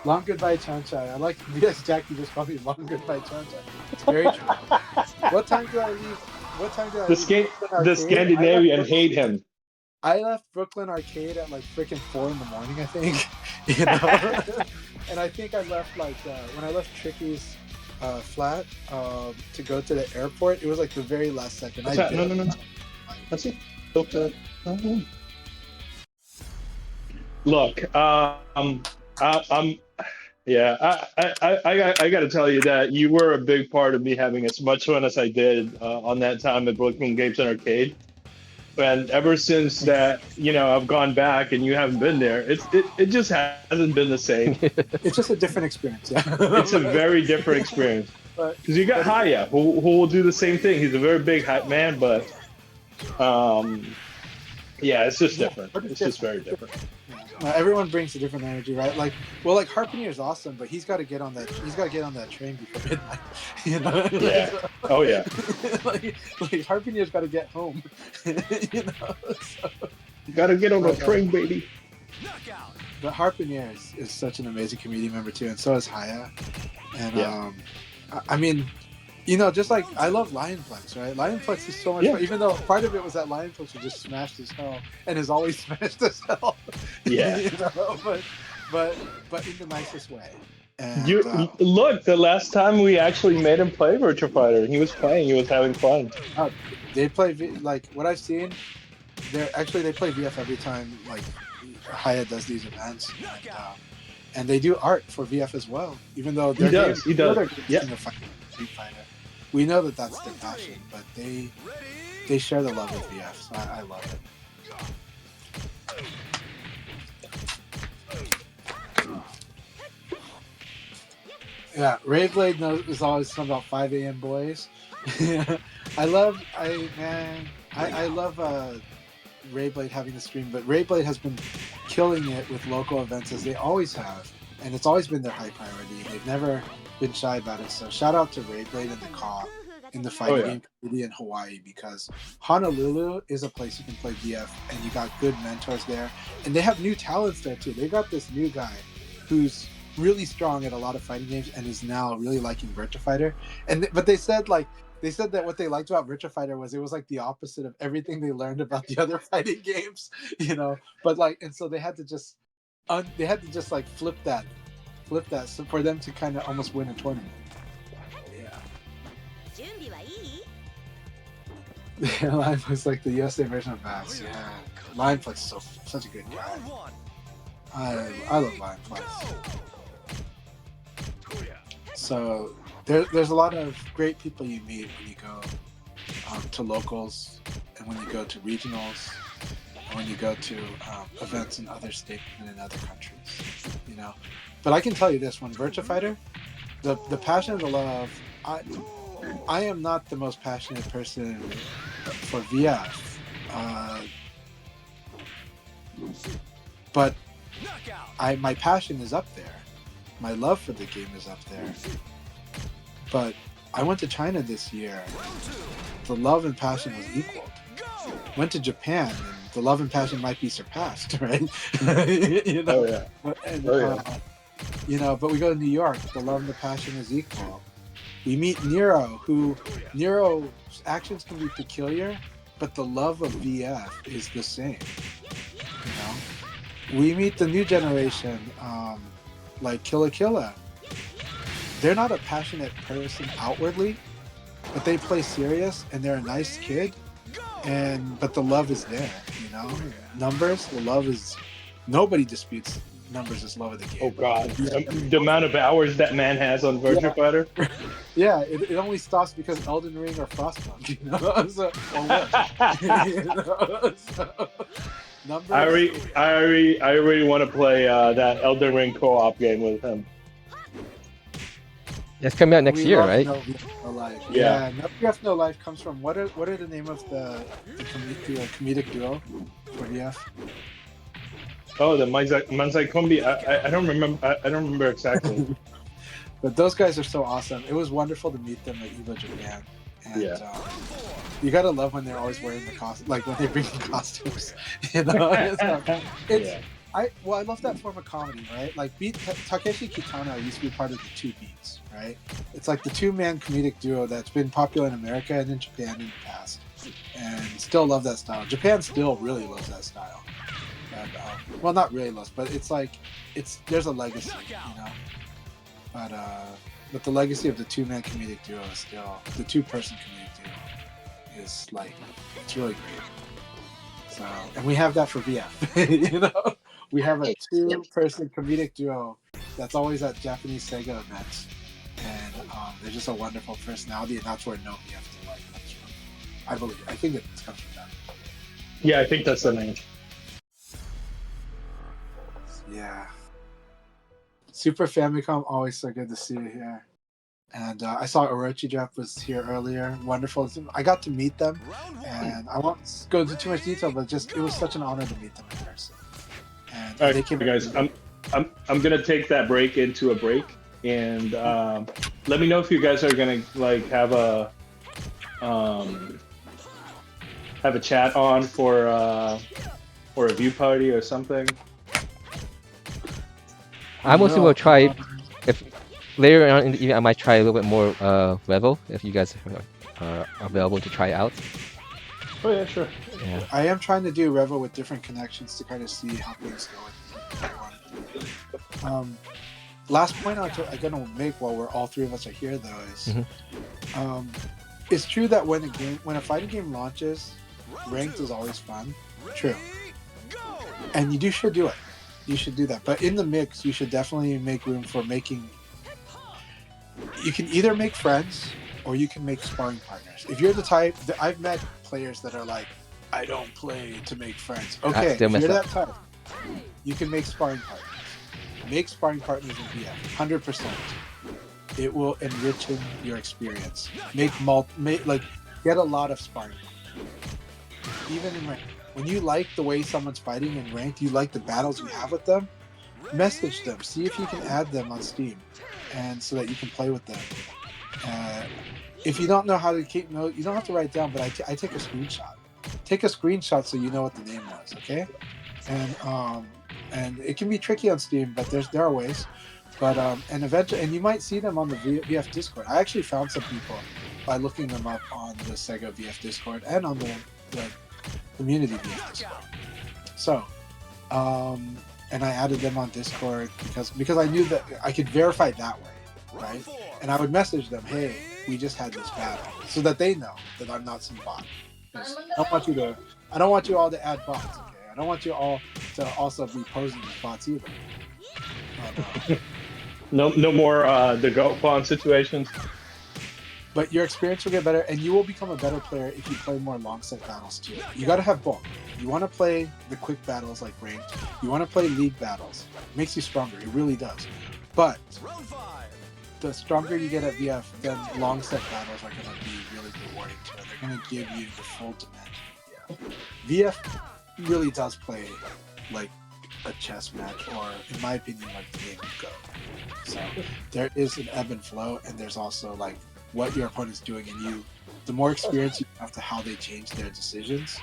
Long goodbye, Chanchai. I like yes, Jackie just called me long goodbye, Chanchai. It's very true. What time did I leave? What time did I leave? The Scandinavian hate him. I left Brooklyn Arcade at like freaking 4 in the morning, I think. You know, and I think I left like when I left Tricky's flat to go to the airport. It was like the very last second. What's that? No. Let's see. Look, yeah, I got to tell you that you were a big part of me having as much fun as I did on that time at Brooklyn Games and Arcade. And ever since that, you know, I've gone back and you haven't been there. It just hasn't been the same. It's just a different experience. Yeah. It's a very different experience. Because you got Haya, who will do the same thing. He's a very big hype man, but yeah, it's just different. It's just very different. Everyone brings a different energy, right? Like, well, like Harpenier is awesome, but he's got to get on that. He's got to get on that train before midnight. You know? Yeah. Oh yeah. like Harpenier's got to get home. You know. So, you got to get on the train, baby. But Harpenier is such an amazing community member too, and so is Haya. And I mean, you know, just like I love Lionplex, right? Lionplex is so much fun, even though part of it was that Lionplex was just smashed as hell and is always smashed as hell. Yeah. You know, but in the nicest way. And, look, the last time we actually made him play Virtua Fighter, he was playing, he was having fun. They play like what I've seen. They play VF every time like Haya does these events, and they do art for VF as well. Even though he does. Yeah. Street Fighter. We know that that's their passion, but they share the love with VF, so I love it. Yeah, Rayblade is always something about 5 a.m. boys. I love Rayblade having the stream, but Rayblade has been killing it with local events as they always have, and it's always been their high priority. They've never been shy about it. So shout out to Rayblade and the Caw in the fighting game community in Hawaii, because Honolulu is a place you can play VF and you got good mentors there, and they have new talents there too. They got this new guy who's really strong at a lot of fighting games and is now really liking Virtua Fighter. But they said that what they liked about Virtua Fighter was it was like the opposite of everything they learned about the other fighting games, you know. But like, and so they had to just like flip that so for them to kind of almost win a tournament. Yeah. Lionplex like the USA version of Bass. Yeah. Lionplex is such a good guy. I love Lionplex. So there's a lot of great people you meet when you go to locals, and when you go to regionals, and when you go to events in other states and in other countries, you know. But I can tell you this: when Virtua Fighter, the passion and the love, I am not the most passionate person for VF, but my passion is up there. My love for the game is up there. But I went to China this year. The love and passion was equaled. Went to Japan, and the love and passion might be surpassed, right? You know? Oh yeah. You know, but we go to New York. The love and the passion is equal. We meet Nero's actions can be peculiar, but the love of VF is the same. You know, we meet the new generation, like Killa Killa. They're not a passionate person outwardly, but they play serious and they're a nice kid. But the love is there, you know. Numbers, the love is. Nobody disputes numbers as love of the game. Oh God, the amount of hours that man has on Virtua Fighter. Yeah, it only stops because Elden Ring or Frostpunk, you know. So, or worse. You know? So, numbers. I really want to play that Elden Ring co-op game with him. It's coming out next year, right? No Life. Yeah. No VF No Life comes from what are the name of the comedic duo for VF? Oh, the Manzai Kombi. I don't remember. I don't remember exactly. But those guys are so awesome. It was wonderful to meet them at EVO Japan. And you gotta love when they're always wearing the costume, like when they bring in costumes. You know, I love that form of comedy, right? Like Takeshi Kitano used to be part of the Two Beats, right? It's like the two-man comedic duo that's been popular in America and in Japan in the past, and still love that style. Japan still really loves that style. And, well, not really loves, but it's like there's a legacy, you know. But the legacy of the two-man comedic duo is still the two-person comedic duo is like it's really great. So, and we have that for VF, you know. We have a two-person comedic duo that's always at Japanese Sega events, and they're just a wonderful personality, and that's where No VF to like comes from. I believe. I think it comes from that. Yeah, I think that's the name. Yeah. Super Famicom, always so good to see you here. And I saw Orochi Jap was here earlier. Wonderful. I got to meet them, and I won't go into too much detail, but just it was such an honor to meet them in person. And All right, they came guys, I'm gonna take that break into a break, and let me know if you guys are gonna like have a chat on for a view party or something. I mostly will try if later on in the evening I might try a little bit more Revel if you guys are available to try out. Oh yeah, sure. Yeah. I am trying to do Revo with different connections to kind of see how things go. Last point I'm gonna make while we're all three of us are here though is, it's true that when a fighting game launches, ranked is always fun. True, and you should do it. You should do that. But in the mix, you should definitely make room for making. You can either make friends or you can make sparring partners. If you're the type, I've met players that are like, I don't play to make friends. Okay, if you're that type, you can make sparring partners. Make sparring partners in VF, 100%. It will enrich your experience. Get a lot of sparring partners. Even in ranked. When you like the way someone's fighting in ranked, you like the battles you have with them, message them. See if you can add them on Steam, and so that you can play with them. If you don't know how to keep note, you don't have to write it down, but I take a screenshot. Take a screenshot so you know what the name was, okay? And it can be tricky on Steam, but there are ways. But and eventually, and you might see them on the VF Discord. I actually found some people by looking them up on the Sega VF Discord and on the community VF Discord. So, and I added them on Discord because I knew that I could verify that way, right? And I would message them, hey, we just had this battle, so that they know that I'm not some bot. I don't want you all to add bots, okay? I don't want you all to also be posing as bots either. No more the goat pawn situations. But your experience will get better, and you will become a better player if you play more long set battles too. You got to have both. You want to play the quick battles like ranked. You want to play league battles. It makes you stronger. It really does. But the stronger you get at VF, then long set battles are going to be really rewarding too. They're going to give you the full dimension. Yeah. VF really does play like a chess match, or in my opinion, like the game of Go. So there is an ebb and flow, and there's also like what your opponent's doing, and you, the more experience you have to how they change their decisions,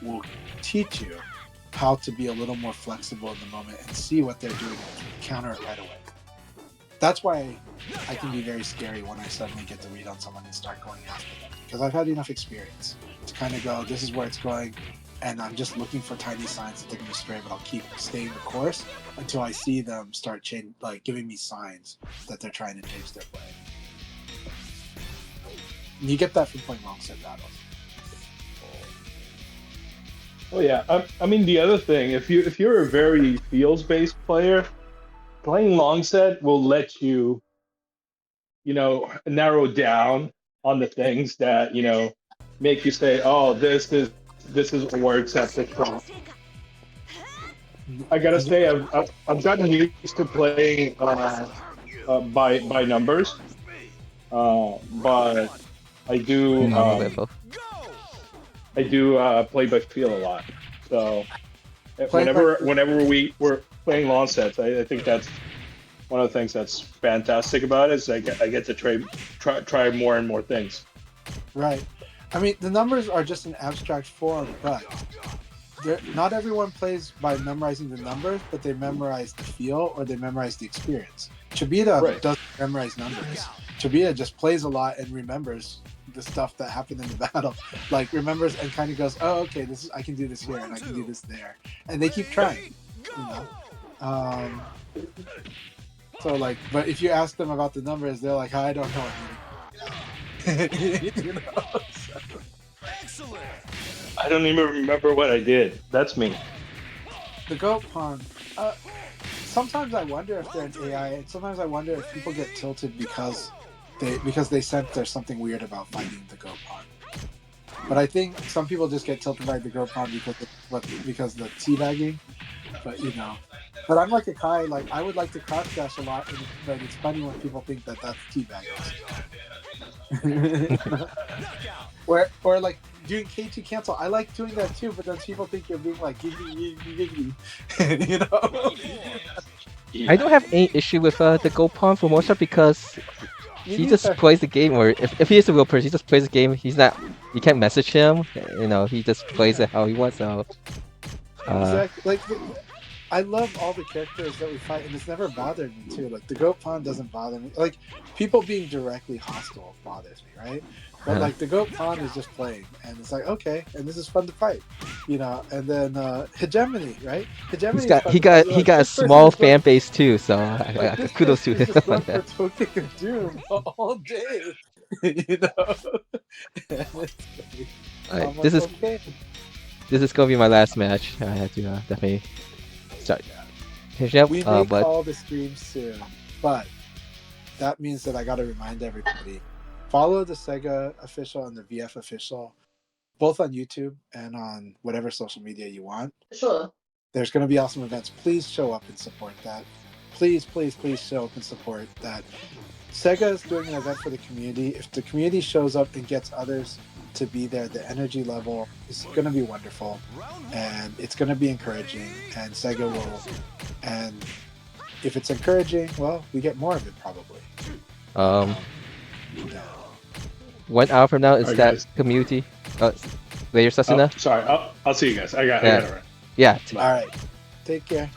will teach you how to be a little more flexible in the moment and see what they're doing and counter it right away. That's why I can be very scary when I suddenly get the read on someone and start going after them, because I've had enough experience to kind of go, this is where it's going, and I'm just looking for tiny signs that they're going to stray, but I'll keep staying the course until I see them start giving me signs that they're trying to change their play. And you get that from playing long set battles. Oh yeah, I mean the other thing, if you're a very feels based player, playing long set will let you, narrow down on the things that make you say, oh, this is or accept this from. I gotta say, I've gotten used to playing by numbers, but I do Info. play by feel a lot. So Play by whenever we're playing long sets, I think that's one of the things that's fantastic about it is I get to try more and more things. Right. I mean, the numbers are just an abstract form, but not everyone plays by memorizing the numbers, but they memorize the feel or they memorize the experience. Chibita doesn't memorize numbers. Chibita just plays a lot and remembers the stuff that happened in the battle. Like remembers and kind of goes, oh, okay, I can do this here and I can do this there. And they keep trying, So like, but if you ask them about the numbers, they're like, I don't know. Excellent. I don't even remember what I did. That's me. The goat pawn. Sometimes I wonder if they're an AI, and sometimes I wonder if people get tilted because they sense there's something weird about fighting the goat pawn. But I think some people just get tilted by the goat pawn because the teabagging. But I'm like Akai, like I would like to crouch dash a lot, but it's funny when people think that that's teabagging. or like doing K2 cancel. I like doing that too, but then people think you're being like giggity. I don't have any issue with the gold pawn for most part because he just plays the game, or if he is a real person, he just plays the game. You can't message him, he just plays it how he wants. So exactly. Like I love all the characters that we fight, and it's never bothered me too. Like the goat pawn doesn't bother me. Like people being directly hostile bothers me, right? But like the goat pawn is just playing, and it's like okay, and this is fun to fight, And then hegemony, right? Hegemony. He got a small fan base too, so kudos to him. Just going for Token of Doom all day, Alright, this is gonna be my last match. I have to definitely start. We may call the stream soon, but that means that I got to remind everybody: follow the Sega official and the VF official, both on YouTube and on whatever social media you want. Sure. There's going to be awesome events. Please show up and support that. Please, please, please show up and support that. Sega is doing an event for the community. If the community shows up and gets others to be there, the energy level is going to be wonderful, and it's going to be encouraging, and Sega will. And if it's encouraging, well, we get more of it probably. 1 hour from now is Alright, that guys. community. Later, Sasuna. Sorry, I'll see you guys. I got it. Yeah. All right. Take care.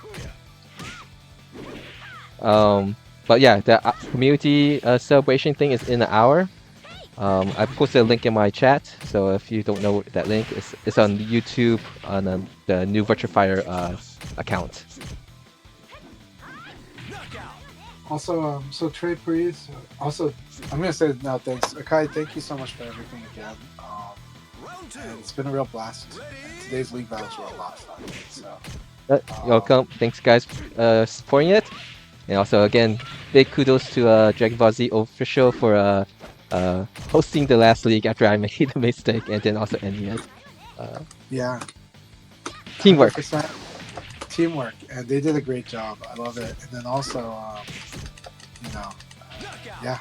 But yeah, the community celebration thing is in an hour. I posted a link in my chat, so if you don't know that link, it's on YouTube on the new Virtua Fire account. Also, so Trey, please. Also, I'm gonna say now, thanks, Akai. Thank you so much for everything again. And it's been a real blast. And today's league battles were a lot of fun. So, You're welcome. Thanks, guys, for supporting it. And also, again, big kudos to Dragon Ball Z official for hosting the last league after I made a mistake, and then also ending it. yeah. Teamwork. 100%. Teamwork, and they did a great job. I love it. And then also, yeah.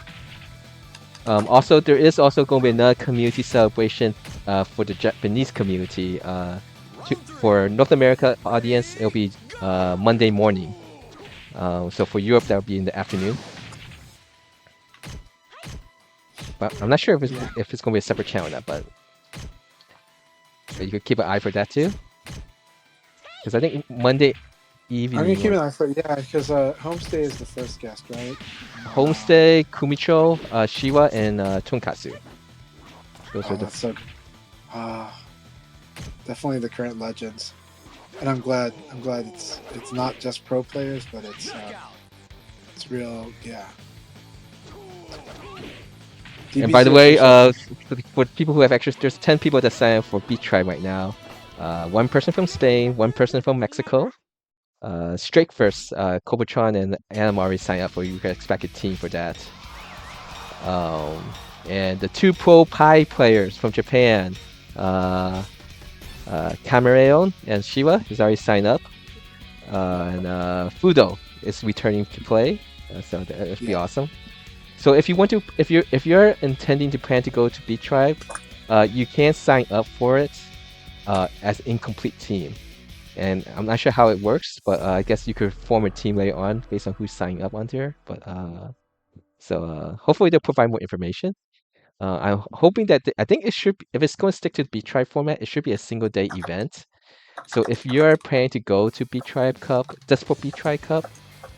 Also, there is also going to be another community celebration for the Japanese community. For North America audience, it'll be Monday morning. So for Europe, that'll be in the afternoon. But I'm not sure if it's going to be a separate channel or not. But you could keep an eye for that too. Because I think Monday evening. I'm gonna keep an eye for because Homestay is the first guest, right? Homestay, Kumicho, Shiwa, and Tonkatsu. Those are the. So, definitely the current legends. And I'm glad it's not just pro players, but it's real, yeah. And by the DBZ way, official. for people who have extra, there's 10 people that sign up for Beat Tribe right now. One person from Spain, one person from Mexico. Straight first, Kobotron and Anam already signed up for you. You can expect a team for that. And the 2 pro Pi players from Japan, Cameron and Shiva is already signed up. And Fudo is returning to play, so that would be awesome. So if you want to, if you're intending to plan to go to Beat Tribe, you can sign up for it as incomplete team. And I'm not sure how it works, but I guess you could form a team later on based on who's signing up on there. But hopefully they'll provide more information. I'm hoping that I think it should, if it's going to stick to the Beat Tribe format, it should be a single day event. So if you're planning to go to Beat Tribe Cup, just for Beat Tribe Cup,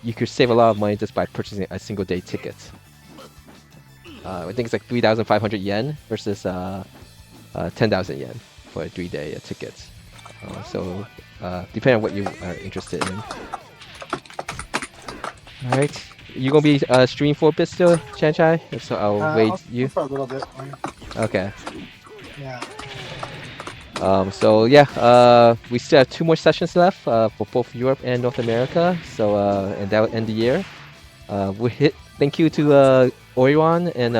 you could save a lot of money just by purchasing a single day ticket. I think it's like 3,500 yen versus 10,000 yen for a 3-day ticket. So depending on what you are interested in. All right, you gonna be streaming for a bit still, Chanchai? If so, I'll wait I'll you. for a little bit. Okay. Yeah. So yeah, we still have 2 more sessions left for both Europe and North America. So and that will end the year. Thank you to Orion and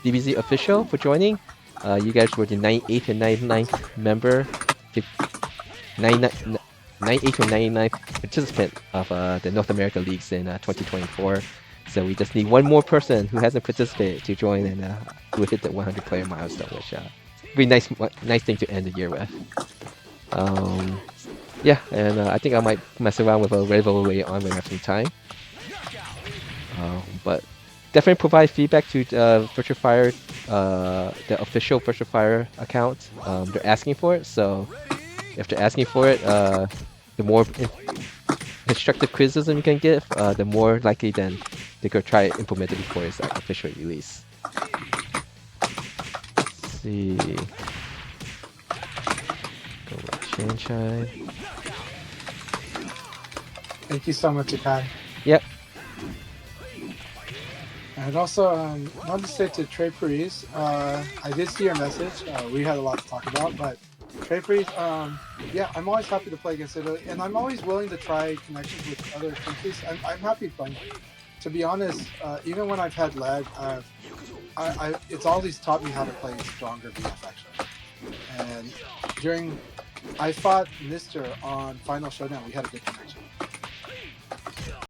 DBZ official for joining. You guys were the 98th and 99th member, 98th or 99th participant of the North America Leagues in 2024. So we just need one more person who hasn't participated to join, and we'll hit the 100 player milestone, which be nice thing to end the year with. Yeah, and I think I might mess around with a rival later on when I have some time. But definitely provide feedback to Virtual Fire, the official Virtual Fire account. They're asking for it, so if they're asking for it, the more constructive criticism you can give, the more likely then they could try to implement it before its official release. Let's see. Go with Chanchai. Thank you so much, Akai. Yep. And also, wanted to say to Trey Paris, I did see your message. We had a lot to talk about, but Trey Paris, yeah, I'm always happy to play against Italy, and I'm always willing to try connections with other countries. I'm happy playing. To be honest, even when I've had lag, it's always taught me how to play stronger BF actually. And I fought Mr. on Final Showdown. We had a good connection.